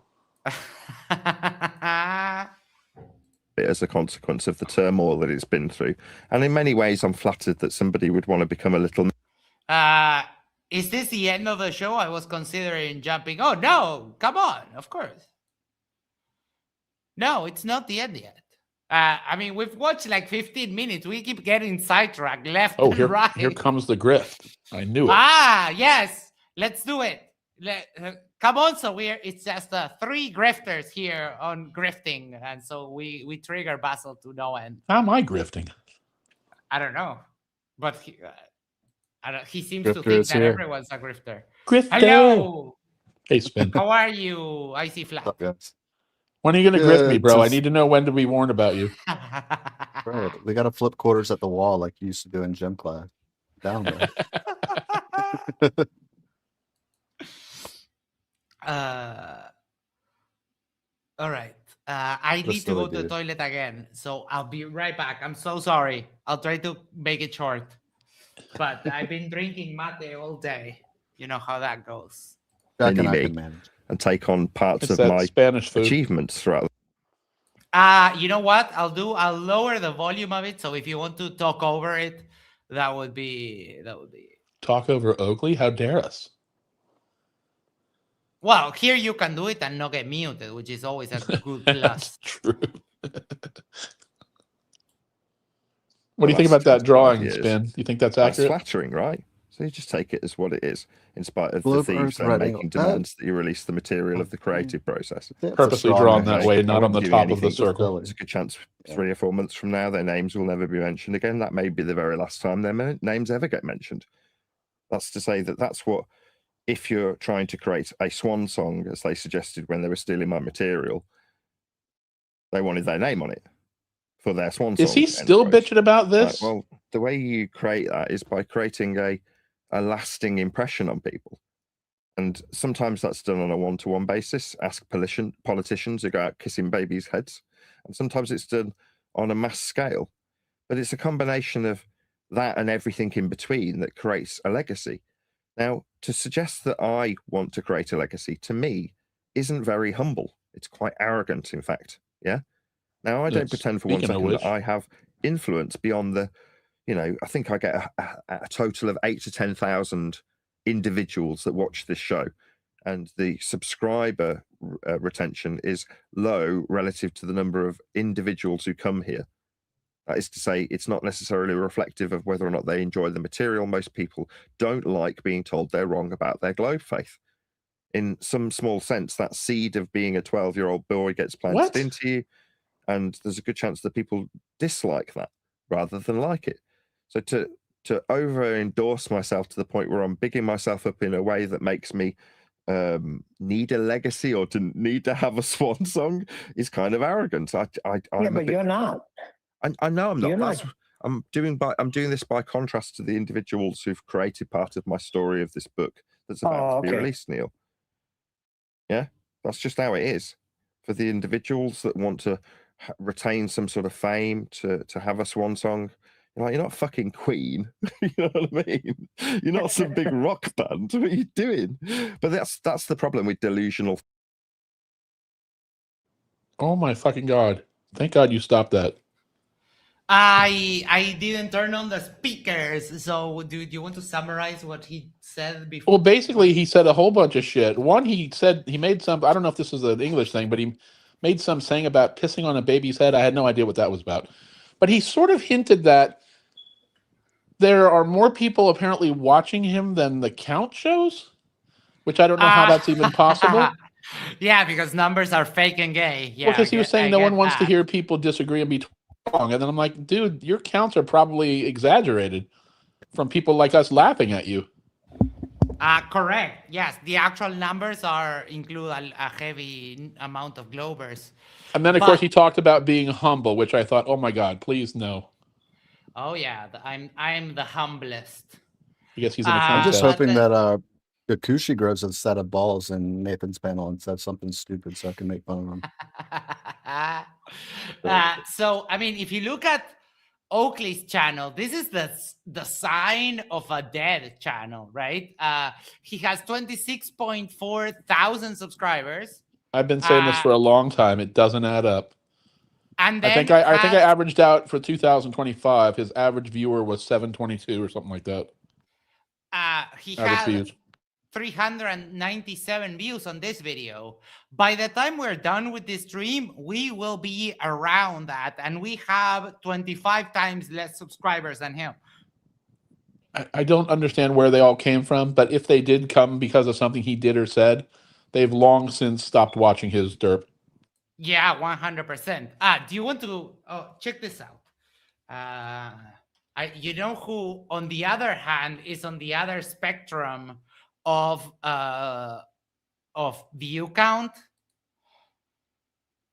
As a consequence of the turmoil that it's been through. And in many ways, I'm flattered that somebody would want to become a little... Is this the end of the show? I was considering jumping. Oh, no, come on, of course. No, it's not the end yet. I mean, we've watched like 15 minutes. We keep getting sidetracked left and right. Here comes the grift. I knew it. Yes. Let's do it. Come on, so it's just 3 grifters here on grifting, and so we trigger Basil to no end. How am I grifting? I don't know, but he seems Grifter to think is that here. everyone's a grifter. Grifter. Hello. Hey, Spin. How are you, Icy Flat? When are you going to grift me, Good. bro? I need to know when to be warned about you. Right. We got to flip quarters at the wall like you used to do in gym class. Down there. All right. I need to go to the toilet again, so I'll be right back. I'm so sorry. I'll try to make it short, but I've been drinking mate all day. You know how that goes. And take on parts It's of that my Spanish food. achievements throughout. You know what? I'll lower the volume of it. So if you want to talk over it, that would be. Talk over Oakley? How dare us? Well, here you can do it and not get muted, which is always a good plus. That's true. What do you think about that drawing, Spin? Do you think that's That's accurate? flattering, right? So you just take it as what it is, in spite of Globe the thieves Earth writing. making demands that you release the material of the creative process. Purposely drawn that way, not on the top of the circle. There's a good chance 3 or 4 months from now, their names will never be mentioned again. That may be the very last time their names ever get mentioned. That's to say that's what, if you're trying to create a swan song, as they suggested when they were stealing my material, they wanted their name on it for their swan song. Is he still bitching about this? Well, the way you create that is by creating a lasting impression on people. And sometimes that's done on a one-to-one basis. Ask politicians who go out kissing babies' heads. And sometimes it's done on a mass scale. But it's a combination of that and everything in between that creates a legacy. Now, to suggest that I want to create a legacy, to me, isn't very humble. It's quite arrogant, in fact. Yeah. Now, I don't Yes. pretend for one Speaking of second that which. I have influence beyond the, I think I get a total of 8 to 10,000 individuals that watch this show. And the subscriber retention is low relative to the number of individuals who come here. That is to say, it's not necessarily reflective of whether or not they enjoy the material. Most people don't like being told they're wrong about their globe faith. In some small sense, that seed of being a 12-year-old boy gets planted into you, and there's a good chance that people dislike that rather than like it. So to over-endorse myself to the point where I'm bigging myself up in a way that makes me need a legacy or to need to have a swan song is kind of arrogant. You're not. I know I'm not. You're not. I'm doing this by contrast to the individuals who've created part of my story of this book that's about to be released, Neil. Yeah, that's just how it is. For the individuals that want to retain some sort of fame, to have a swan song, you're not fucking Queen. You know what I mean? You're not some big rock band. What are you doing? But that's the problem with delusional. Oh my fucking God. Thank God you stopped that. I didn't turn on the speakers, so do you want to summarize what he said before? Well, basically, he said a whole bunch of shit. One, he said he made some, I don't know if this is an English thing, but he made some saying about pissing on a baby's head. I had no idea what that was about. But he sort of hinted that there are more people apparently watching him than the count shows, which I don't know how that's even possible. Yeah, because numbers are fake and gay. Yeah, Because he was saying no one wants to hear people disagree and be wrong. And then I'm like, dude, your counts are probably exaggerated from people like us laughing at you. Correct. Yes, the actual numbers include a heavy amount of Globers. And then, of course, he talked about being humble, which I thought, oh my God, please no. Oh yeah, I'm the humblest. I guess he's in a I'm just hoping that Gakushi grows a set of balls in Nathan's panel and says something stupid so I can make fun of him. So I mean, if you look at Oakley's channel, this is the sign of a dead channel, right? He has 26.4 thousand subscribers. I've been saying this for a long time. It doesn't add up. And then I think I averaged out for 2025. His average viewer was 722 or something like that. He had 397 views on this video. By the time we're done with this stream, we will be around that, and we have 25 times less subscribers than him. I don't understand where they all came from, but if they did come because of something he did or said, they've long since stopped watching his derp. Yeah, 100%. Do you want to check this out? You know who, on the other hand, is on the other spectrum of view count?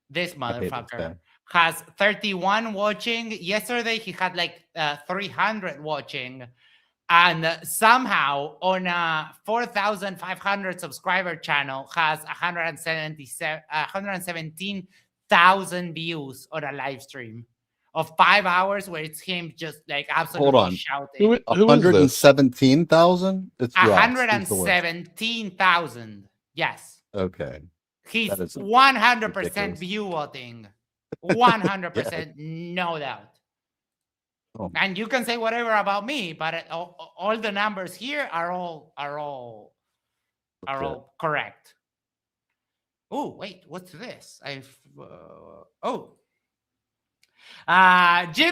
This motherfucker has 31 watching. Yesterday he had like 300 watching, and somehow on a 4,500 subscriber channel has 117,000 views on a live stream of 5 hours where it's him just like absolutely shouting. Who 117,000? It's 117,000. Yes. Okay. He's 100% view voting. 100%, no doubt. Oh. And you can say whatever about me, but all the numbers here are all correct. Oh, wait, what's this? Jim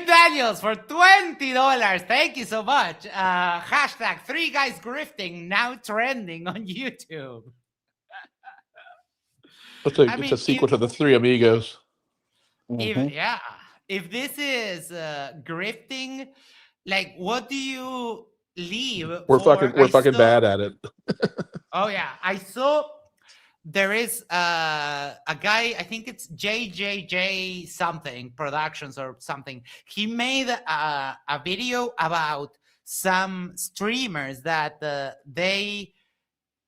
Daniels for $20. Thank you so much. Hashtag 3 guys grifting now trending on YouTube. It's a sequel to the Three Amigos. If this is grifting, like, what do you leave? We're fucking bad at it. Oh yeah, I saw there is a guy, I think it's JJJ something Productions or something. He made a video about some streamers that they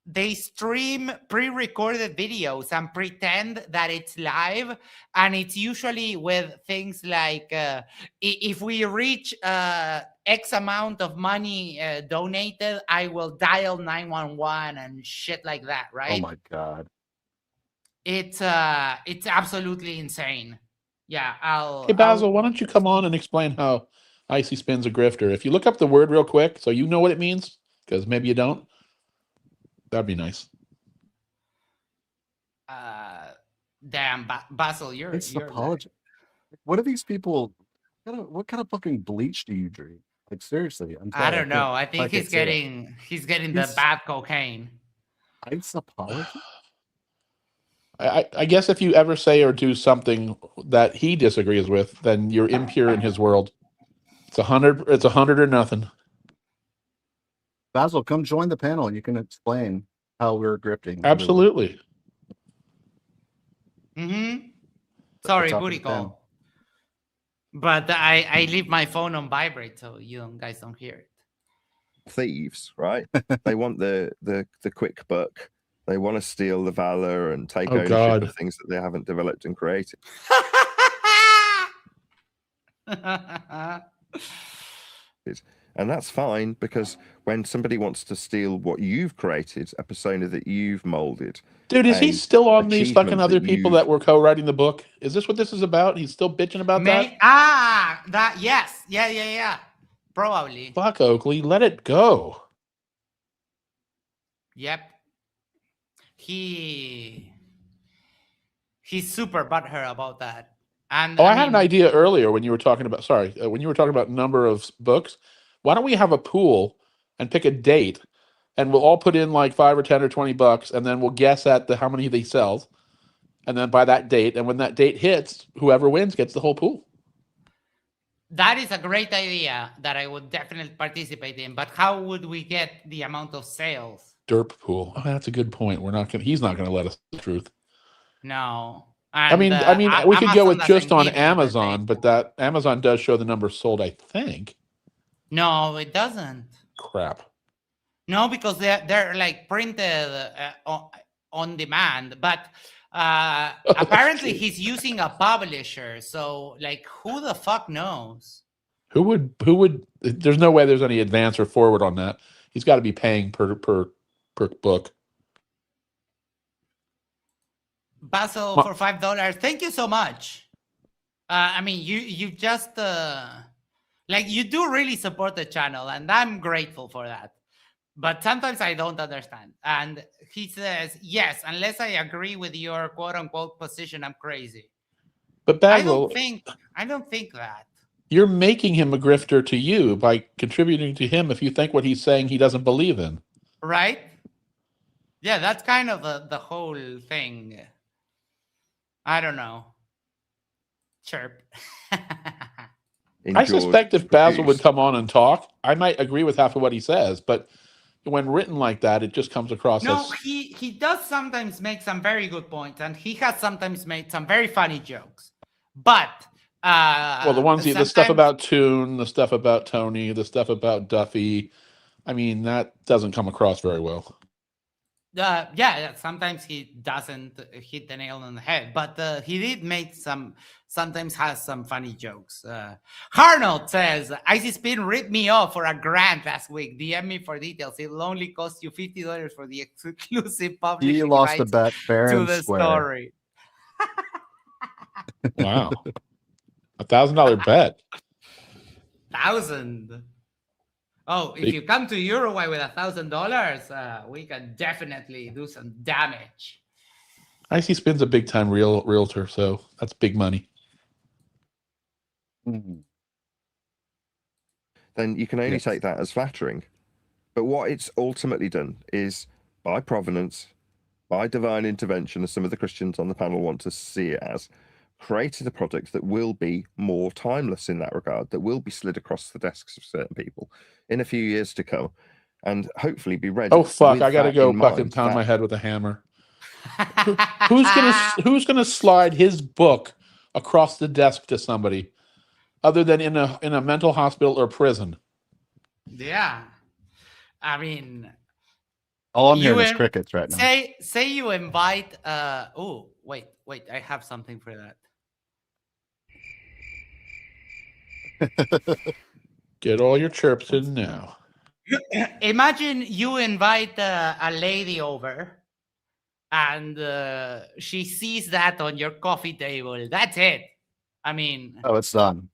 they stream pre-recorded videos and pretend that it's live, and it's usually with things like if we reach X amount of money donated, I will dial 911 and shit like that, Oh right? my god. It's absolutely insane. Yeah, Hey, Basil, why don't you come on and explain how Icy Spin's a grifter? If you look up the word real quick, so you know what it means, because maybe you don't, that'd be nice. Damn, Basil, you're apology. What are these people? What kind of fucking bleach do you drink? Like seriously, I'm I sorry. don't know. I think can't he's say it. getting the bad cocaine. Ice apology? I guess if you ever say or do something that he disagrees with, then you're impure in his world. It's 100. It's 100 or nothing. Basil, come join the panel. You can explain how we're grifting. Absolutely. Mm-hmm. Sorry, top of booty the pen. call. But I leave my phone on vibrate so you guys don't hear it. Thieves, right? They want the quick buck. They want to steal the valor and take Oh, ownership God. of things that they haven't developed and created. And that's fine, because when somebody wants to steal what you've created, a persona that you've molded, Dude, is he a still on these fucking achievement other that people you've- that were co-writing the book? Is this what this is about? He's still bitching about that? That yes. Yeah. Probably. Fuck Oakley, let it go. Yep. He's super butthurt about that. And I had an idea earlier when you were talking about, when you were talking about number of books. Why don't we have a pool and pick a date, and we'll all put in like 5 or 10 or 20 bucks, and then we'll guess at how many they sell, and then by that date, and when that date hits, whoever wins gets the whole pool. That is a great idea that I would definitely participate in. But how would we get the amount of sales? Derp pool. Oh, that's a good point. He's not gonna let us the truth. No. I mean, And, we could go with Amazon just doesn't on give you Amazon, but that Amazon does show the numbers sold, I think. No, it doesn't. Crap. No, because they're like printed on demand. But apparently he's using a publisher. So like, who the fuck knows? Who would? There's no way there's any advance or forward on that. He's got to be paying per book. Basil for $5. Thank you so much. I mean, you just like, you do really support the channel, and I'm grateful for that. But sometimes I don't understand. And he says, yes, unless I agree with your quote unquote position, I'm crazy. But Basil, I don't think that. You're making him a grifter to you by contributing to him if you think what he's saying he doesn't believe in. Right? Yeah, that's kind of the whole thing. I don't know. Chirp. I suspect if Basil would come on and talk, I might agree with half of what he says, but when written like that, it just comes across No, as... he does sometimes make some very good points, and he has sometimes made some very funny jokes. But well, the stuff about Toon, the stuff about Tony, the stuff about Duffy, I mean, that doesn't come across very well. Yeah, sometimes he doesn't hit the nail on the head, but he did make sometimes has some funny jokes. Harnold says, Icy Spin ripped me off for a grand last week. DM me for details. It'll only cost you $50 for the exclusive publishing He lost rights the bet fair to and the square. story. Wow. $1,000 bet. 1,000. Oh, if you come to Uruguay with $1,000, we can definitely do some damage. Icy Spin's a big time realtor, so that's big money. Then you can only take that as flattering. But what it's ultimately done is, by provenance, by divine intervention, as some of the Christians on the panel want to see it as, created a product that will be more timeless in that regard, that will be slid across the desks of certain people in a few years to come, and hopefully be ready. Oh fuck! I gotta go fucking pound my head with a hammer. Who's gonna slide his book across the desk to somebody, other than in a mental hospital or prison? Yeah, I mean, All I'm hearing is crickets right now. Say you invite. Oh, wait. I have something for that. Get all your chirps in now. Imagine you invite a lady over, and she sees that on your coffee table. That's it. I mean, Oh, it's done.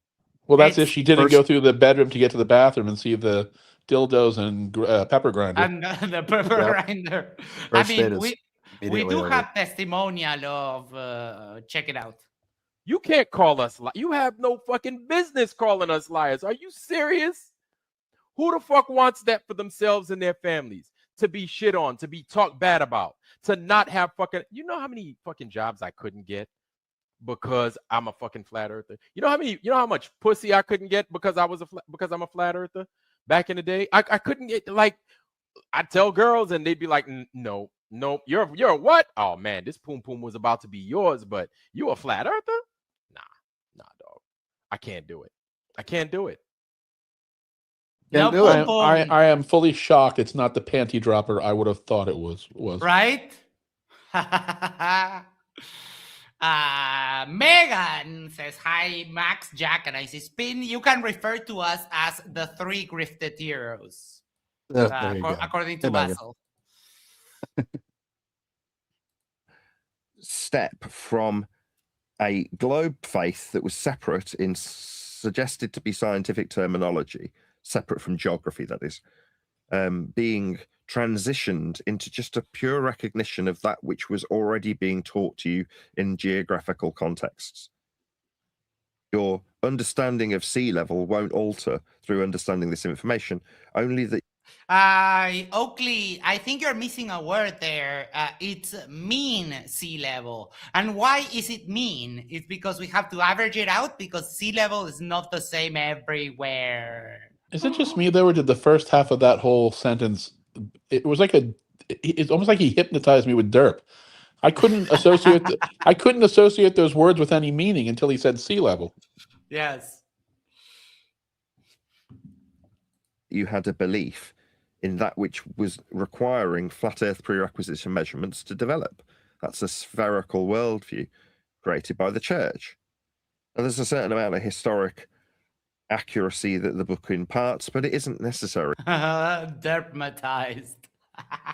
Well, that's if she didn't go through the bedroom to get to the bathroom and see the dildos and pepper grinder. and the pepper grinder. I mean, we do have testimonial of check it out. You can't call us you have no fucking business calling us liars. Are you serious? Who the fuck wants that for themselves and their families? To be shit on, to be talked bad about, to not have fucking, you know how many fucking jobs I couldn't get because I'm a fucking flat earther? You know how much pussy I couldn't get because I'm a flat earther back in the day? I couldn't get, like, I'd tell girls and they'd be like, no, you're a what? Oh man, this poom poom was about to be yours, but you a flat earther? Nah, dog. I can't do it. I am fully shocked it's not the panty dropper I would have thought it was. Right? Megan says, hi, Max, Jack, and Icy Spin. You can refer to us as the three grifted heroes. According to Basil. Step from a globe faith that was separate in suggested to be scientific terminology, separate from geography, that is, being transitioned into just a pure recognition of that which was already being taught to you in geographical contexts. Your understanding of sea level won't alter through understanding this information, only that Oakley, I think you're missing a word there. It's mean sea level. And why is it mean? It's because we have to average it out because sea level is not the same everywhere. Is it just me though, or did the first half of that whole sentence, it was like it's almost like he hypnotized me with derp. I couldn't associate those words with any meaning until he said sea level. Yes. you had a belief in that which was requiring flat earth prerequisites and measurements to develop. That's a spherical worldview created by the church. And there's a certain amount of historic accuracy that the book imparts, but it isn't necessary. Dermatized.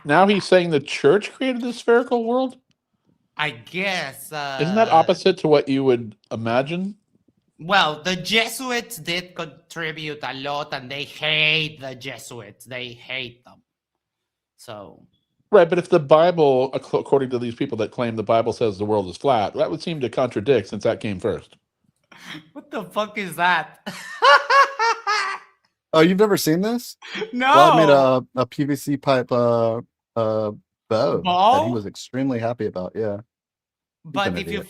Now he's saying the church created the spherical world? I guess. Isn't that opposite to what you would imagine? Well, the Jesuits did contribute a lot, and they hate the Jesuits. They hate them. So. Right, but if the Bible, according to these people that claim the Bible says the world is flat, that would seem to contradict since that came first. What the fuck is that? Oh, you've never seen this? No. God made a PVC pipe bow that he was extremely happy about. Yeah. But if you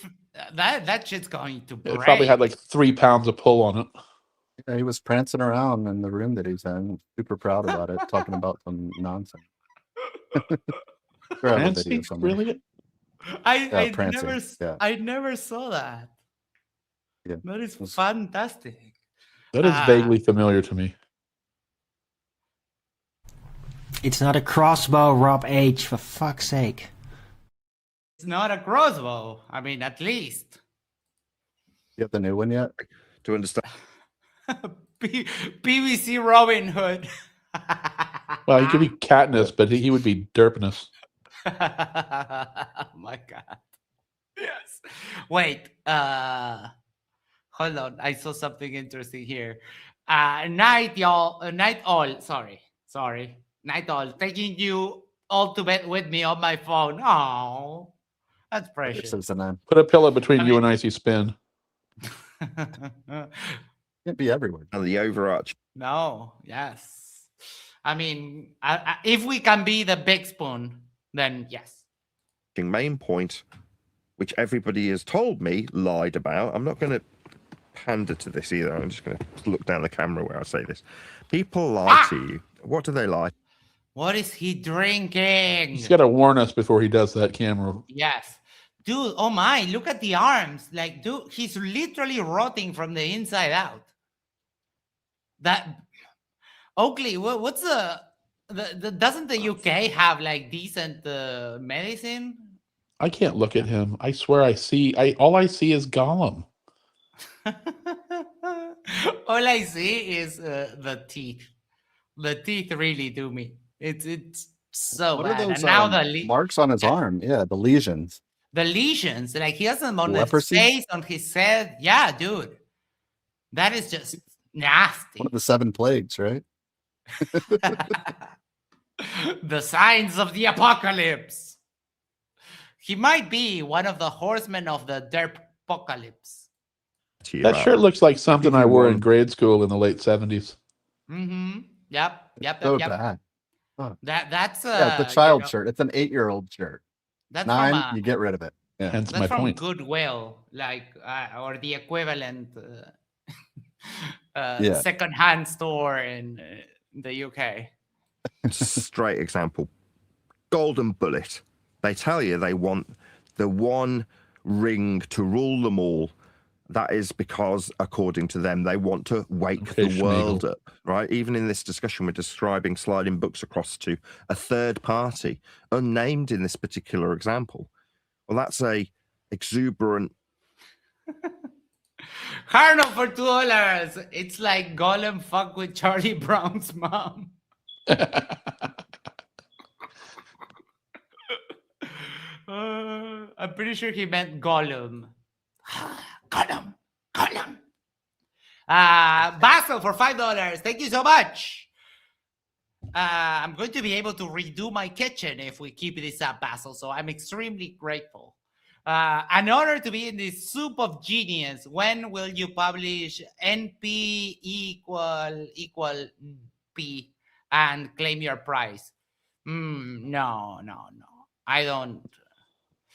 that shit's going to break. It probably had like 3 pounds of pull on it. Yeah, he was prancing around in the room that he's in, super proud about it, talking about some nonsense. Prancing, really? I never saw that. Yeah. That is fantastic. That is vaguely familiar to me. It's not a crossbow, Rob H, for fuck's sake. It's not a crossbow. I mean, at least. You have the new one yet? To understand. PVC Robin Hood. Well, he could be Katniss, but he would be Derpness. Oh my god. Yes. Wait. Hold on. I saw something interesting here. Night, y'all. Night all. Sorry. Night all. Taking you all to bed with me on my phone. Oh, that's precious. Put a pillow between you and Icy Spin. Can't be everywhere. And the overarch. No. Yes. I mean, if we can be the big spoon, then yes. Main point, which everybody has told me lied about. I'm not going to pander to this either. I'm just going to look down the camera where I say this. People lie to you. What do they lie? What is he drinking? He's got to warn us before he does that camera. Yes. Dude, oh my, look at the arms. Like, dude, he's literally rotting from the inside out. That Oakley, what's the Doesn't the UK have like decent medicine? I can't look at him. I swear I see. All I see is Gollum. All I see is the teeth. The teeth really do me. It's so What bad. are those And now the marks on his arm? Yeah, the lesions. the lesions, like he has them on his Leprosy? face, on his head. Yeah, dude, that is just nasty. One of the 7 plagues, right? The signs of the apocalypse. He might be one of the horsemen of the derp apocalypse. That shirt looks like something I wore in grade school in the late 70s. Mm-hmm. Yep. So Yep. bad. Huh. That's Yeah, it's a child shirt. It's an 8-year-old shirt. That's 9, from you get rid of it. Yeah. Hence that's my from point. Goodwill, like or the equivalent Yeah. second-hand store in the UK. Straight example. Golden Bullet. They tell you they want the one ring to rule them all. That is because, according to them, they want to wake the world up, right? Even in this discussion, we're describing sliding books across to a third party, unnamed in this particular example. Well, that's a exuberant. Harno for $2. It's like Gollum fuck with Charlie Brown's mom. I'm pretty sure he meant Gollum. Gollum. Basil for $5. Thank you so much. I'm going to be able to redo my kitchen if we keep this up, Basil. So I'm extremely grateful. An honor to be in this soup of genius. When will you publish NP equal P and claim your prize? No. I don't.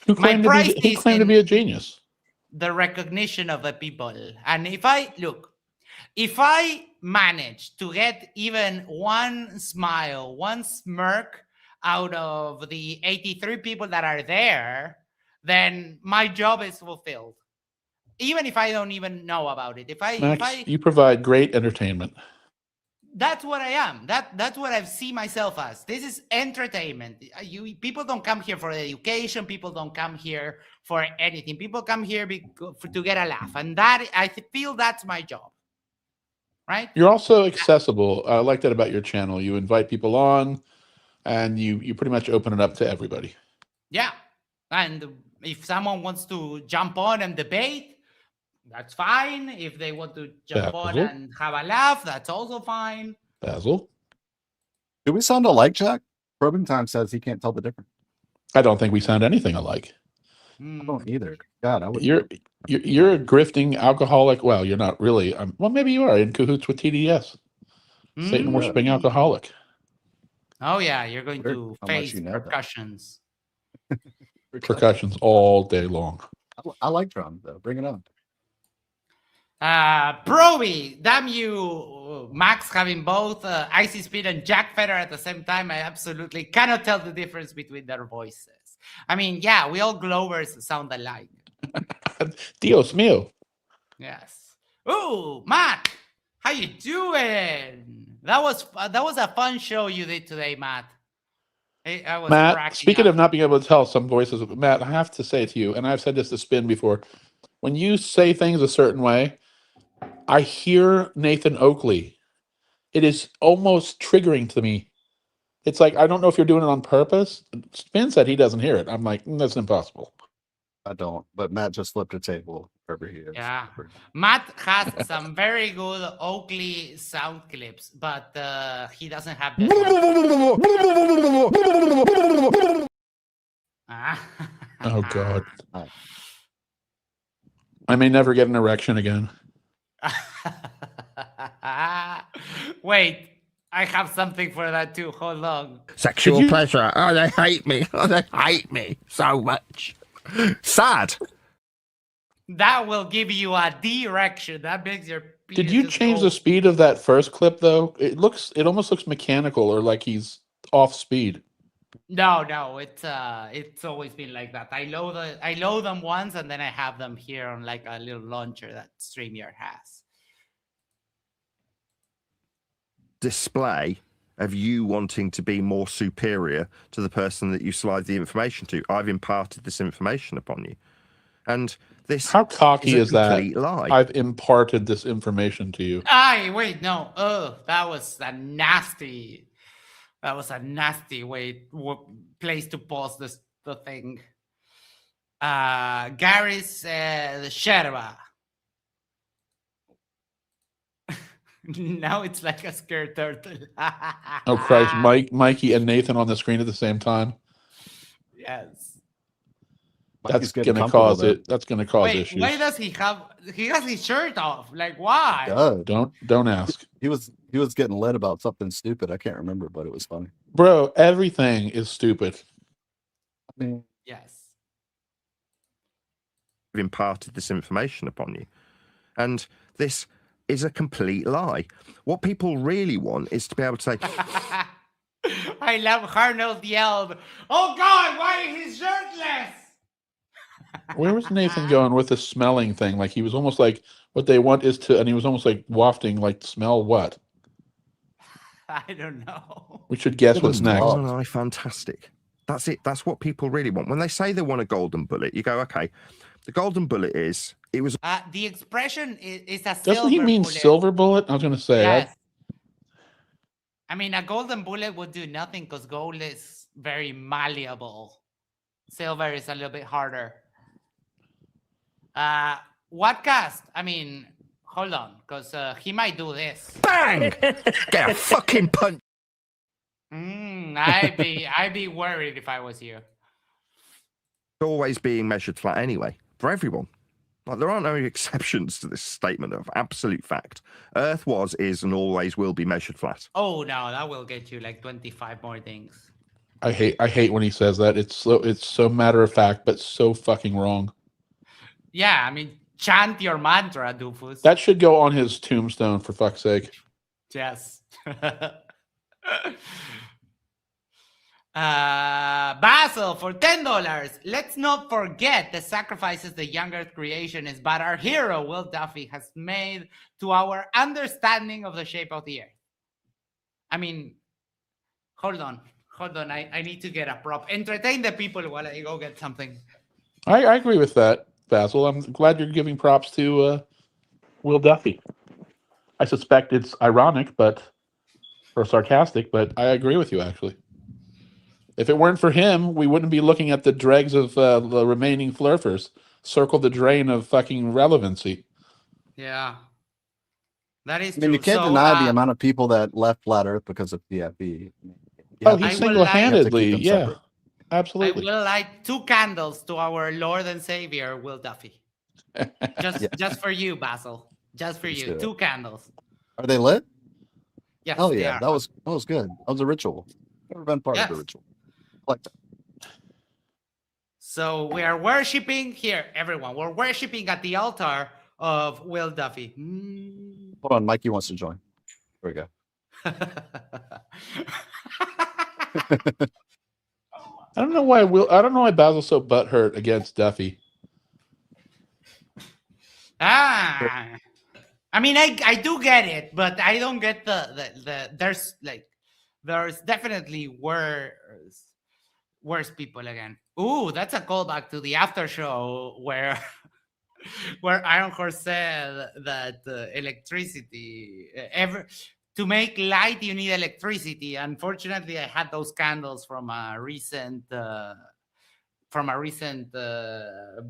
Who claimed to be a genius? The recognition of the people. And if I manage to get even one smile, one smirk out of the 83 people that are there, then my job is fulfilled. Even if I don't even know about it. Max, you provide great entertainment. That's what I am. That's what I see myself as. This is entertainment. People don't come here for education. People don't come here for anything. People come here to get a laugh, and that I feel that's my job. Right? You're also accessible. I like that about your channel. You invite people on, and you pretty much open it up to everybody. Yeah, and if someone wants to jump on and debate, that's fine. If they want to jump on and have a laugh, that's also fine. Basil? Do we sound alike, Jack? Probing Time says he can't tell the difference. I don't think we sound anything alike. I don't either. God, I would. You're a grifting alcoholic. Well, you're not really. Well, maybe you are in cahoots with TDS. Satan worshiping alcoholic. Oh yeah, you're going to face percussions. Percussions all day long. I like drums though. Bring it on. Proby, damn you, Max, having both Icy Speed and Jack Feather at the same time. I absolutely cannot tell the difference between their voices. I mean, yeah, we all Glovers sound alike. Dios mío. Yes. Ooh, Matt, how you doing? That was a fun show you did today, Matt. I was Matt, speaking of not being able to tell some voices, Matt, I have to say to you, and I've said this to Spin before, when you say things a certain way, I hear Nathan Oakley. It is almost triggering to me. It's like, I don't know if you're doing it on purpose. Spin said he doesn't hear it. I'm like, that's impossible. I don't, but Matt just flipped a table wherever he is. Yeah. Matt has some very good Oakley sound clips, but he doesn't have this Oh, God. I may never get an erection again. Wait, I have something for that too. Hold on. Sexual pleasure. Oh, they hate me. Oh, they hate me so much. Sad. That will give you a direction. That makes your. Did you change the speed of that first clip though? It almost looks mechanical or like he's off speed. No, it's always been like that. I load them once and then I have them here on like a little launcher that StreamYard has. Display of you wanting to be more superior to the person that you slide the information to. I've imparted this information upon you. And this How cocky is a that? complete lie. I've imparted this information to you. Wait, no. Oh, that was a nasty place to pause the thing. Gary's Yerba. Now it's like a scared turtle. Oh Christ, Mikey and Nathan on the screen at the same time. Yes. That's gonna cause it. That's gonna cause Wait, issues. why does he has his shirt off? Like, why? Don't ask. He was getting led about something stupid. I can't remember, but it was funny. Bro, everything is stupid. I mean, yes. I've imparted this information upon you. And this is a complete lie. What people really want is to be able to say, I love Arnold yelled, "Oh God, why is he shirtless?" Where was Nathan going with the smelling thing? Like he was almost like what they want is to, and he was almost like wafting, like smell what? I don't know. We should guess what's next. Oh, no, fantastic. That's it. That's what people really want. When they say they want a golden bullet, you go, okay, the golden bullet is, it was. The expression is a Doesn't silver he mean bullet. silver bullet? I was going to say. Yes. I mean, a golden bullet would do nothing because gold is very malleable. Silver is a little bit harder. What cast? I mean, hold on, because he might do this. Bang! Get a fucking punch. I'd be worried if I was you. Always being measured flat anyway, for everyone. Like, there aren't any exceptions to this statement of absolute fact. Earth was, is, and always will be measured flat. Oh no, that will get you like 25 more things. I hate when he says that. It's so matter of fact, but so fucking wrong. Yeah, I mean, chant your mantra, doofus. That should go on his tombstone, for fuck's sake. Yes. Basil for $10. Let's not forget the sacrifices the younger creationists, but our hero Will Duffy has made to our understanding of the shape of the earth. I mean, hold on. I need to get a prop. Entertain the people while I go get something. I agree with that, Basil. I'm glad you're giving props to Will Duffy. I suspect it's ironic, or sarcastic, but I agree with you actually. If it weren't for him, we wouldn't be looking at the dregs of the remaining flurfers. Circle the drain of fucking relevancy. Yeah. That is I mean, true. you can't deny the amount of people that left Flat Earth because of PFE. He single-handedly, yeah. Absolutely. I will light 2 candles to our Lord and Savior, Will Duffy. Just for you, Basil. Just for you. 2 candles. Are they lit? Yes, hell they yeah. are. That was good. That was a ritual. Never been part of the ritual. Like that. So we are worshiping here, everyone. We're worshiping at the altar of Will Duffy. Hold on, Mikey wants to join. There we go. I don't know why Basil's so butthurt against Duffy. I mean, I do get it, but I don't get the there's definitely worse people again. Ooh, that's a callback to the after show where Iron Horse said that electricity to make light you need electricity. Unfortunately, I had those candles from a recent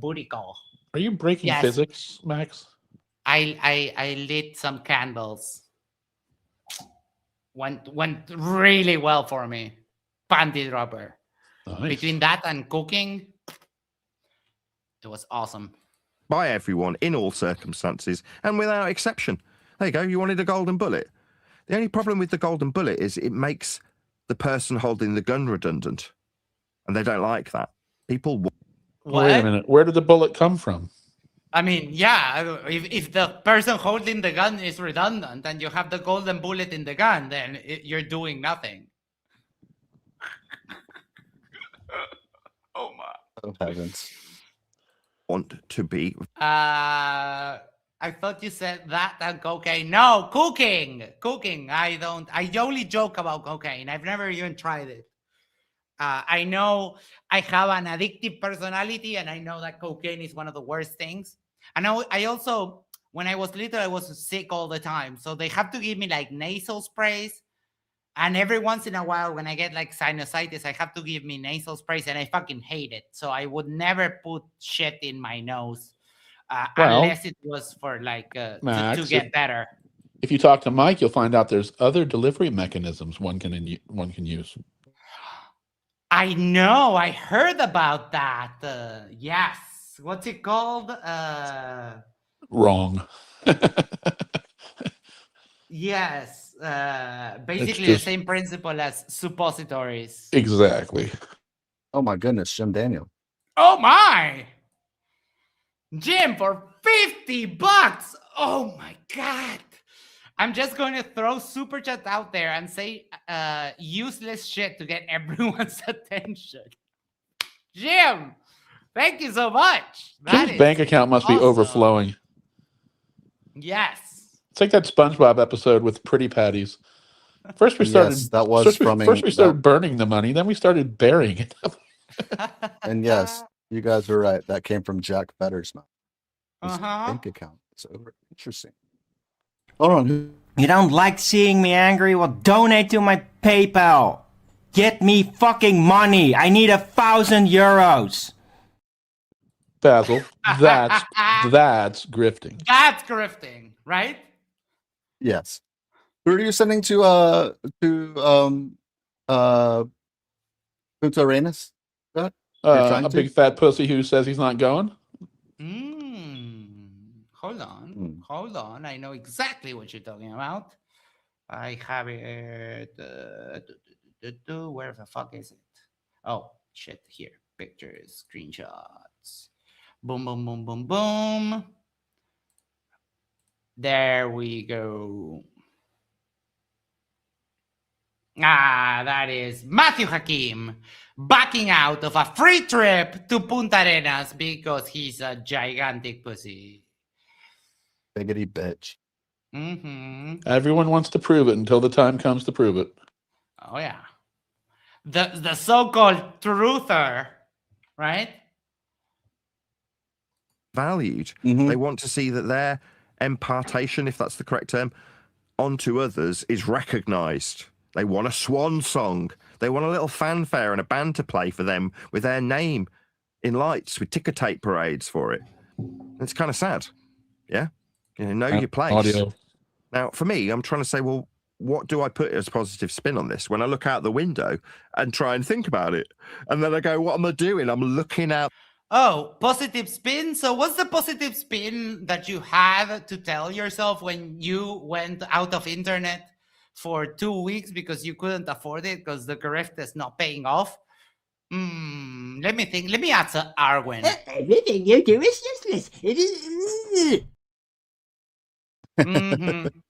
booty call. Are you breaking physics, Max? I lit some candles. Went really well for me. Panty dropper. Nice. Between that and cooking, it was awesome. By everyone, in all circumstances, and without exception. There you go. You wanted a golden bullet. The only problem with the golden bullet is it makes the person holding the gun redundant, and they don't like that. People. Wait a minute. Where did the bullet come from? I mean, yeah, if the person holding the gun is redundant and you have the golden bullet in the gun, then you're doing nothing. Oh my. Oh heavens. Want to be. I I thought you said that and cocaine. No, cooking. I only joke about cocaine. I've never even tried it. I know I have an addictive personality, and I know that cocaine is one of the worst things. I also, when I was little, I was sick all the time. So they have to give me like nasal sprays. And every once in a while, when I get like sinusitis, I have to give me nasal sprays, and I fucking hate it. So I would never put shit in my nose unless it was for like Max, to get better. If you talk to Mike, you'll find out there's other delivery mechanisms one can use. I know. I heard about that. Yes. What's it called? Wrong. Yes. Basically the same principle as suppositories. Exactly. Oh my goodness, Jim Daniel. Oh my! Jim, for $50. Oh my God. I'm just going to throw super chat out there and say useless shit to get everyone's attention. Jim, thank you so much. Jim's bank account must be overflowing. Yes. It's like that SpongeBob episode with Pretty Patties. First we started burning the money, then we started burying it. And yes, you guys were right. That came from Jack Fetter's mouth. His Uh-huh. bank account is over. Interesting. Hold on. You don't like seeing me angry? Well, donate to my PayPal. Get me fucking money. I need 1,000 euros. Basil, that's grifting. That's grifting, right? Yes. Who are you sending to Punta Arenas? A big fat pussy who says he's not going? Hold on. I know exactly what you're talking about. I have it. Where the fuck is it? Oh, shit. Here. Pictures, screenshots. Boom, boom, boom, boom, boom. There we go. That is Matthew Hakim backing out of a free trip to Punta Arenas because he's a gigantic pussy. Biggity bitch. Everyone wants to prove it until the time comes to prove it. Oh yeah. The so-called truther, right? Valued. They want to see that their impartation, if that's the correct term, onto others is recognized. They want a swan song. They want a little fanfare and a band to play for them with their name in lights, with ticker tape parades for it. It's kind of sad. Yeah? Know your place. Audio. Now, for me, I'm trying to say, well, what do I put as positive spin on this? When I look out the window and try and think about it. And then I go, what am I doing? I'm looking out. Oh, positive spin. So what's the positive spin that you had to tell yourself when you went out of internet for 2 weeks because you couldn't afford it because the grift is not paying off? Let me think. Let me answer Arwen. Everything you do is useless. It is.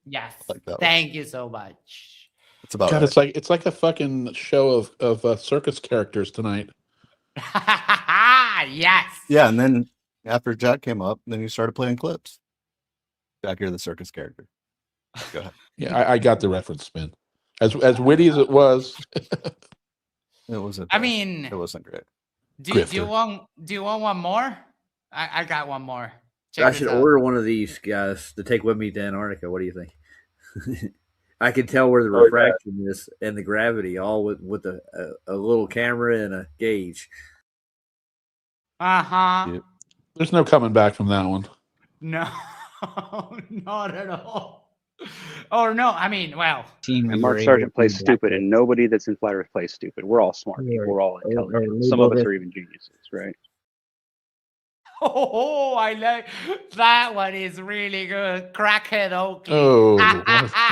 Yes. Like that Thank you so much. It's about God, right. it's like a fucking show of circus characters tonight. Yes. Yeah, and then after Jack came up, then you started playing clips. Jack, you're the circus character. Go ahead. Yeah, I got the reference, Spin. As witty as it was. It wasn't. I mean, it wasn't great. Do you want one more? I got one more. Check I this should out. order one of these guys to take with me to Antarctica. What do you think? I can tell where the refraction is and the gravity, all with a little camera and a gauge. Uh-huh. There's no coming back from that one. No, not at all. Or no, I mean, well. And Mark Sargent plays stupid, and nobody that's in Flat Earth plays stupid. We're all smart people. We're all intelligent. Some of us are even geniuses, right? Oh, I like that one. Is really good. Crackhead Oakley. Oh,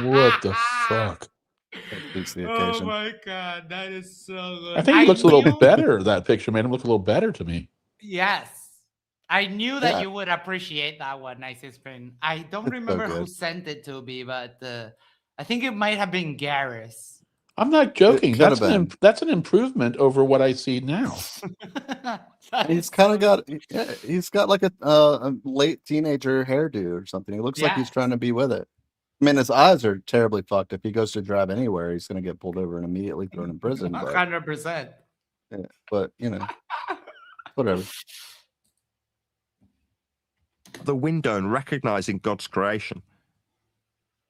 what the fuck? Oh my God, that is so good. I think he looks a little better. That picture made him look a little better to me. Yes. I knew that Yeah. you would appreciate that one, Nice Spin. I don't remember who good. sent it to me, but I think it might have been Garrus. I'm not joking. could have been. That's an improvement over what I see now. He's kind of got, yeah, he's got like a late teenager hairdo or something. He looks like he's trying to be with it. I mean, his eyes are terribly fucked. If he goes to drive anywhere, he's going to get pulled over and immediately thrown in prison. But, 100%. yeah, but you know, whatever. The window and recognizing God's creation.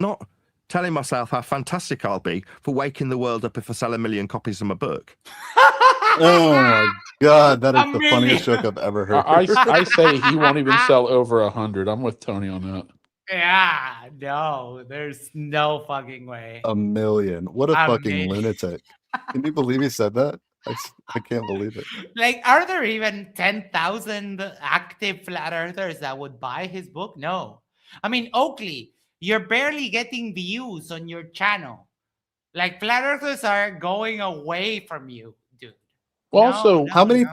Not telling myself how fantastic I'll be for waking the world up if I sell 1 million copies of my book. Oh my God, that is the funniest joke I've ever heard. I say he won't even sell over 100. I'm with Tony on that. Yeah, no, there's no fucking way. 1 million. What a fucking million. lunatic. Can you believe he said that? I can't believe it. Like, are there even 10,000 active flat earthers that would buy his book? No. I mean, Oakley, you're barely getting views on your channel. Like, flat earthers are going away from you, dude. Well, also, how many?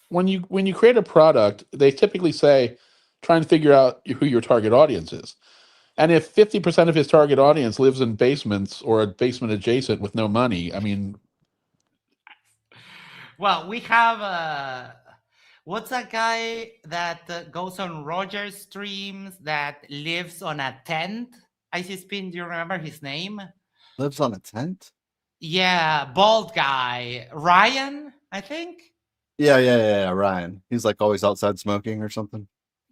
When you create a product, they typically say, try and figure out who your target audience is. And if 50% of his target audience lives in basements or a basement adjacent with no money, I mean, well, we have what's that guy that goes on Roger's streams that lives on a tent? Icy Spin, do you remember his name? Lives on a tent? Yeah, bald guy. Ryan, I think? Yeah, Ryan. He's like always outside smoking or something.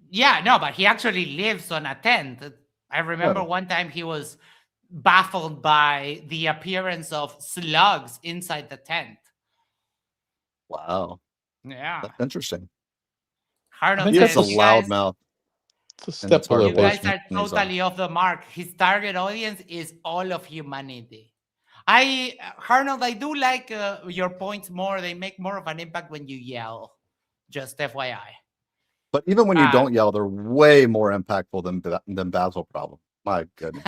Yeah, no, but he actually lives on a tent. I remember one time he was baffled by the appearance of slugs inside the tent. Wow. Yeah. That's interesting. Arnold He has a says, loud mouth. It's a step below you guys basement. are totally off the mark. His target audience is all of humanity. Arnold, I do like your points more. They make more of an impact when you yell. Just FYI. But even when you don't yell, they're way more impactful than Basil Problem. My goodness.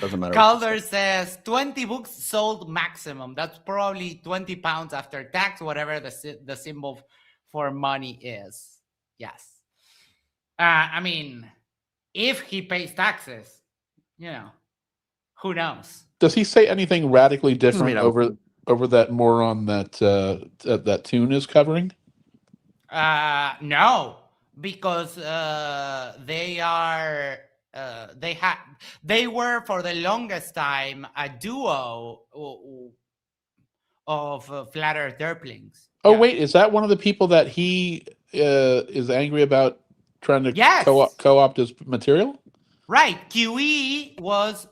Doesn't matter. Calder says 20 books sold maximum. That's probably 20 pounds after tax, whatever the symbol for money is. Yes. I mean, if he pays taxes, you know, who knows? Does he say anything radically different I mean, over that moron that that Tune is covering? No, because they were for the longest time a duo of flat earth derplings. Oh wait, is that one of the people that he is angry about trying to co-opt his material? Right, QE was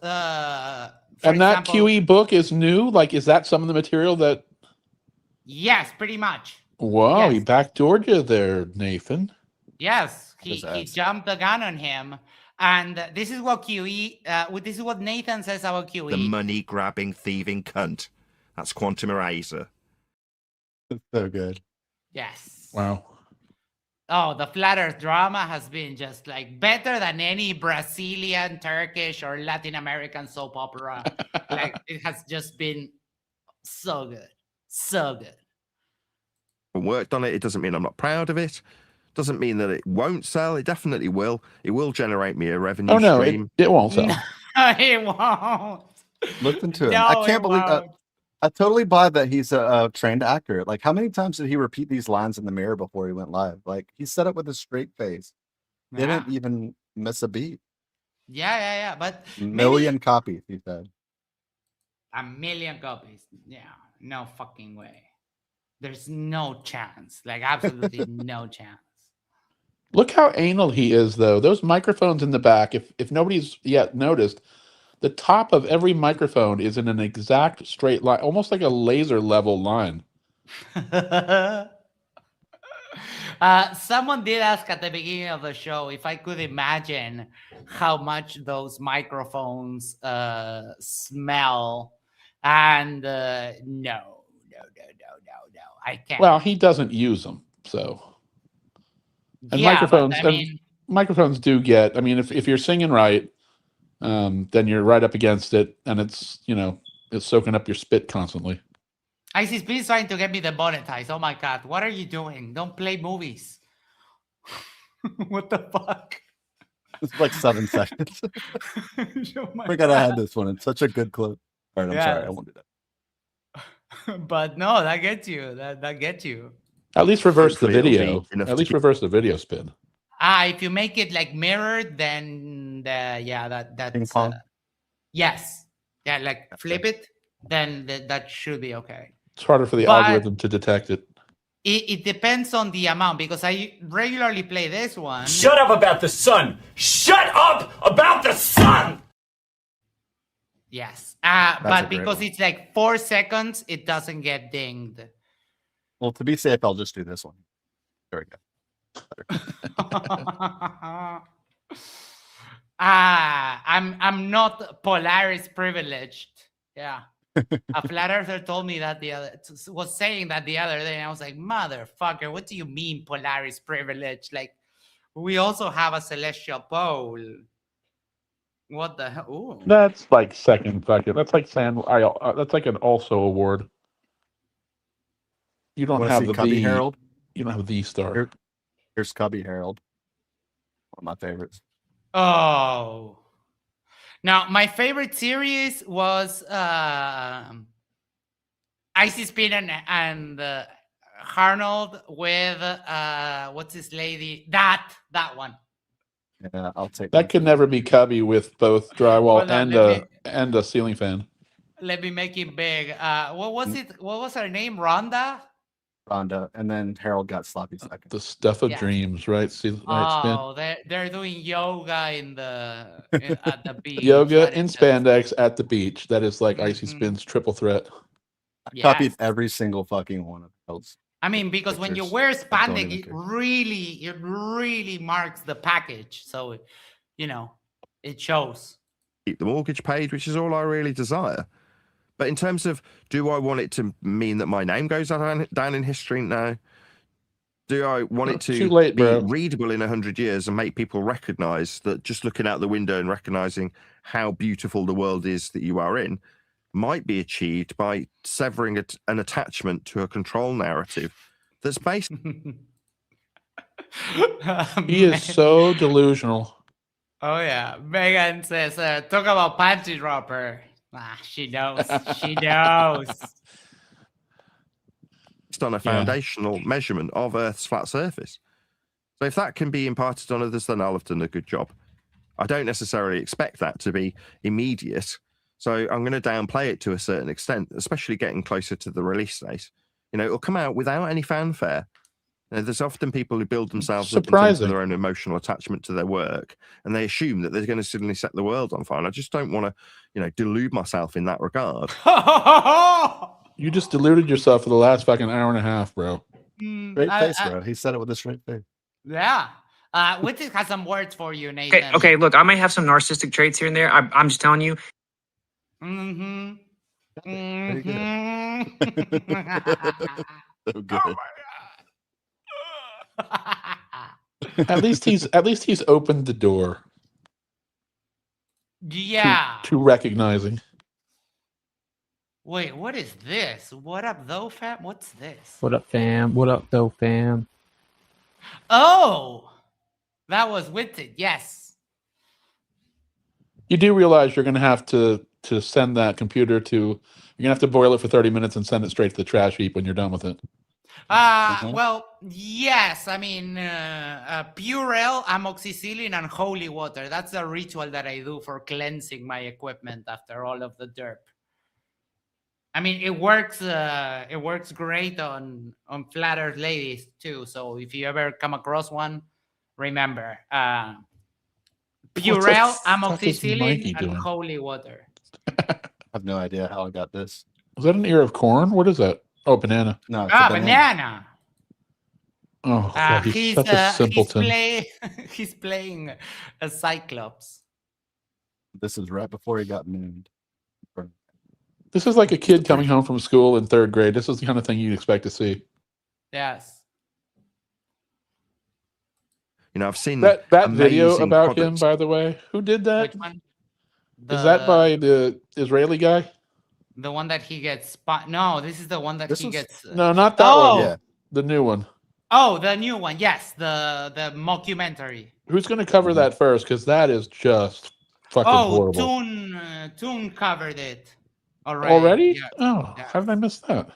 and that QE book is new. Like, is that some of the material that? Yes, pretty much. Wow, he backdoored you there, Nathan. Yes, he jumped the gun on him. And this is what QE, this is what Nathan says about QE. The money-grabbing, thieving cunt. That's Quantum Eraser. So good. Yes. Wow. Oh, the flat earth drama has been just like better than any Brazilian, Turkish, or Latin American soap opera. Like, it has just been so good. So good. I worked on it. It doesn't mean I'm not proud of it. Doesn't mean that it won't sell. It definitely will. It will generate me a revenue stream. It won't sell. No, it won't. Look into him. No, I can't believe won't. I totally buy that he's a trained actor. Like, how many times did he repeat these lines in the mirror before he went live? Like, he set up with a straight face. Didn't even miss a beat. Yeah. But Million copies, he said. 1 million copies. Yeah, no fucking way. There's no chance. Like, absolutely no chance. Look how anal he is, though. Those microphones in the back, if nobody's yet noticed, the top of every microphone is in an exact straight line, almost like a laser level line. Someone did ask at the beginning of the show if I could imagine how much those microphones smell. And no, I can't. Well, he doesn't use them, so. And Yeah, microphones, but, I mean, microphones do get. I mean, if you're singing right, then you're right up against it, and it's it's soaking up your spit constantly. ICSP trying to get me demonetized. Oh my god, what are you doing? Don't play movies. What the fuck? It's like 7 seconds. Oh my Forgot I God. had this one. It's such a good clip. All right, I'm sorry. I won't do that. But no, that gets you. That gets you. At least reverse the Hopefully it'll be video. enough At to least keep- reverse the video spin. If you make it like mirrored, then that's Ping pong. yes. Yeah, like flip it, then that should be okay. It's harder for the But algorithm to detect it. it depends on the amount because I regularly play this one. Shut up about the sun! Shut up about the sun! Yes. a But great because one. it's like 4 seconds, it doesn't get dinged. Well, to be safe, I'll just do this one. There we go. I'm not Polaris privileged. Yeah. A flat earther told me that was saying that the other day, and I was like, motherfucker, what do you mean Polaris privilege? Like, we also have a celestial pole. What the hell? Ooh. That's like second fucking. That's like that's like an also award. You don't Wanna have see the Cubby Harold? You don't have the star. Here's Cubby Harold. One of my favorites. Oh. Now, my favorite series was Icy Spin and Arnold with what's his lady? That one. Yeah, I'll take That could never be Cubby with both drywall Hold on, and a ceiling fan. Let me make it big. What was it? What was her name? Rhonda? Rhonda, and then Harold got sloppy second. The stuff of Yeah. dreams, right? See, right, Spin? Oh, they're doing yoga at the beach. Yoga That in is just- spandex at the beach. That is like Mm-hmm. Icy Spin's triple threat. I copied every single fucking one of Harold's. I mean, because when you pictures. wear I don't spandex, even it really marks the package. So, it shows. Keep the mortgage paid, which is all I really desire. But in terms of, do I want it to mean that my name goes down in history? No. Do I want it to Too late, be bro. readable in 100 years and make people recognize that just looking out the window and recognizing how beautiful the world is that you are in might be achieved by severing an attachment to a control narrative that's based. He is so delusional. Oh, yeah. Megan says, talk about panty dropper. She knows. She knows. based on a foundational measurement of Earth's flat surface. So if that can be imparted on others, then I'll have done a good job. I don't necessarily expect that to be immediate. So I'm going to downplay it to a certain extent, especially getting closer to the release date. It'll come out without any fanfare. There's often people who build themselves up in terms of their own emotional attachment to their work, and they assume that they're going to suddenly set the world on fire. And I just don't want to, delude myself in that regard. You just deluded yourself for the last fucking hour and a half, bro. Straight face, bro. He said it with a straight face. Yeah. Wittis has some words for you, Nathan. Okay, look, I might have some narcissistic traits here and there. I'm just telling you. Mm-hmm. So good. At least he's opened the door Yeah. to recognizing. Wait, what is this? What up, though, fam? What's this? What up, fam? What up, though, fam? Oh, that was Witted. Yes. You do realize you're going to have to send that computer to. You're going to have to boil it for 30 minutes and send it straight to the trash heap when you're done with it. Well, yes. I mean, Purell, amoxicillin, and holy water. That's the ritual that I do for cleansing my equipment after all of the derp. I mean, it works. It works great on flat earth ladies too. So if you ever come across one, remember Purell, amoxicillin, and doing? holy water. I have no idea how I got this. Is that an ear of corn? What is that? Oh, banana. No, it's a Banana. Oh, God, he's such a simpleton. He's playing a Cyclops. This is right before he got mooned. This is like a kid coming home from school in 3rd grade. This is the kind of thing you'd expect to see. Yes. I've seen that video amazing about products. him, by the way. Who did that? Which one? Is that by the Israeli guy? The one that he gets No, this is the one that he gets. No, not that one. Yeah. The new one. Oh, the new one. Yes, the mockumentary. Who's going to cover that first? Because that is just fucking horrible. Toon covered it. Already? Yeah. Oh, Yeah. how did I miss that?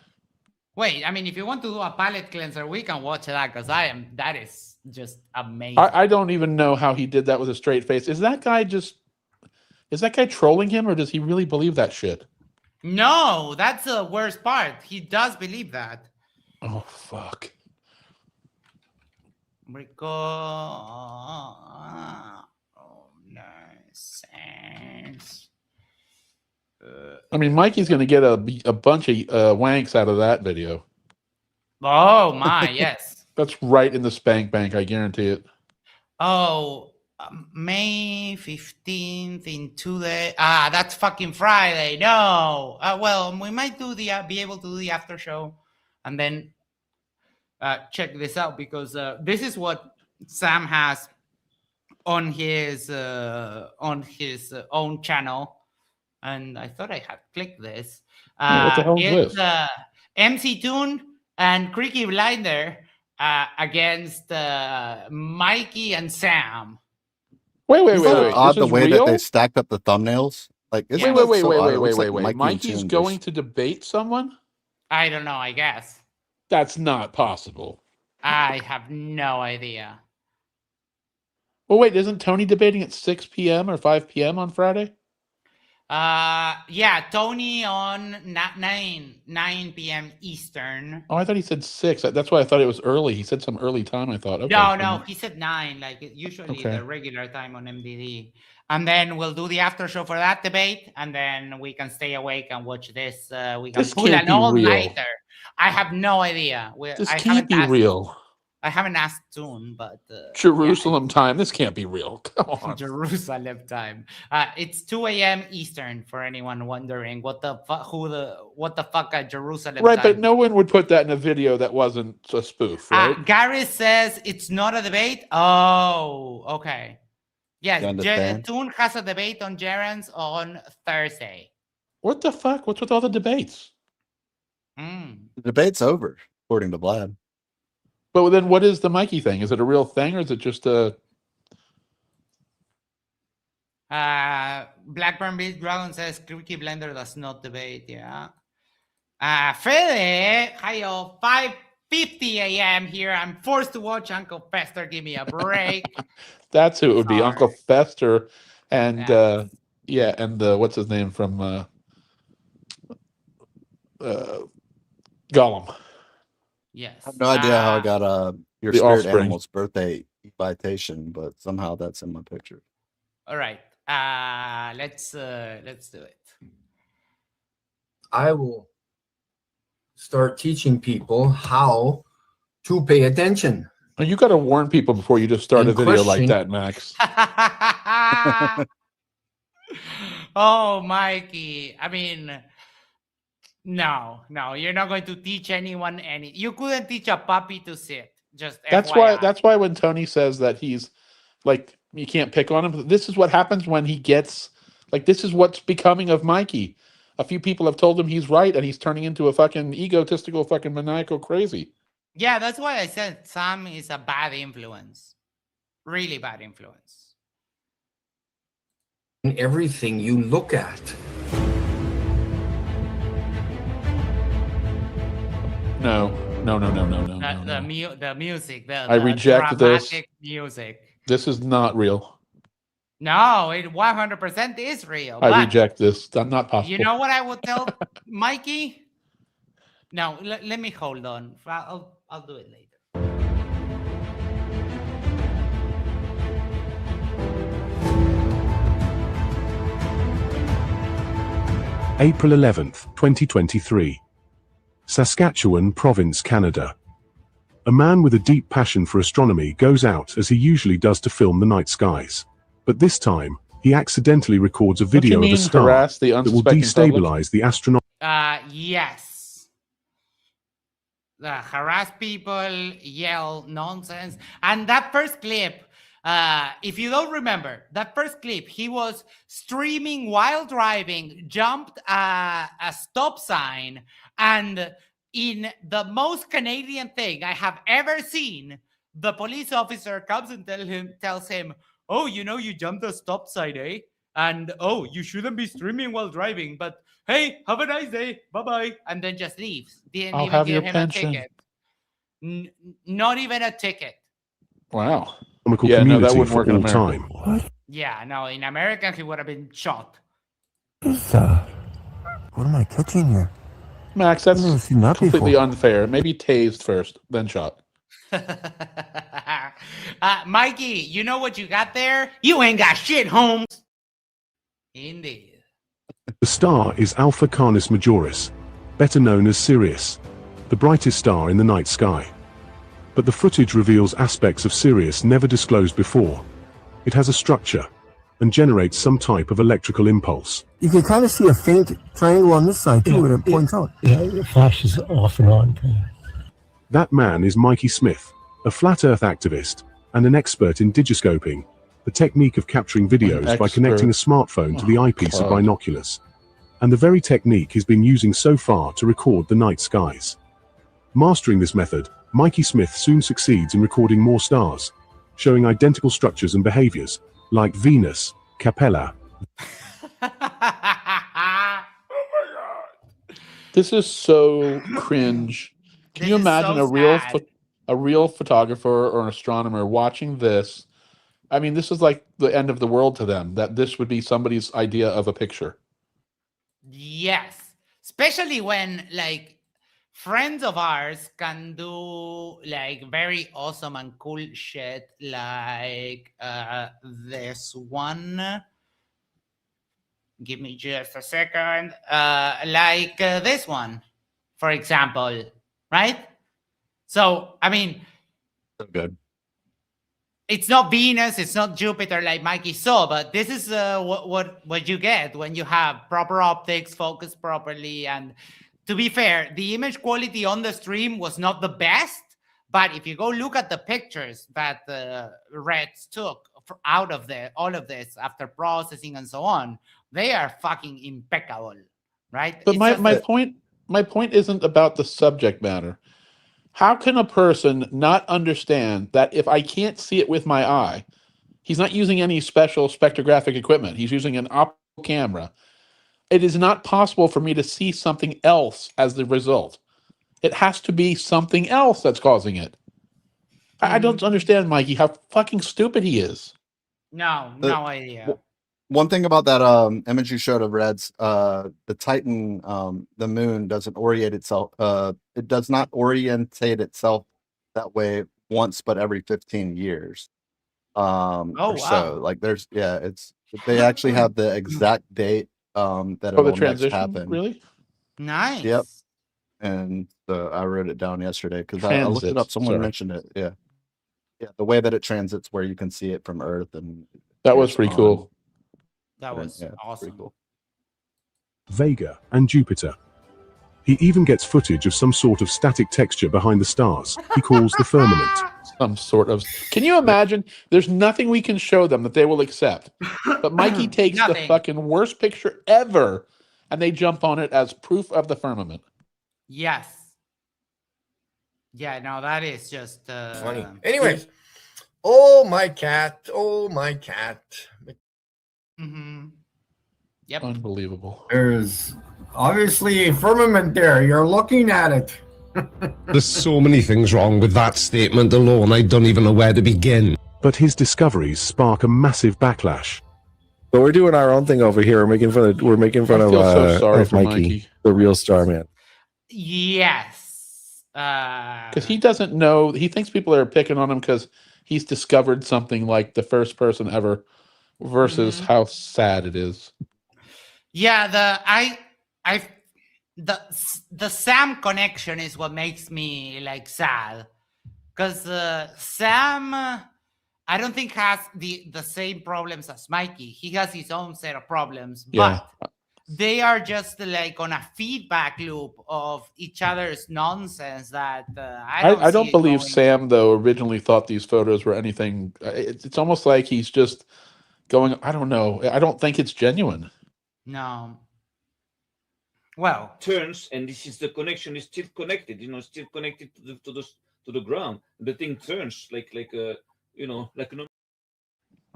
Wait, I mean, if you want to do a palate cleanser, we can watch that because that is just amazing. I don't even know how he did that with a straight face. Is that guy trolling him, or does he really believe that shit? No, that's the worst part. He does believe that. Oh, fuck. Rico. Oh, nice. I mean, Mikey's going to get a bunch of wanks out of that video. Oh, my, yes. That's right in the spank bank, I guarantee it. Oh, May 15th in 2 days. That's fucking Friday. No. Well, we might be able to do the after show and then check this out because this is what Sam has on his own channel. And I thought I had clicked this. What the hell is it's MC Toon and Creaky Blinder against Mikey and Sam. Wait. Odd the way real? that they stacked up the thumbnails. Like, wait. Mikey's going to debate someone? I don't know. I guess that's not possible. I have no idea. Well, wait, isn't Tony debating at 6 p.m. or 5 p.m. on Friday? Yeah, Tony on 9 p.m. Eastern. Oh, I thought he said 6. That's why I thought it was early. He said some early time, I thought. Okay, No, he said 9, like usually Okay. the regular time on MDD. And then we'll do the after show for that debate, and then we can stay awake and watch this. We can This pull can't an be all-nighter. I have no idea. This can't be real. I haven't asked soon, but Jerusalem time. This can't be real. Come on. Jerusalem time. It's 2 a.m. Eastern for anyone wondering what the fuck at Jerusalem Right, time. but no one would put that in a video that wasn't a spoof, right? Gary says it's not a debate. Oh, okay. Yes, Toon has a debate on Gerrans on Thursday. What the fuck? What's with all the debates? The debate's over, according to Vlad. But then what is the Mikey thing? Is it a real thing or is it just a... Blackburn Beat Dragon says Creaky Blender does not debate, yeah. Fede, hi, 5:50 a.m. here. I'm forced to watch Uncle Fester. Give me a break. That's who it would be, Uncle Fester and and the what's his name from Gollum. Yes. I have no idea how I got your The spirit offspring. animal's birthday invitation, but somehow that's in my picture. All right. Let's do it. I will start teaching people how to pay attention. Well, you got to warn people before you just start And a video like question- that, Max. Oh, Mikey. I mean, no, you're not going to teach anyone any. You couldn't teach a puppy to sit. Just That's FYI. why when Tony says that he's like you can't pick on him, this is what happens when he gets like this is what's becoming of Mikey. A few people have told him he's right and he's turning into a fucking egotistical fucking maniacal crazy. Yeah, that's why I said Sam is a bad influence. Really bad influence. In everything you look at. No. The music. I reject this. dramatic music. This is not real. No, it 100% is real. I but reject this. That's not possible. you know what I would tell Mikey? No, let me hold on. I'll do it later. April 11th, 2023. Saskatchewan Province, Canada. A man with a deep passion for astronomy goes out as he usually does to film the night skies. But this time, he accidentally records a Don't you video of mean a star harass the that will unsuspecting destabilize the astronaut. Yes. Harass people, yell nonsense. And that first clip, if you don't remember, that first clip, he was streaming while driving, jumped a stop sign, and in the most Canadian thing I have ever seen, the police officer comes and tells him, "Oh, you know, you jumped a stop sign, eh? and oh, you shouldn't be streaming while driving, but hey, have a nice day, bye-bye, and then just leaves. Didn't I'll even have give your him pension. a ticket. Not even a ticket. Wow. Economical Yeah, no, that community wouldn't for work in all America. time. Yeah, no, in America he would have been shot. What am I catching here? Max, that's I've never seen that completely before. unfair. Maybe tased first, then shot. Mikey, you know what you got there? You ain't got shit, Holmes. Indeed. The star is Alpha Canis Majoris, better known as Sirius, the brightest star in the night sky. But the footage reveals aspects of Sirius never disclosed before. It has a structure and generates some type of electrical impulse. You can kind of see a faint triangle on this side too, when it points out. Yeah, it flashes off and on. That man is Mikey Smith, a flat Earth activist and an expert in digiscoping, the technique of capturing videos by connecting a smartphone to the eyepiece of binoculars. And the very technique he's been using so far to record the night skies. Mastering this method, Mikey Smith soon succeeds in recording more stars, showing identical structures and behaviors, like Venus, Capella. This is so cringe. Can you imagine a real photographer or an astronomer watching this? I mean, this is like the end of the world to them, that this would be somebody's idea of a picture. Yes. Especially when, like, friends of ours can do, like, very awesome and cool shit, like this one. Give me just a second. Like this one, for example, right? So, I mean, So good. it's not Venus, it's not Jupiter like Mikey saw, but this is what you get when you have proper optics, focused properly. And to be fair, the image quality on the stream was not the best, but if you go look at the pictures that the Reds took out of all of this after processing and so on, they are fucking impeccable, right? But my point isn't about the subject matter. How can a person not understand that if I can't see it with my eye, he's not using any special spectrographic equipment, he's using an optical camera, it is not possible for me to see something else as the result. It has to be something else that's causing it. I don't understand, Mikey, how fucking stupid he is. No idea. One thing about that image you showed of Reds, the Titan, the moon doesn't orient itself. It does not orientate itself that way once, but every 15 years. Wow. So like they actually have the exact date that it will next happen. Really? Nice. Yep. And I wrote it down yesterday because I looked it up. Someone mentioned it. Yeah. Yeah. The way that it transits where you can see it from Earth, and that was pretty cool. That was awesome. Pretty cool. Vega and Jupiter. He even gets footage of some sort of static texture behind the stars he calls the firmament. Some sort of... Can you imagine? There's nothing we can show them that they will accept. But Mikey takes the fucking worst picture ever, and they jump on it as proof of the firmament. Yes. Yeah, no, that is just... funny. Anyways, oh, my cat. Mm-hmm. Yep. Unbelievable. There's obviously a firmament there. You're looking at it. There's so many things wrong with that statement alone. I don't even know where to begin. But his discoveries spark a massive backlash. But we're doing our own thing over here. We're making fun of so sorry for Mikey, the real star man. Yes. Because he doesn't know. He thinks people are picking on him because he's discovered something like the first person ever, versus how sad it is. Yeah, the Sam connection is what makes me like sad, because Sam, I don't think has the same problems as Mikey. He has his own set of problems, but they are just like on a feedback loop of each other's nonsense that I don't believe Sam though originally thought these photos were anything. It's almost like he's just going, I don't know. I don't think it's genuine. No. Well, turns, and this is the connection is still connected. Still connected to the ground. The thing turns like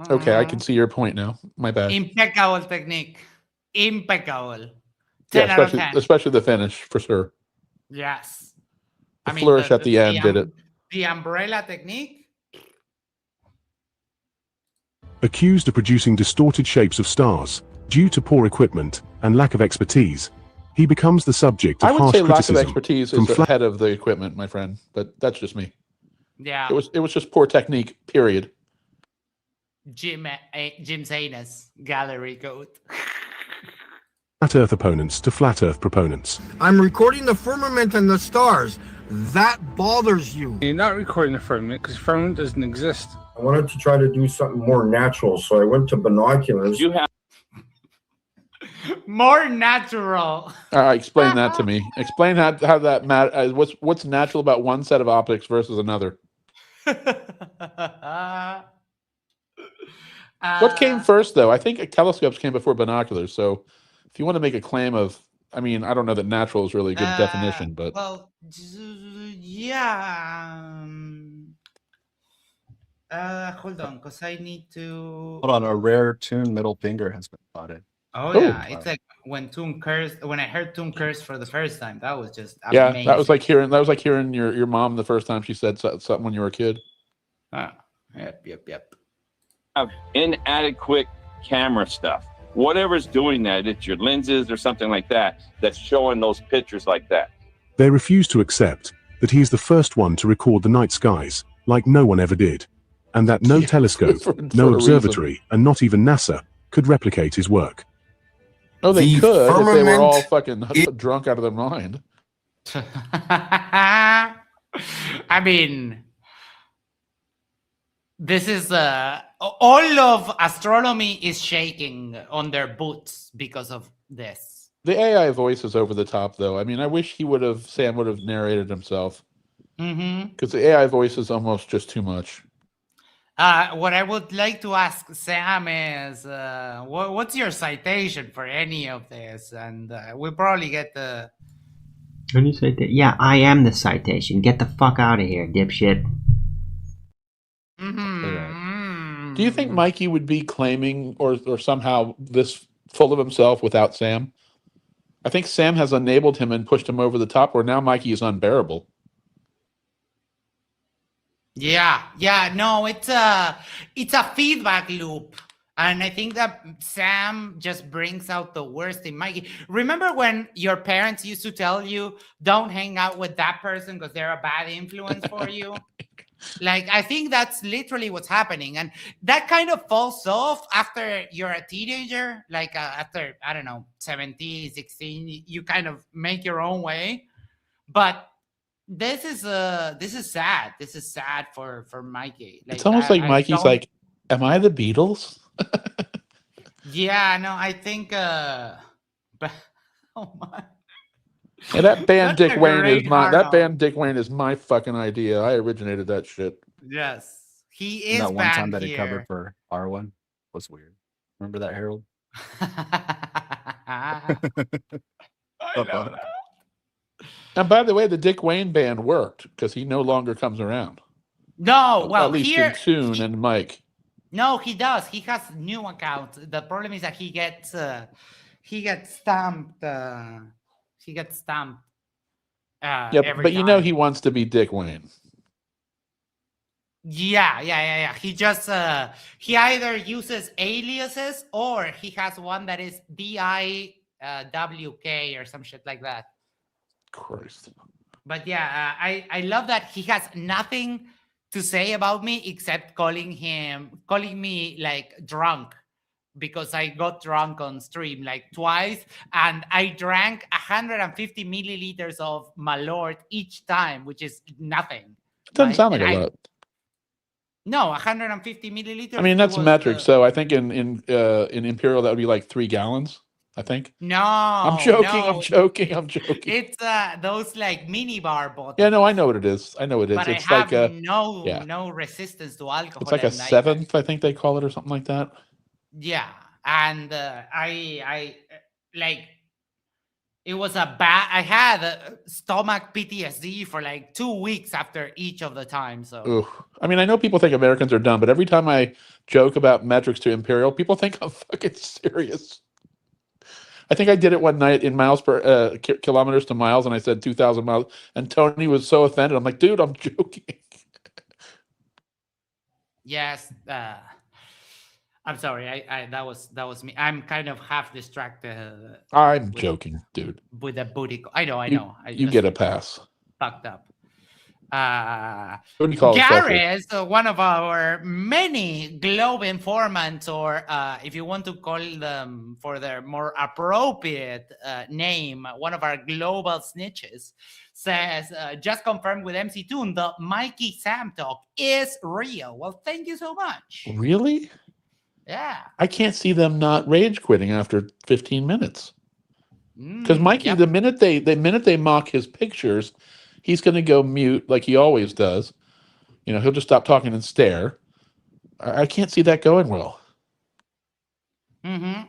Okay, I can see your point now. My bad. Impeccable technique. Impeccable. Yeah, 10 out of 10. especially the finish for sure. Yes. The flourish at the end did it. The umbrella technique. Accused of producing distorted shapes of stars due to poor equipment and lack of expertise, he becomes the subject of I would harsh say lack of criticism expertise from is ahead of the equipment, my friend. But that's just me. Yeah. It was just poor technique. Period. Jim Zanus gallery code. flat Earth opponents to flat Earth proponents. I'm recording the firmament and the stars. That bothers you. You're not recording the firmament because firmament doesn't exist. I wanted to try to do something more natural, so I went to binoculars. You have more natural. Explain that to me. Explain how that matter. What's natural about one set of optics versus another? What came first, though? I think telescopes came before binoculars. So, if you want to make a claim of, I mean, I don't know that natural is really a good definition, but well, yeah. Hold on, because I need to. Hold on, a rare Toon middle finger has been spotted. Oh yeah, it's like when Toon cursed. When I heard Toon curse for the first time, that was just amazing. That was like hearing your mom the first time she said something when you were a kid. Yep. Have inadequate camera stuff. Whatever's doing that, it's your lenses or something like that, that's showing those pictures like that. They refuse to accept that he is the first one to record the night skies, like no one ever did, and that no telescope, no observatory, and not even NASA could replicate his work. Oh, they could if they were all fucking drunk out of their mind. I mean, this is all of astronomy is shaking on their boots because of this. The AI voice is over the top, though. I mean, I wish Sam would have narrated himself. Because the AI voice is almost just too much. What I would like to ask Sam is, what's your citation for any of this? And we'll probably get the... When you say that, yeah, I am the citation. Get the fuck out of here, dipshit. Do you think Mikey would be claiming or somehow this full of himself without Sam? I think Sam has enabled him and pushed him over the top where now Mikey is unbearable. Yeah, no, it's a feedback loop. And I think that Sam just brings out the worst in Mikey. Remember when your parents used to tell you, don't hang out with that person because they're a bad influence for you? Like, I think that's literally what's happening. And that kind of falls off after you're a teenager. Like after, I don't know, 17, 16, you kind of make your own way. But this is sad. This is sad for Mikey. Like, it's almost like Mikey's like, am I the Beatles? Yeah, no, I think but oh my. Yeah, that band That's Dick a Wayne great is my hard-on. that band Dick Wayne is my fucking idea. I originated that shit. Yes. He is And that one time banned that he here. covered for R1 was weird. Remember that, Harold? And by the way, the Dick Wayne band worked because he no longer comes around. No, well, at least here in Tune and Mike. no, he does. He has new accounts. The problem is that he gets stamped. He gets stamped. Yeah, every but you time. know he wants to be Dick Wayne. Yeah. He just he either uses aliases or he has one that is DIWK or some shit like that. Christ. But yeah, I love that he has nothing to say about me except calling me like drunk because I got drunk on stream like twice and I drank 150 milliliters of Malort each time, which is nothing. It doesn't right? sound like And a lot. No, 150 milliliters. I mean, that's was, metric. So I think in Imperial that would be like 3 gallons. I think. No, I'm joking. no. I'm joking. It's those like mini bar bottles. Yeah, no, I know what it is. I know what it is. But It's I have like no resistance to alcohol. It's like a and seventh, I think they call it, or something like that. Yeah, and I like It was a bad. I had a stomach PTSD for like 2 weeks after each of the time. So Ooh. I mean, I know people think Americans are dumb, but every time I joke about metrics to imperial, people think I'm fucking serious. I think I did it one night in miles per kilometers to miles, and I said 2,000 miles, and Tony was so offended. I'm like, dude, I'm joking. yes, I'm sorry. I that was me. I'm kind of half distracted. I'm joking, dude. With the booty. I know. You get a pass. Fucked up. What do you call Gary it? is one of our many Globe informants, or if you want to call them for their more appropriate name, one of our global snitches says, just confirmed with MC Toon, the Mikey Sam talk is real. Well, thank you so much. Really? Yeah. I can't see them not rage quitting after 15 minutes. Because Mikey, the minute they mock his pictures, he's going to go mute like he always does. You know, he'll just stop talking and stare. I can't see that going well. Mm-hmm.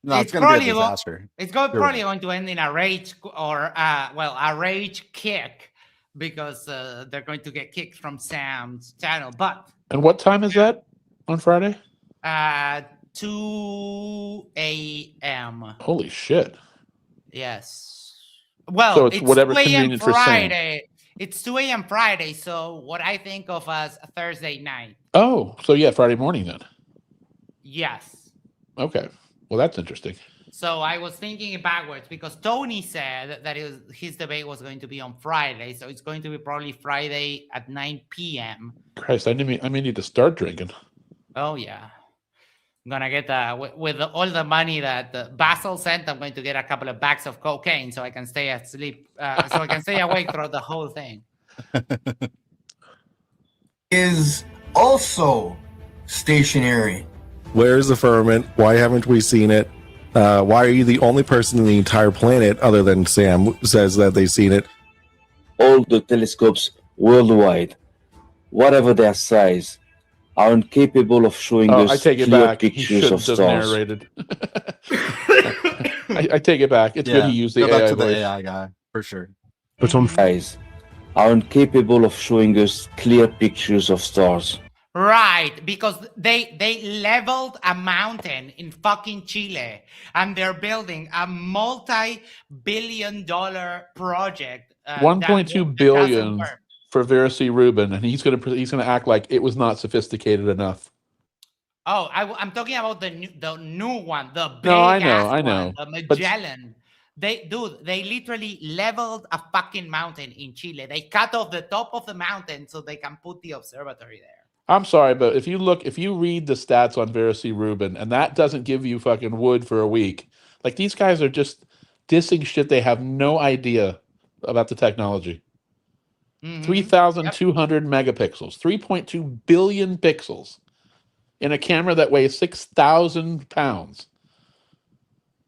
No, it's going to be a disaster. It's probably going to end in a rage or a rage kick because they're going to get kicked from Sam's channel. And what time is that on Friday? 2 a.m. Holy shit! Yes. Well, so it's whatever's 2 a.m. convenient for Sam. Friday. It's 2 a.m. Friday, so what I think of as a Thursday night. Oh, so yeah, Friday morning then. Yes. Okay. Well, that's interesting. So I was thinking it backwards because Tony said that his debate was going to be on Friday, so it's going to be probably Friday at 9 p.m. Christ, I may need to start drinking. Oh yeah. I'm gonna get with all the money that Basil sent. I'm going to get a couple of bags of cocaine so I can stay asleep, so I can stay awake throughout the whole thing. Is also stationary. Where's the firmament? Why haven't we seen it? Why are you the only person in the entire planet, other than Sam, who says that they've seen it? All the telescopes worldwide, whatever their size, are incapable of showing us I take it clear back. He pictures of shouldn't have stars. narrated. I take it back. It's good he used the go back AI to the voice. AI guy for sure. But on Eyes are incapable of showing us clear pictures of stars. Right, because they leveled a mountain in fucking Chile and they're building a multi-billion-dollar project. 1.2 billion for Vera C. Rubin, and he's gonna act like it was not sophisticated enough. Oh, I'm talking about the new one, the big No, I ass know. one, the Magellan. They literally leveled a fucking mountain in Chile. They cut off the top of the mountain so they can put the observatory there. I'm sorry, but if you read the stats on Vera C. Rubin, and that doesn't give you fucking wood for a week, like these guys are just dissing shit. They have no idea about the technology. 3,200 megapixels, 3.2 billion pixels in a camera that weighs 6,000 pounds.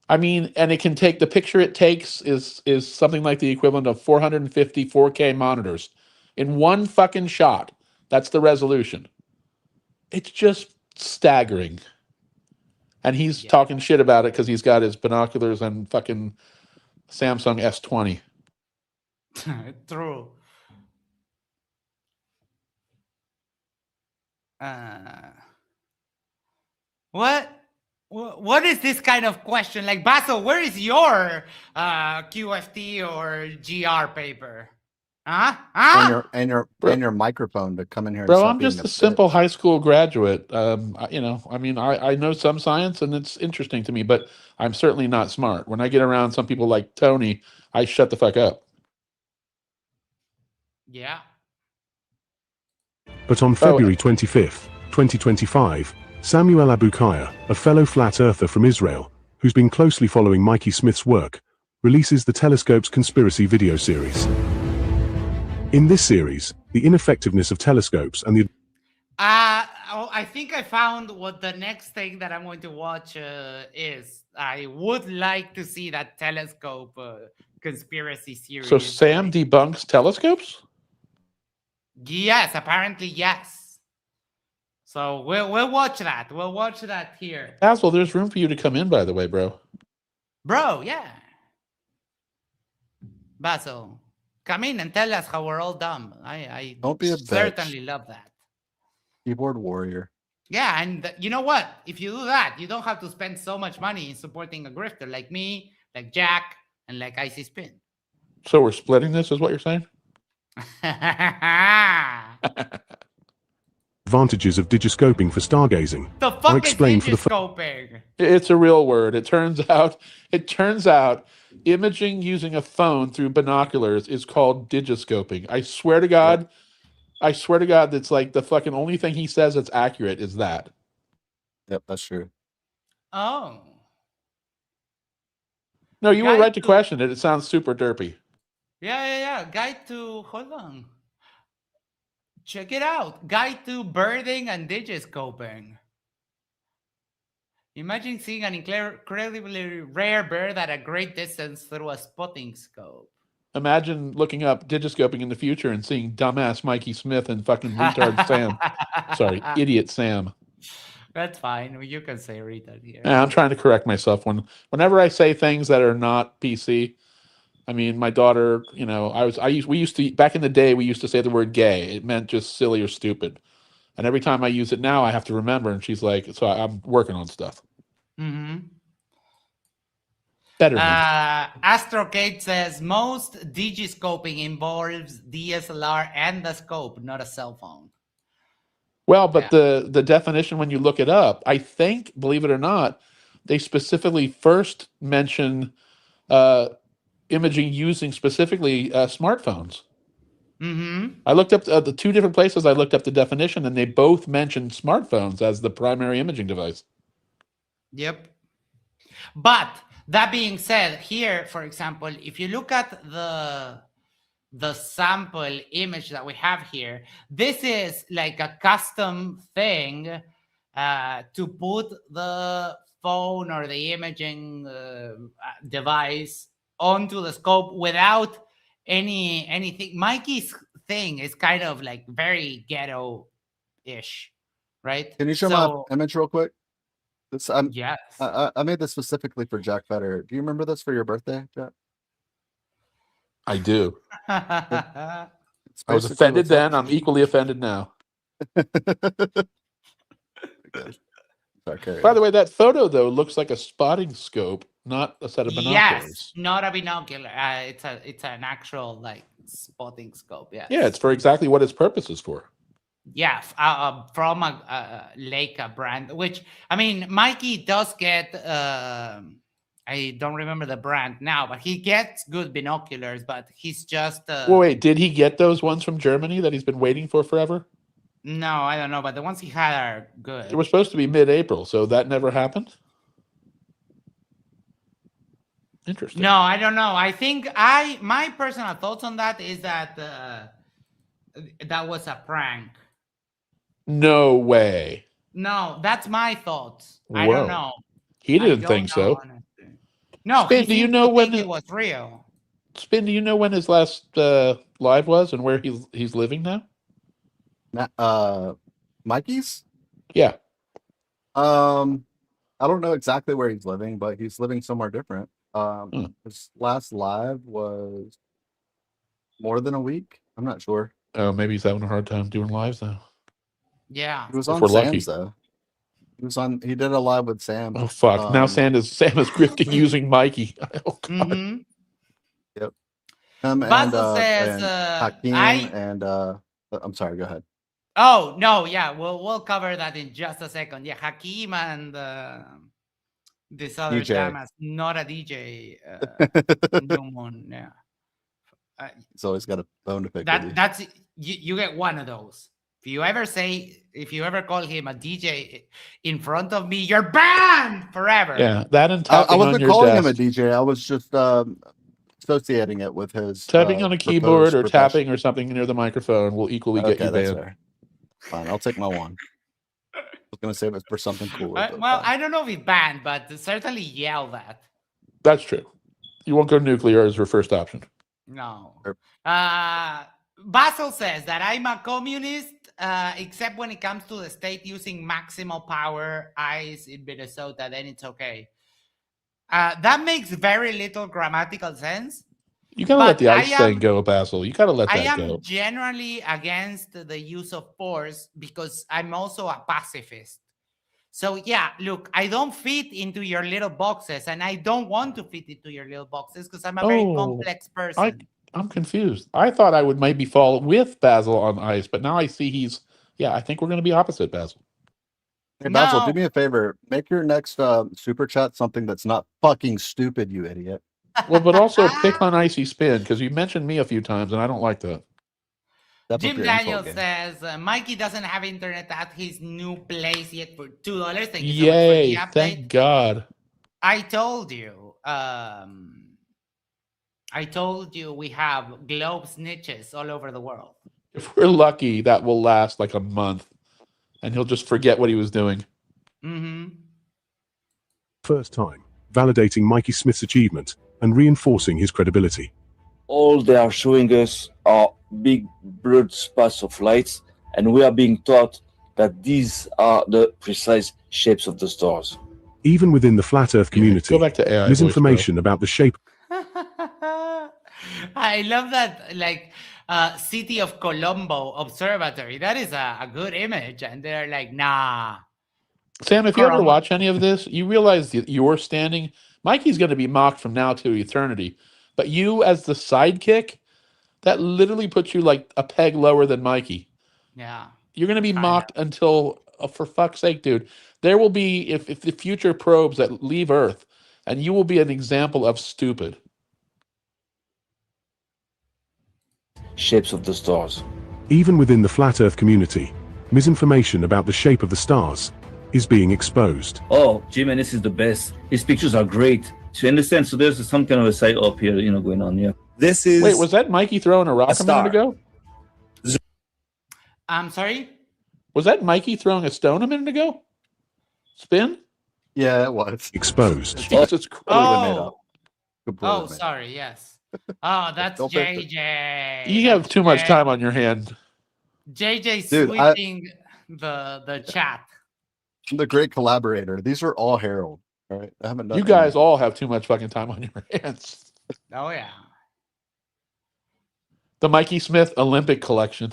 I mean, and it can take, the picture it takes is something like the equivalent of 450 4K monitors in one fucking shot. That's the resolution. It's just staggering. And he's talking shit about it because he's got his binoculars and fucking Samsung S20. True. What is this kind of question? Like, Basil, where is your QFT or GR paper? Huh? And your microphone to come in here. Bro, and I'm just a simple high school graduate. I know some science and it's interesting to me, but I'm certainly not smart. When I get around some people like Tony, I shut the fuck up. Yeah. But on February 25th, 2025, Samuel Abukaya, a fellow flat earther from Israel, who's been closely following Mikey Smith's work, releases the Telescope's conspiracy video series. In this series, the ineffectiveness of telescopes and the I think I found what the next thing that I'm going to watch is. I would like to see that telescope conspiracy series. So Sam debunks telescopes? Yes, apparently yes. So we'll watch that. We'll watch that here. Basil, there's room for you to come in, by the way, bro. Bro, yeah. Basil, come in and tell us how we're all dumb. I Don't be a certainly love that. Keyboard warrior. Yeah, and you know what? If you do that, you don't have to spend so much money in supporting a grifter like me, like Jack, and like Icy Spin. So we're splitting this, is what you're saying? Advantages of digiscoping for stargazing. The Are fuck is explained for the digiscoping? It's a real word. It turns out imaging using a phone through binoculars is called digiscoping. I swear to God, that's like the fucking only thing he says that's accurate is that. Yep, that's true. Oh. No, you were right to question it. It sounds super derpy. Yeah. Guide to, hold on. Check it out. Guide to birding and digiscoping. Imagine seeing an incredibly rare bird at a great distance through a spotting scope. Imagine looking up digiscoping in the future and seeing dumbass Mikey Smith and fucking retard Sam. Sorry, idiot Sam. That's fine. You can say retard here. Yeah, I'm trying to correct myself. Whenever I say things that are not PC, I mean, my daughter, we used to, back in the day, we used to say the word gay. It meant just silly or stupid. And every time I use it now, I have to remember. And she's like, so I'm working on stuff. Mm-hmm. Better. Astrocade says most digiscoping involves DSLR and the scope, not a cell phone. Well, but the definition, when you look it up, I think, believe it or not, they specifically first mention imaging using specifically smartphones. Mm-hmm. I looked up the two different places. I looked up the definition, and they both mentioned smartphones as the primary imaging device. Yep. But that being said, here, for example, if you look at the sample image that we have here, this is like a custom thing to put the phone or the imaging device onto the scope without anything. Mikey's thing is kind of like very ghetto-ish, right? Can you show my image real quick? Yes. I made this specifically for Jack Fetter. Do you remember this for your birthday, Jack? I do. I was offended then. I'm equally offended now. By the way, that photo, though, looks like a spotting scope, not a set of binoculars. Yes, not a binocular. It's an actual like spotting scope. Yes. Yeah, it's for exactly what its purpose is for. Yeah, from a Leica brand, which, I mean, Mikey does get, I don't remember the brand now, but he gets good binoculars, but he's just... Well, wait, did he get those ones from Germany that he's been waiting for forever? No, I don't know, but the ones he had are good. It was supposed to be mid-April, so that never happened? Interesting. No, I don't know. I think my personal thoughts on that is that that was a prank. No way. No, that's my thoughts. I Whoa. don't know. He didn't think so. Honestly. No, Spin, do you know when it was real? Spin, do you know when his last live was and where he's living now? Mikey's? Yeah. I don't know exactly where he's living, but he's living somewhere different. His last live was more than a week. I'm not sure. Oh, maybe he's having a hard time doing lives now. Yeah. He was on Sam's though. He did a live with Sam. Oh fuck. Now Sam is grifting using Mikey. Oh god. Mm-hmm. Yep. Basil says Hakeem and I'm sorry, go ahead. Oh no, yeah, we'll cover that in just a second. Yeah, Hakeem and this other dumbass, not a DJ, New Moon. Yeah. He's always got a bone to pick. That's you get one of those. If you ever call him a DJ in front of me, you're banned forever. Yeah, that and I wasn't calling him a DJ. I was just associating it with his tapping on a keyboard or tapping or something near the microphone will equally get you banned. Fair. Fine, I'll take my one. I was gonna save it for something cooler. Well, I don't know if he's banned, but certainly yell that. That's true. You won't go nuclear as your first option. No. Basil says that I'm a communist, except when it comes to the state using maximal power eyes in Minnesota, then it's okay. That makes very little grammatical sense, You gotta But let the ice I thing am- go, Basil. You gotta let I that am go. generally against the use of force because I'm also a pacifist. So yeah, look, I don't fit into your little boxes, and I don't want to fit into your little boxes because I'm a very complex person. I'm confused. I thought I would maybe fall with Basil on ice, but now I see he's. Yeah, I think we're gonna be opposite, Basil. Hey, Basil, No. do me a favor. Make your next super chat something that's not fucking stupid, you idiot. Well, but also pick on Icy Spin because you mentioned me a few times, and I don't like that. Jim Daniels says Mikey doesn't have internet at his new place yet for $2. Thank you so much for the Yay! update. Thank God. I told you. We have globe snitches all over the world. If we're lucky, that will last like a month, and he'll just forget what he was doing. Mm-hmm. First time, validating Mikey Smith's achievement and reinforcing his credibility. All they are showing us are big blurred spots of lights, and we are being taught that these are the precise shapes of the stars. Even within the flat Earth community, Go back to AI misinformation about the shape. I love that, like, City of Colombo Observatory. That is a good image, and they're like, nah. Sam, if you ever watch any of this, you realize that you're standing. Mikey's going to be mocked from now to eternity, but you, as the sidekick, that literally puts you like a peg lower than Mikey. Yeah. You're going to be mocked until, for fuck's sake, dude. There will be, if the future probes that leave Earth, and you will be an example of stupid. Shapes of the stars. Even within the flat Earth community, misinformation about the shape of the stars is being exposed. Oh, Jim, and this is the best. His pictures are great. So you understand? So there's some kind of a site up here, going on here. This is. Wait, was that Mikey throwing a rock a minute ago? I'm sorry? Was that Mikey throwing a stone a minute ago? Spin? Yeah, it was. Exposed. Jesus Christ. Oh, sorry, yes. Oh, that's Don't pick JJ. You have too much time on your hand. JJ Dude, sweeping the chat. I'm the great collaborator. These are all Harold. All right. I haven't done You guys all have too much fucking time on your hands. Oh, yeah. The Mikey Smith Olympic collection.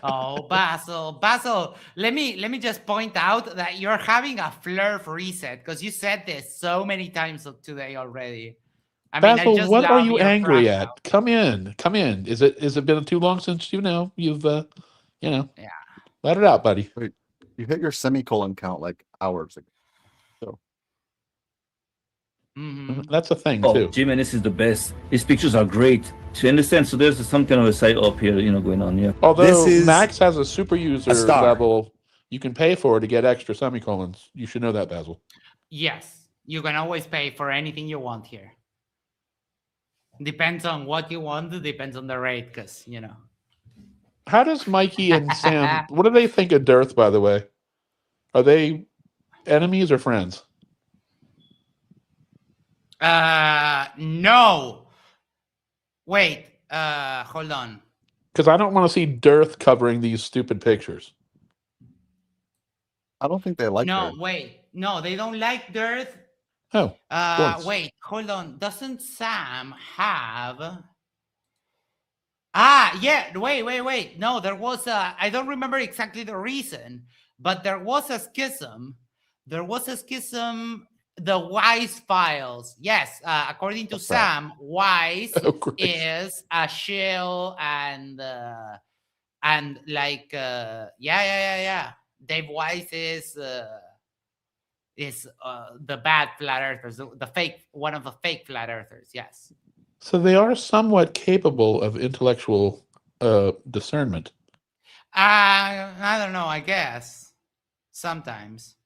Oh, Basil, let me just point out that you're having a flurf reset because you said this so many times today already. I mean, I Basil, just what are love you your angry fractal. at? Come in. Is it been too long since you've Yeah. let it out, buddy. Wait, you hit your semicolon count like hours ago. So That's a thing Oh, too. Jim, and this is the best. His pictures are great. So you understand? So there's some kind of a site up here, going on here. Although this is Max has a super user a star. level, you can pay for to get extra semicolons. You should know that, Basil. Yes, you can always pay for anything you want here. Depends on what you want. Depends on the rate, because How does Mikey and Sam? What do they think of Dearth? By the way, are they enemies or friends? No. Wait. Hold on. Because I don't want to see Dearth covering these stupid pictures. I don't think they like No, Dirt. wait. No, they don't like Dirt. Oh. Wait. Hold on. Doesn't Sam have? Yeah. Wait. No, there was a. I don't remember exactly the reason, but there was a schism. The Wise Files. Yes, according to Sam, Wise is a shill and like yeah. Dave Wise is the bad flat earthers, one of the fake flat earthers. Yes. So they are somewhat capable of intellectual discernment. I don't know. I guess sometimes.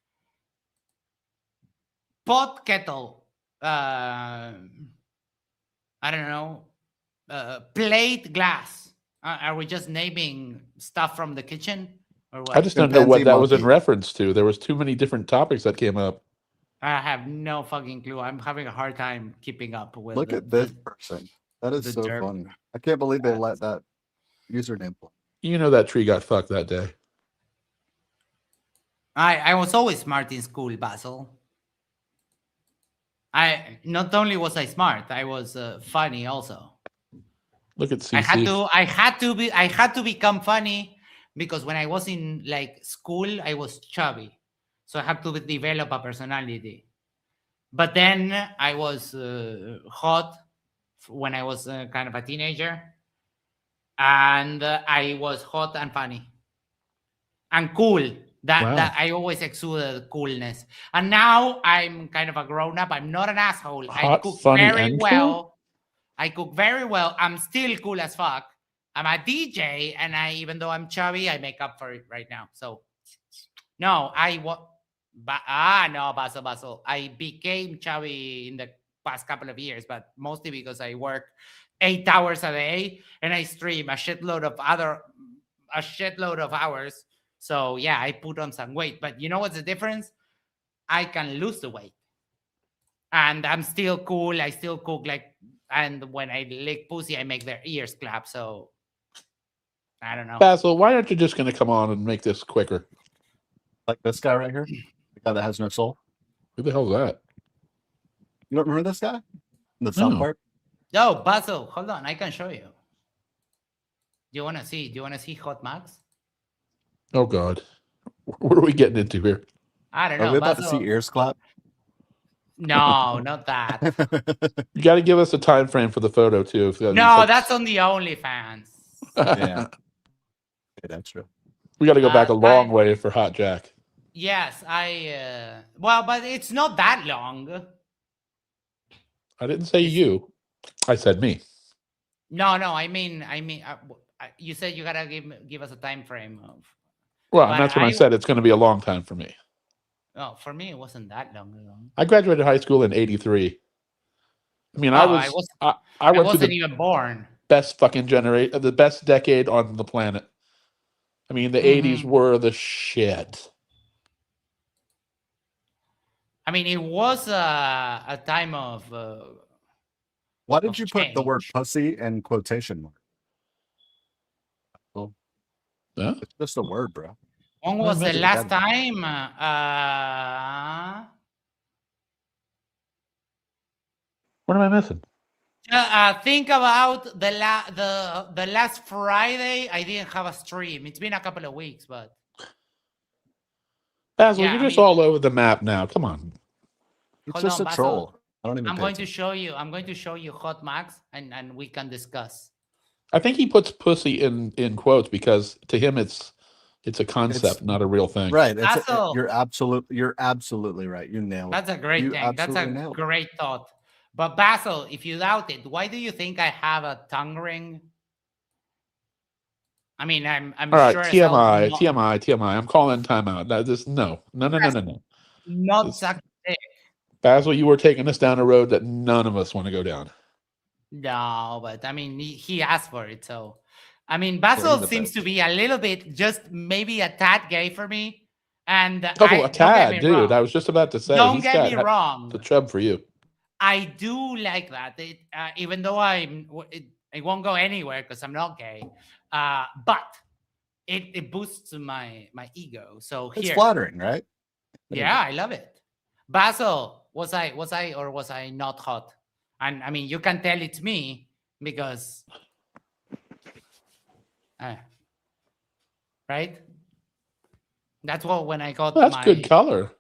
Pot kettle. I don't know. Plate glass. Are we just naming stuff from the kitchen, or what? I just don't know what that was in reference to. There was too many different topics that came up. I have no fucking clue. I'm having a hard time keeping up with. Look at this person. That is so funny. I can't believe they let that username play. You know that tree got fucked that day. I was always smart in school, Basil. I not only was I smart, I was funny also. Look at I CC. had to become funny because when I was in like school, I was chubby, so I had to develop a personality. But then I was hot when I was kind of a teenager, and I was hot and funny and cool. That I always exuded coolness. And now I'm kind of a grown up. I'm not an asshole. I Hot, cook funny, very and well. cool? I cook very well. I'm still cool as fuck. I'm a DJ, and even though I'm chubby, I make up for it right now. So no, no, Basil. I became chubby in the past couple of years, but mostly because I work 8 hours a day and I stream a shitload of hours. So yeah, I put on some weight. But you know what's the difference? I can lose the weight, and I'm still cool. I still cook and when I lick pussy, I make their ears clap. So I don't know. Basil, why aren't you just going to come on and make this quicker? Like this guy right here, the guy that has no soul. Who the hell's that? You don't remember this guy? The South Park? Yo, Basil, hold on. I can show you. Do you want to see? Hot Max? Oh God, what are we getting into here? I don't know. Are we about Basil. to see ears clap? No, not that. You got to give us a time frame for the photo too. No, that's on the OnlyFans. Yeah, that's true. We got to go back a long way for Hot Jack. Yes, well, but it's not that long. I didn't say you. I said me. No, I mean, you said you gotta give us a time frame of. Well, and that's when I said it's going to be a long time for me. Oh, for me, it wasn't that long ago. I graduated high school in '83. I mean, I wasn't even born. Best fucking generation, the best decade on the planet. I mean, the '80s were the shit. I mean, it was a time of. Why did you put the word pussy in quotation mark? Well, it's just a word, bro. When was the last time? What am I missing? Think about the last Friday. I didn't have a stream. It's been a couple of weeks, but. Basil, you're just all over the map now. Come on. It's just a troll. I don't even. I'm going to show you Hot Max, and we can discuss. I think he puts pussy in quotes because to him it's a concept, not a real thing. Right. You're absolutely right. You nailed it. That's a great thing. That's a great thought. But Basil, if you doubt it, why do you think I have a tongue ring? I mean, I'm all right, sure. TMI. I'm calling timeout. No. Not such a thing. Basil, you were taking us down a road that none of us want to go down. No, but I mean, he asked for it, so I mean, Basil seems to be a little bit, just maybe a tad gay for me. And a tad, dude. Wrong. I was just about to say. Don't get me wrong. The chub for you. I do like that. Even though I won't go anywhere because I'm not gay. But it boosts my ego. So it's flattering, right? Yeah, I love it. Basil, was I or was I not hot? And I mean, you can tell it's me because, right? That's what when I got. That's good color.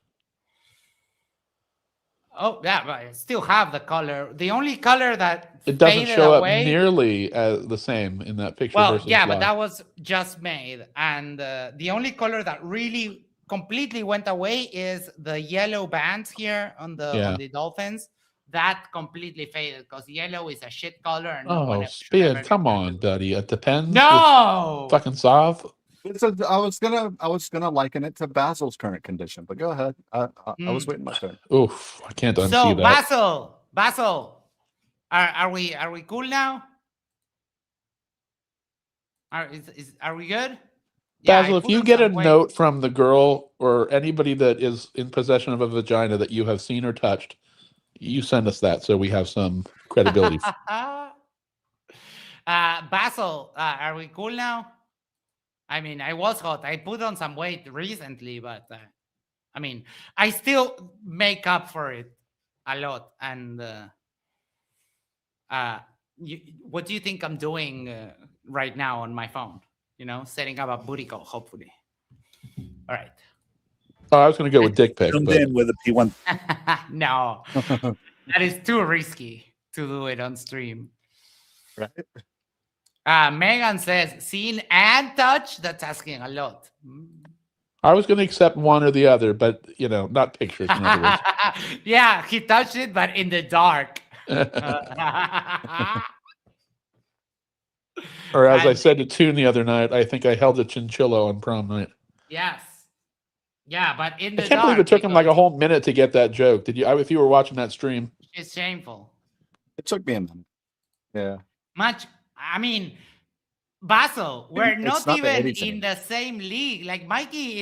Oh yeah, but I still have the color. The only color that it doesn't show away, up nearly as the same in that picture. Well, yeah, but that was just made, and the only color that really completely went away is the yellow bands here on the dolphins. That completely faded because yellow is a shit color. And Spin, come on, buddy. It depends. No, fucking soft. I was gonna liken it to Basil's current condition, but go ahead. I was waiting my turn. Oof, I can't unsee that. So Basil, are we cool now? Are we good? Basil, if you get a note from the girl or anybody that is in possession of a vagina that you have seen or touched, you send us that so we have some credibility. Basil, are we cool now? I mean, I was hot. I put on some weight recently, but I mean, I still make up for it a lot. And what do you think I'm doing right now on my phone? You know, setting up a booty call, hopefully. All right. Oh, I was going to go with dick pic. Zoomed But... in with a P1. No, that is too risky to do it on stream. Right. Megan says, seen and touch. That's asking a lot. I was going to accept one or the other, but, you know, not pictures. In other words. Yeah, he touched it, but in the dark. Or as I said to Toon the other night, I think I held a chinchilla on prom night. Yes. Yeah, but in the I can't dark. believe it took him like a whole minute to get that joke. Did you? If you were watching that stream, It's shameful. It took me a minute. Yeah. I mean, Basil, we're It's not not the even 80s in the same league. Like Mikey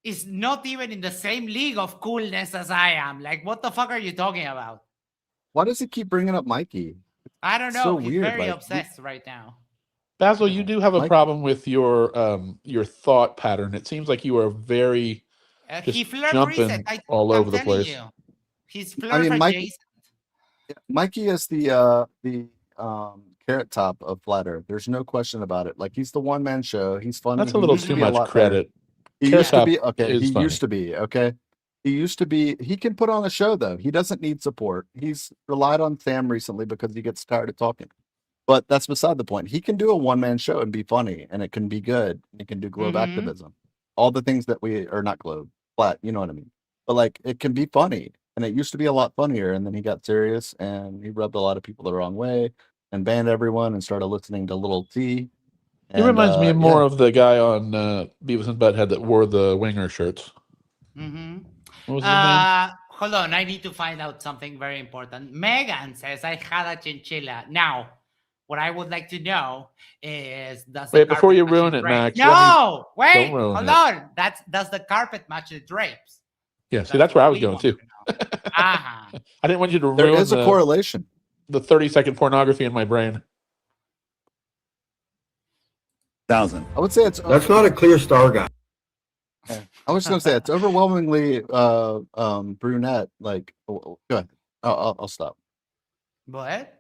is not even in the same league of coolness as I am. Like, what the fuck are you talking about? Why does he keep bringing up Mikey? I don't know. So He's weird, very like, obsessed right now. Basil, you do have a Mike- problem with your thought pattern. It seems like you are very He just flirt jumping reset. all I'm over the telling place. you. He's flirt I mean, adjacent. Mikey is the carrot top of Flat Earth. There's no question about it. Like, he's the one man show. He's funny. That's a He little used to too be a much lot better. credit. He Carrot used to Top be okay. is He funny. used to be okay. He used to be. He can put on a show though. He doesn't need support. He's relied on Sam recently because he gets tired of talking. But that's beside the point. He can do a one man show and be funny, and it can be good. He can do globe Mhm. activism, all the things that we are not globe flat. You know what I mean? But like, it can be funny, and it used to be a lot funnier. And then he got serious, and he rubbed a lot of people the wrong way, and banned everyone, and started listening to Little T. He reminds me more yeah. of the guy on Beavis and Butthead that wore the winger shirts. Mm-hmm. What was his name? Hold on, I need to find out something very important. Megan says I had a chinchilla. Now, what I would like to know is does the Wait, before carpet you match ruin the it, drapes? Max, let me- No, wait, Don't ruin hold it. on. Does the carpet match the drapes? Yeah, see, that's where I was we going want too. Ah, I didn't want you to There ruin is a correlation. the 30-second pornography in my brain. 1,000. I would say it's. That's not a clear star guy. I was just gonna say it's overwhelmingly brunette. Like, go ahead. I'll stop. what?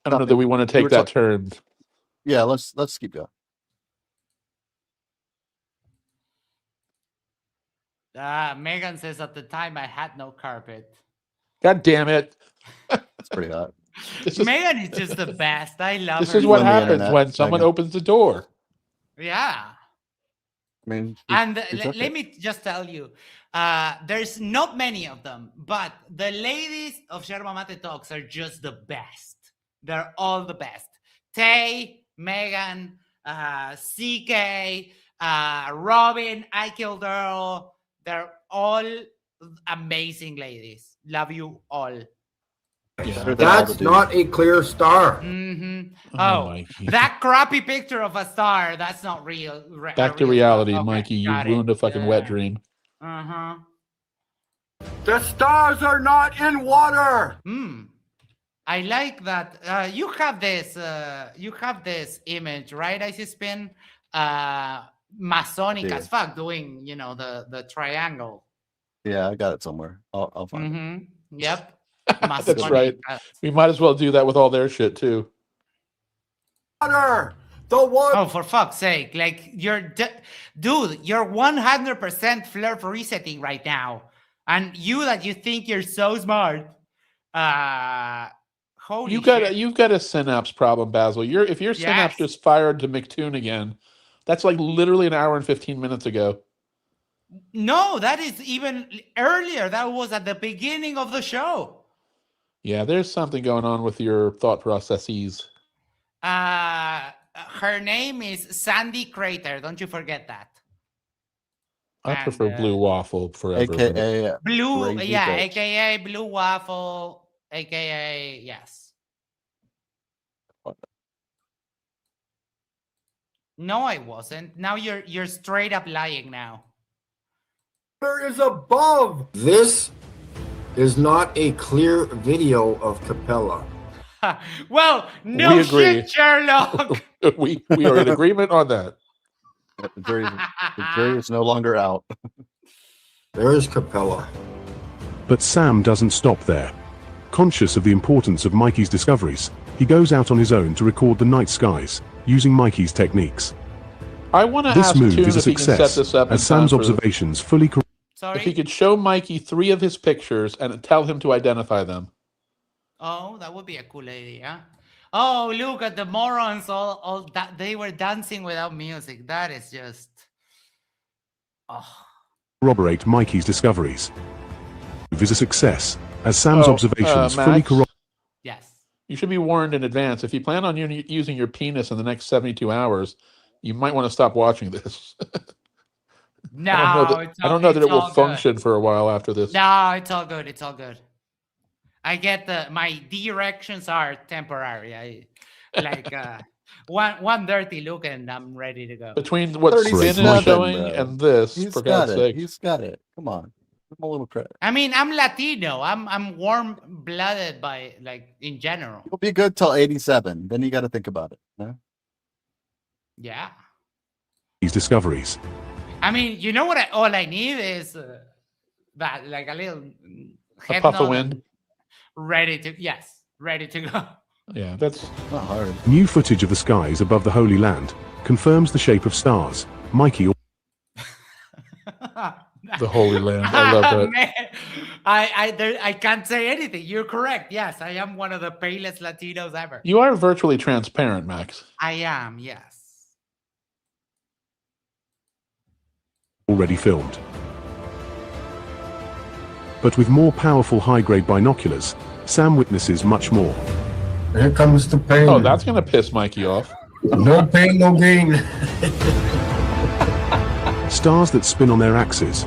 I don't know that we want to take that turn. Yeah, let's keep going. Megan says at the time I had no carpet. God damn it. That's pretty hot. Megan is just the best. I love This her. is what on the happens internet, when someone Megan. opens the door. Yeah. I mean, And it's okay. let me just tell you, there's not many of them, but the ladies of Yerba Mate Talks are just the best. They're all the best. Tay, Megan, CK, Robin, I Killed Earl. They're all amazing ladies. Love you all. That's not a clear star. Mm-hmm. Oh, Oh, Mikey. that crappy picture of a star, that's not real. Back to reality, Mikey. You ruined a fucking wet dream. Uh-huh. The stars are not in water. I like that. You have this image, right? I see spin Masonic Yeah. as fuck doing, the triangle. Yeah, I got it somewhere. I'll find it. Mm-hmm. Yep. That's right. We might as well do that with all their shit too. Water. The water. Oh, for fuck's sake. Like, dude, you're 100% flirt resetting right now. And you think you're so smart. Holy You've shit. got a synapse problem, Basil. If your synapse Yes. just fired to McToon again, that's like literally an hour and 15 minutes ago. No, that is even earlier. That was at the beginning of the show. Yeah, there's something going on with your thought processes. Her name is Sandy Crater. Don't you forget that. I And, prefer Blue Waffle forever. AKA Blue, Crazy yeah, Bitch. AKA Blue Waffle, AKA yes. No, I wasn't. Now you're straight up lying now. Water is above. This is not a clear video of Capella. Well, no We agree. shit, Sherlock. we are in agreement on that. The jury is no longer out. There's Capella. But Sam doesn't stop there. Conscious of the importance of Mikey's discoveries, He goes out on his own to record the night skies, using Mikey's techniques. I want to This ask move Toon is a if he can set success, this up in as Sam's time for- observations fully correct. If he could show Mikey 3 of his pictures and tell him to identify them. Oh, that would be a cool idea. Oh, look at the morons! All that they were dancing without music. That is just. Oh. Corroborate Mikey's discoveries. The move is a success, as Sam's observations fully Max? corroborate. Yes. You should be warned in advance. If you plan on using your penis in the next 72 hours, you might want to stop watching this. No, I don't know that it will function for a while after this. No, it's all good. It's all good. I get my directions are temporary. I like one dirty look and I'm ready to go. Between what Spin is showing and this, for God's sake. He's got it. Come on. Give him a little credit. I mean, I'm Latino. I'm warm-blooded by in general. You'll be good till 87. Then you got to think about it. No? Yeah. These discoveries. I mean, you know what? All I need is that, like a little A puff of wind. Ready to go. Yeah, that's not hard. New footage of the skies above the Holy Land confirms the shape of stars. Mikey. The Holy Land. I love that. Man, I can't say anything. You're correct. Yes, I am one of the palest Latinos ever. You are virtually transparent, Max. I am. Yes. Already filmed. But with more powerful high-grade binoculars, Sam witnesses much more. Here comes the pain. Oh, that's going to piss Mikey off. No pain, no gain. Stars that spin on their axes.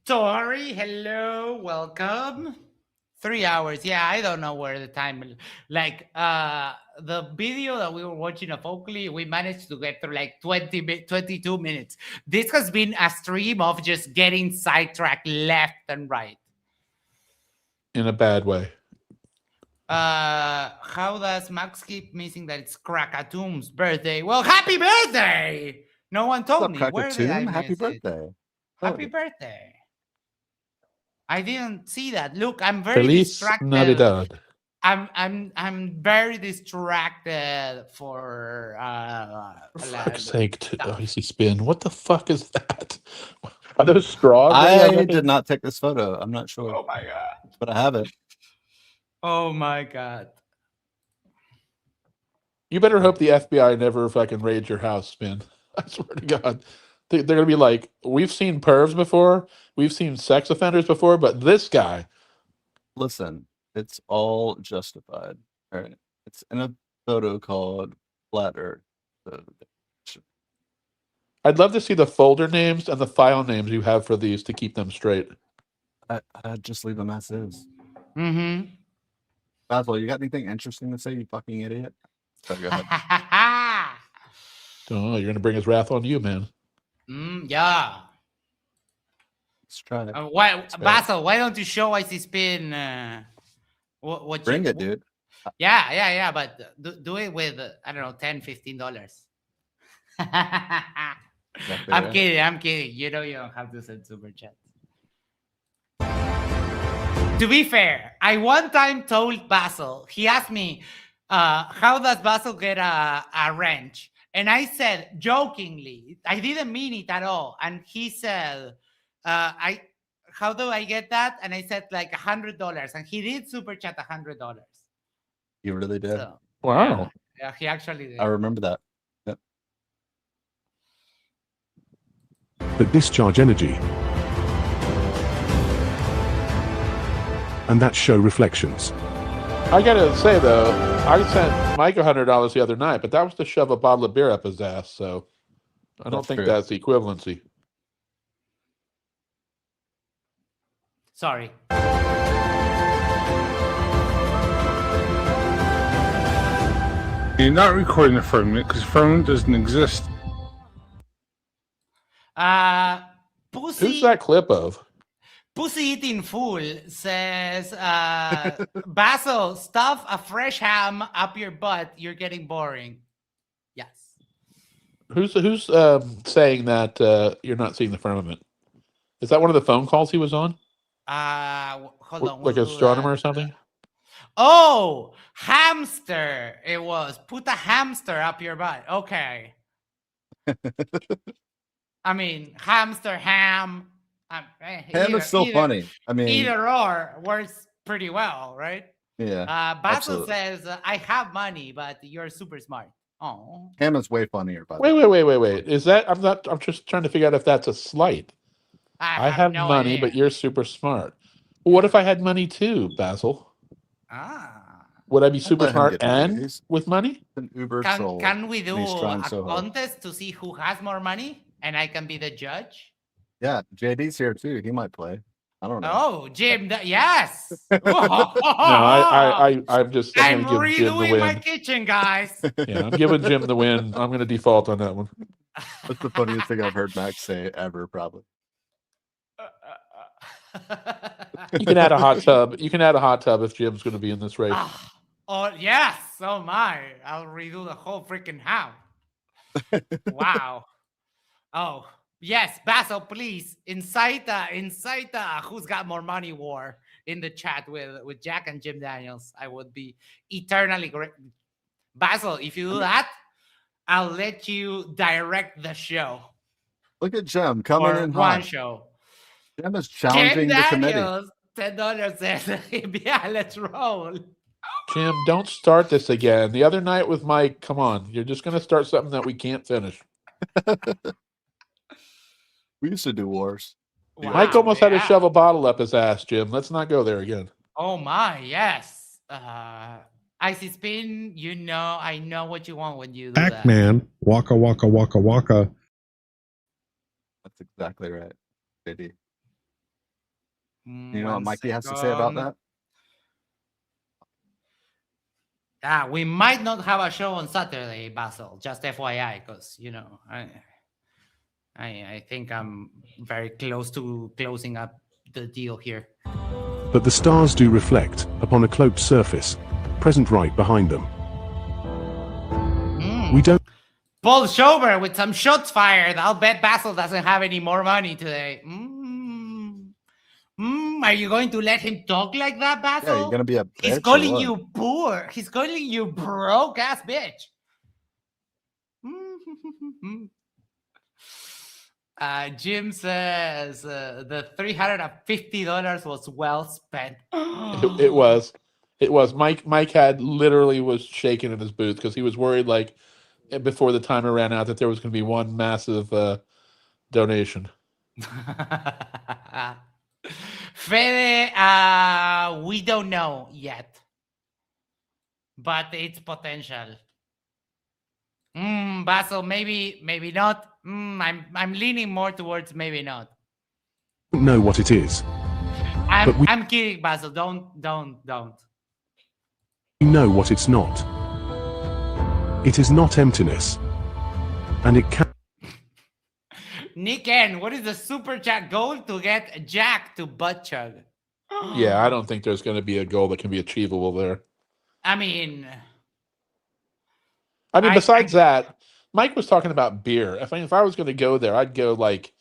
Tori, hello, welcome. 3 hours. Yeah, I don't know where the time. The video that we were watching of Oakley, we managed to get through 22 minutes. This has been a stream of just getting sidetracked left and right. In a bad way. How does Max keep missing that it's Krakatoom's birthday? Well, happy birthday! No one told me. Where did I miss Happy it? birthday. Happy birthday. I didn't see that. Look, I'm very Feliz distracted. Navidad. I'm very distracted for For fuck's sake, Icy Spin. What the fuck is that? Are those straws? I did not take this photo. I'm not sure. Oh my god. But I have it. Oh my god. You better hope the FBI never fucking raid your house, Spin. I swear to God. They're going to be like, we've seen pervs before, we've seen sex offenders before, but this guy. Listen, it's all justified. All right. It's in a photo called Flat Earth. I'd love to see the folder names and the file names you have for these to keep them straight. I'd just leave them as is. Mm-hmm. Basil, you got anything interesting to say, you fucking idiot? So go ahead. Oh, you're going to bring his wrath on you, man. Yeah. Let's try it. Basil, why don't you show Icy Spin what Bring it, dude. Yeah, but do it with, I don't know, $10-15. I'm kidding. You know you don't have to send super chat. To be fair, I one time told Basil, he asked me, how does Basil get a wrench? And I said, jokingly, I didn't mean it at all. And he said, how do I get that? And I said like $100. And he did super chat $100. You really did? So, wow. Yeah, he actually did. I remember that. Yep. That discharge energy. And that show reflections. I gotta say though, I sent Mike $100 the other night, but that was to shove a bottle of beer up his ass. So I don't think that's the equivalency. Sorry. You're not recording the firmament because firmament doesn't exist. Pussy. Who's that clip of? Pussy Eating Fool says, Basil, stuff a fresh ham up your butt. You're getting boring. Yes. Who's saying that you're not seeing the firmament? Is that one of the phone calls he was on? Hold on. Like an astronomer or something? Oh, hamster. It was. Put a hamster up your butt. Okay. I mean, hamster, ham. Ham is still funny. I mean, either or works pretty well, right? Yeah. Basil absolutely. says, I have money, but you're super smart. Oh. Ham is way funnier, by the way. Wait. Is that I'm just trying to figure out if that's a slight. I have no money, idea. but you're super smart. Well, what if I had money too, Basil? Would I be super let him smart get to and He's with money? an Uber soul. Can we do and he's trying a so hard. contest to see who has more money and I can be the judge? Yeah, JD's here too. He might play. I don't know. Oh, Jim, yes. No, I'm just. I'm going to give Jim the redoing my win. kitchen, guys. Yeah, I'm giving Jim the win. I'm going to default on that one. That's the funniest thing I've heard Max say ever, probably. You can add a hot tub. You can add a hot tub if Jim's going to be in this race. Oh, yes. Oh, my. I'll redo the whole freaking house. Wow. Oh, yes. Basil, please incite who's got more money war in the chat with Jack and Jim Daniels. I would be eternally great. Basil, if you do that, I'll let you direct the show. Look at Jem coming in one hot. show. Jem is challenging the committee. $10 says, yeah, let's roll. Jim, don't start this again. The other night with Mike, come on. You're just going to start something that we can't finish. We used to do wars. Wow, Mike almost had to shove a bottle up his ass, Jim. Let's not go there again. Oh, my, yes. Icy Spin, I know what you want when you do that. Pac-Man, waka waka waka waka. That's exactly right, JD. You know what Mikey has to say about that? We might not have a show on Saturday, Basil. Just FYI, because I think I'm very close to closing up the deal here. But the stars do reflect upon a cloaked surface, present right behind them. We don't. Paul Schober with some shots fired. I'll bet Basil doesn't have any more money today. Are you going to let him talk like that, Basil? Yeah, you're gonna be a bitch. He's calling you poor. He's calling you broke ass bitch. Jim says the $350 was well spent. It was. Mike had literally was shaking in his boots because he was worried, like, before the timer ran out, that there was going to be one massive donation. Fede, we don't know yet, but it's potential. Basil, maybe not. I'm leaning more towards maybe not. Know what it is. I'm kidding, Basil. Don't. We know what it's not. It is not emptiness, and it can. Nick N, what is the super chat goal to get Jack to butt chug? Yeah, I don't think there's going to be a goal that can be achievable there. I mean, besides that, Mike was talking about beer. If I was going to go there, I'd go like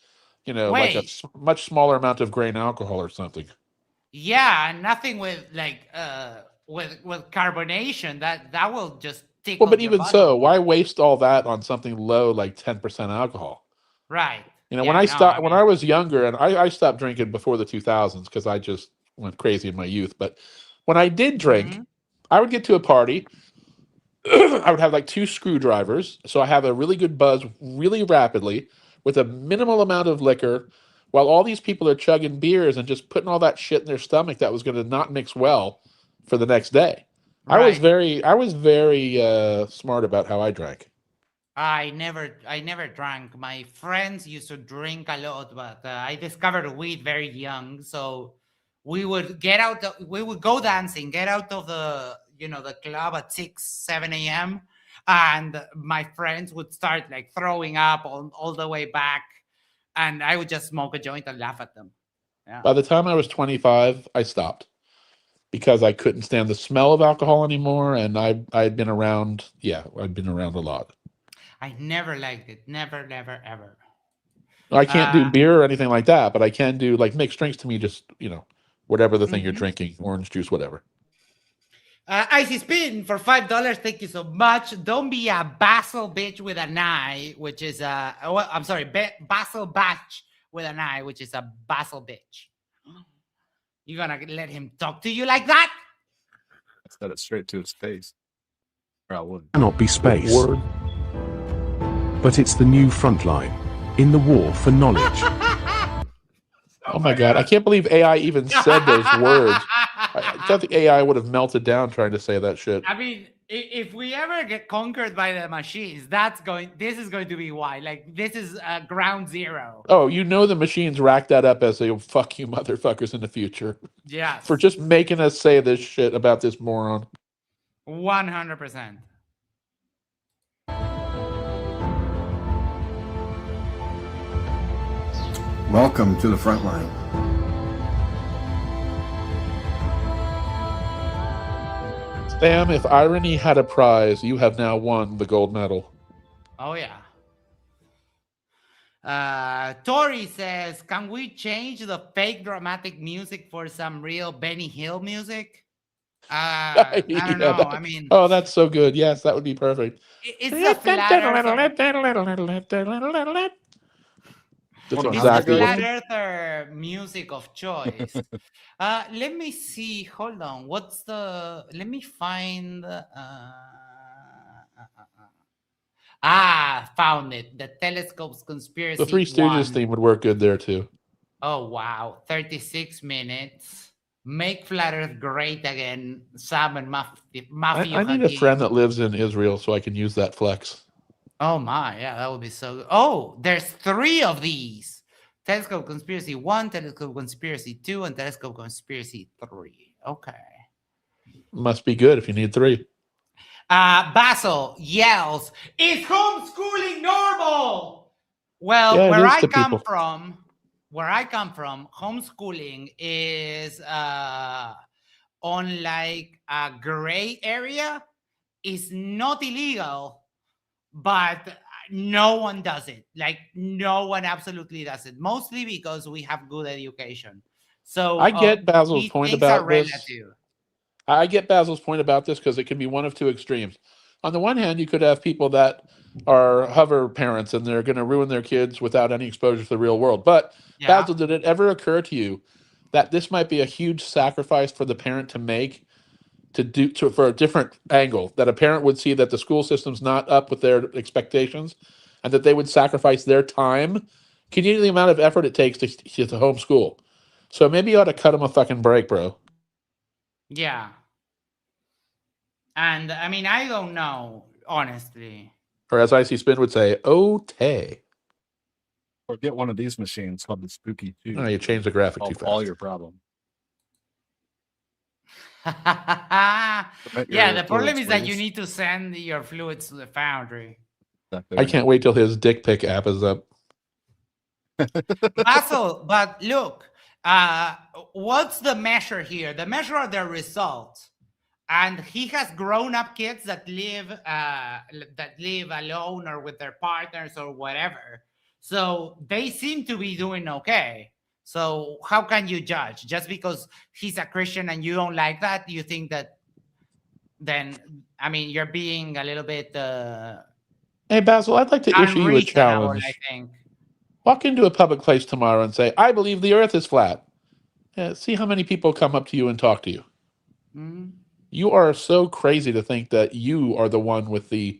a much smaller amount of grain alcohol or something. Yeah, nothing with with carbonation. That will just tickle. Well, but even so, why waste all that on something low like 10% alcohol? Right. When I was younger, and I stopped drinking before the 2000s because I just went crazy in my youth. But when I did drink, I would get to a party. I would have like 2 screwdrivers, so I have a really good buzz really rapidly with a minimal amount of liquor, while all these people are chugging beers and just putting all that shit in their stomach that was going to not mix well for the next day. Right. I was very smart about how I drank. I never drank. My friends used to drink a lot, but I discovered weed very young. So we would we would go dancing, get out of the club at 6, 7 a.m. And my friends would start like throwing up all the way back. And I would just smoke a joint and laugh at them. Yeah. By the time I was 25, I stopped because I couldn't stand the smell of alcohol anymore. And I'd been around. Yeah, I'd been around a lot. I never liked it. Never, ever. I can't do beer or anything like that, but I can do like mixed drinks. To me, just whatever the thing you're drinking, orange juice, whatever. Icy Spin for $5. Thank you so much. Don't be a Basil bitch with an eye, which is I'm sorry, Basil batch with an eye, which is a Basil bitch. You gonna let him talk to you like that? I said it straight to his face. Or I would. Cannot be space. But it's the new frontline in the war for knowledge. Oh my God. I can't believe AI even said those words. I thought the AI would have melted down trying to say that shit. I mean, if we ever get conquered by the machines, this is going to be why. Like, this is ground zero. Oh, you know the machines rack that up as they fuck you motherfuckers in the future. Yes. For just making us say this shit about this moron. 100%. Welcome to the front line. Sam, if irony had a prize, you have now won the gold medal. Oh, yeah. Tori says, can we change the fake dramatic music for some real Benny Hill music? I don't know. I mean... Oh, that's so good. Yes, that would be perfect. It's a flat earther music of choice. Let me see. Hold on. Let me find. Found it. The Telescope's Conspiracy. The Three Stooges theme would work good there too. Oh, wow. 36 minutes. Make Flat Earth great again. Sam and Mafia. I need a friend that lives in Israel so I can use that flex. Oh my, yeah, that would be so good. Oh, there's 3 of these. Telescope Conspiracy 1, Telescope Conspiracy 2, and Telescope Conspiracy 3. Okay. Must be good if you need 3. Basil yells, "Is homeschooling normal?" Well, Yeah, where it is I to come people. from, homeschooling is on like a gray area. It's not illegal, but no one does it. Like, no one absolutely does it. Mostly because we have good education. So I get Basil's these point things are about this. relative. I get Basil's point about this because it can be one of two extremes. On the one hand, you could have people that are hover parents and they're going to ruin their kids without any exposure to the real world. But Yeah. Basil, did it ever occur to you that this might be a huge sacrifice for the parent to make for a different angle? That a parent would see that the school system's not up with their expectations, and that they would sacrifice their time. Can you know the amount of effort it takes to homeschool? So maybe you ought to cut them a fucking break, bro. Yeah. And I mean, I don't know, honestly. Or as Icy Spin would say, "Okay." Or get one of these machines called the Spooky 2. Oh, you changed the graphic too Solve all fast. your problem. Yeah, the problem is that you need to send your fluids to the foundry. I can't wait till his dick pic app is up. Basil, but look, what's the measure here? The measure are the results. And he has grown-up kids that live alone or with their partners or whatever. So they seem to be doing okay. So how can you judge? Just because he's a Christian and you don't like that, you think that then, I mean, you're being a little bit Hey, Basil, I'd like to issue you a unreasonable, challenge. I think. Walk into a public place tomorrow and say, "I believe the earth is flat." See how many people come up to you and talk to you. Mhm. You are so crazy to think that you are the one with the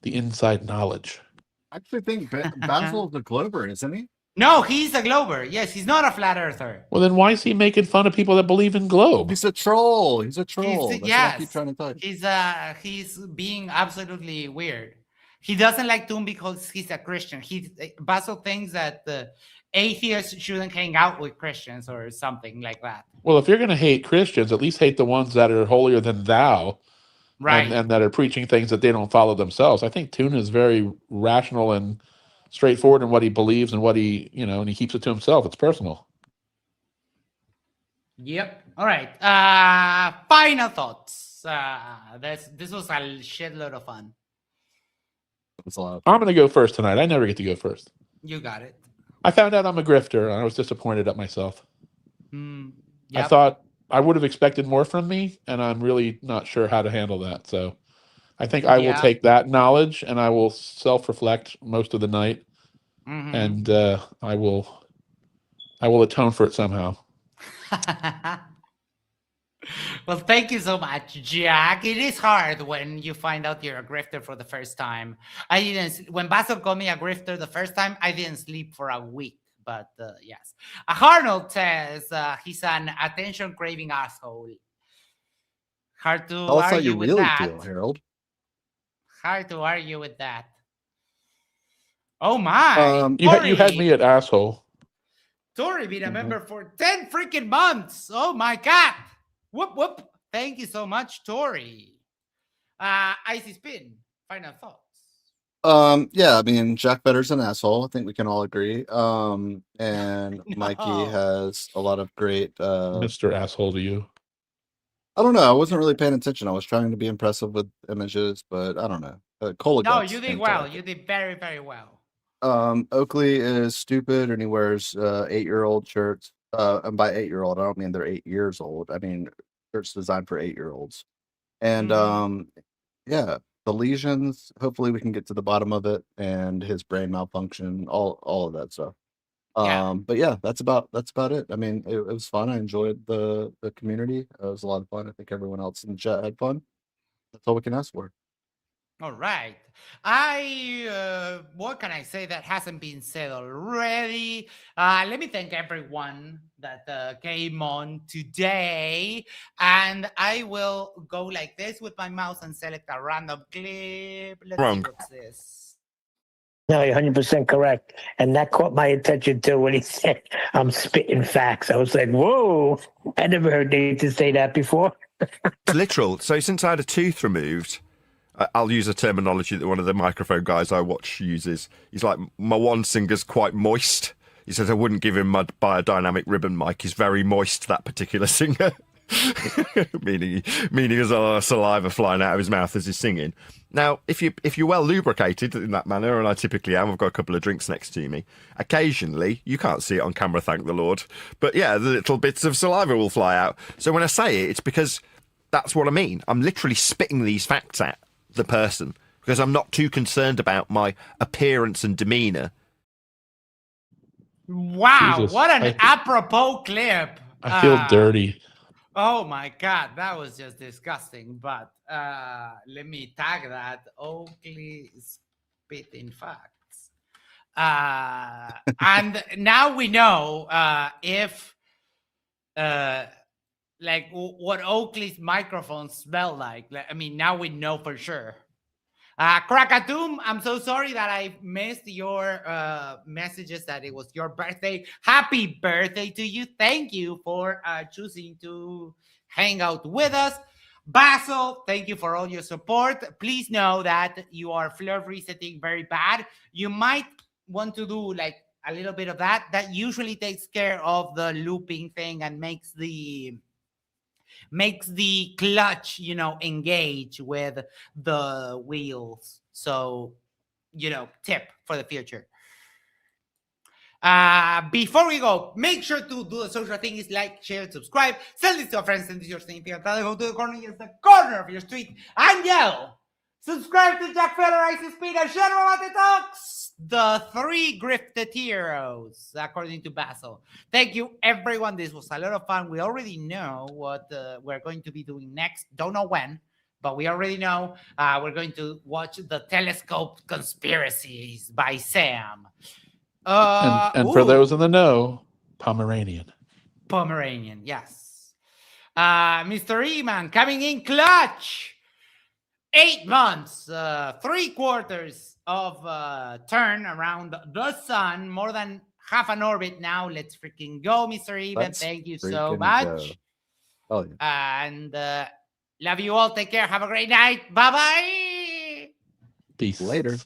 inside knowledge. I actually think Basil's a Glober, isn't he? No, he's a Glober. Yes, he's not a flat earther. Well, then why is he making fun of people that believe in globe? He's a troll. He's a troll. That's what I keep Yes, trying to tell you. he's being absolutely weird. He doesn't like Toon because he's a Christian. Basil thinks that the atheists shouldn't hang out with Christians or something like that. Well, if you're going to hate Christians, at least hate the ones that are holier than thou, Right. and that are preaching things that they don't follow themselves. I think Toon is very rational and straightforward in what he believes and what he, and he keeps it to himself. It's personal. Yep. All right. Final thoughts. This was a shitload of fun. I'm going to go first tonight. I never get to go first. You got it. I found out I'm a grifter, and I was disappointed at myself. I Yep. thought I would have expected more from me, and I'm really not sure how to handle that. So I think I will Yeah. take that knowledge and I will self-reflect most of the night, Mhm. and I will atone for it somehow. Well, thank you so much, Jack. It is hard when you find out you're a grifter for the first time. When Basil called me a grifter the first time, I didn't sleep for a week. But yes. Arnold says he's an attention craving asshole. Hard to Tell us how argue you with really that. feel, Harold. Hard to argue with that. Oh my. You had me at asshole. Tori been a member for 10 freaking months. Oh my God. Whoop, whoop. Thank you so much, Tori. Icy Spin, final thoughts. Yeah, I mean, Jack Better's an asshole. I think we can all agree. And Mikey has a lot of great Mr. Asshole to you. I don't know. I wasn't really paying attention. I was trying to be impressive with images, but I don't know. Cola No, Guts you did seemed to well. like it. You did very, very well. Oakley is stupid and he wears 8-year-old shirts. And by 8-year-old, I don't mean they're 8 years old. I mean shirts designed for 8-year-olds. And yeah, the lesions, hopefully we can get to the bottom of it, and his brain malfunction, all of that stuff. But yeah, that's about it. I mean, it was fun. I enjoyed the community. It was a lot of fun. I think everyone else in the chat had fun. That's all we can ask for. All right. What can I say that hasn't been said already? Let me thank everyone that came on today. And I will go like this with my mouse and select a random clip. Let's Wrong. see what's this. No, you're 100% correct. And that caught my attention too when he said, I'm spitting facts. I was like, whoa, I never heard Nathan say that before. It's literal. So since I had a tooth removed, I'll use a terminology that one of the microphone guys I watch uses. He's like, my one finger's quite moist. He says, I wouldn't give him my biodynamic ribbon mic. He's very moist, that particular singer. meaning there's a lot of saliva flying out of his mouth as he's singing. Now, if you're well lubricated in that manner, and I typically am, I've got a couple of drinks next to me, occasionally, you can't see it on camera, thank the Lord, but yeah, the little bits of saliva will fly out. So when I say it, it's because that's what I mean. I'm literally spitting these facts at the person because I'm not too concerned about my appearance and demeanor. Wow, Jesus, what an apropos clip. I feel dirty. Oh my God, that was just disgusting. But let me tag that. Oakley spitting facts. And now we know if like what Oakley's microphones smell like. I mean, now we know for sure. Krakatoom, I'm so sorry that I missed your messages that it was your birthday. Happy birthday to you. Thank you for choosing to hang out with us. Basil, thank you for all your support. Please know that you are floor resetting very bad. You might want to do like a little bit of that. That usually takes care of the looping thing and makes the clutch, engage with the wheels. So, tip for the future. Before we go, make sure to do the social things like, share, subscribe, send this to a friend, send this to your significant other, go to the corner, yes, the corner of your street, and yell, subscribe to Jack Feller, Ice Speed, and General at the Talks, the 3 grifted heroes, according to Basil. Thank you, everyone. This was a lot of fun. We already know what we're going to be doing next. Don't know when, but we already know we're going to watch The Telescope Conspiracies by Sam. And for those in the know, Pomeranian, yes. Mr. E-Man coming in clutch. 8 months, 3/4 of turn around the sun, more than half an orbit now. Let's freaking go, Mr. E-Man. Thank you so much. Oh, yeah. And love you all. Take care. Have a great night. Bye-bye. Peace. Later.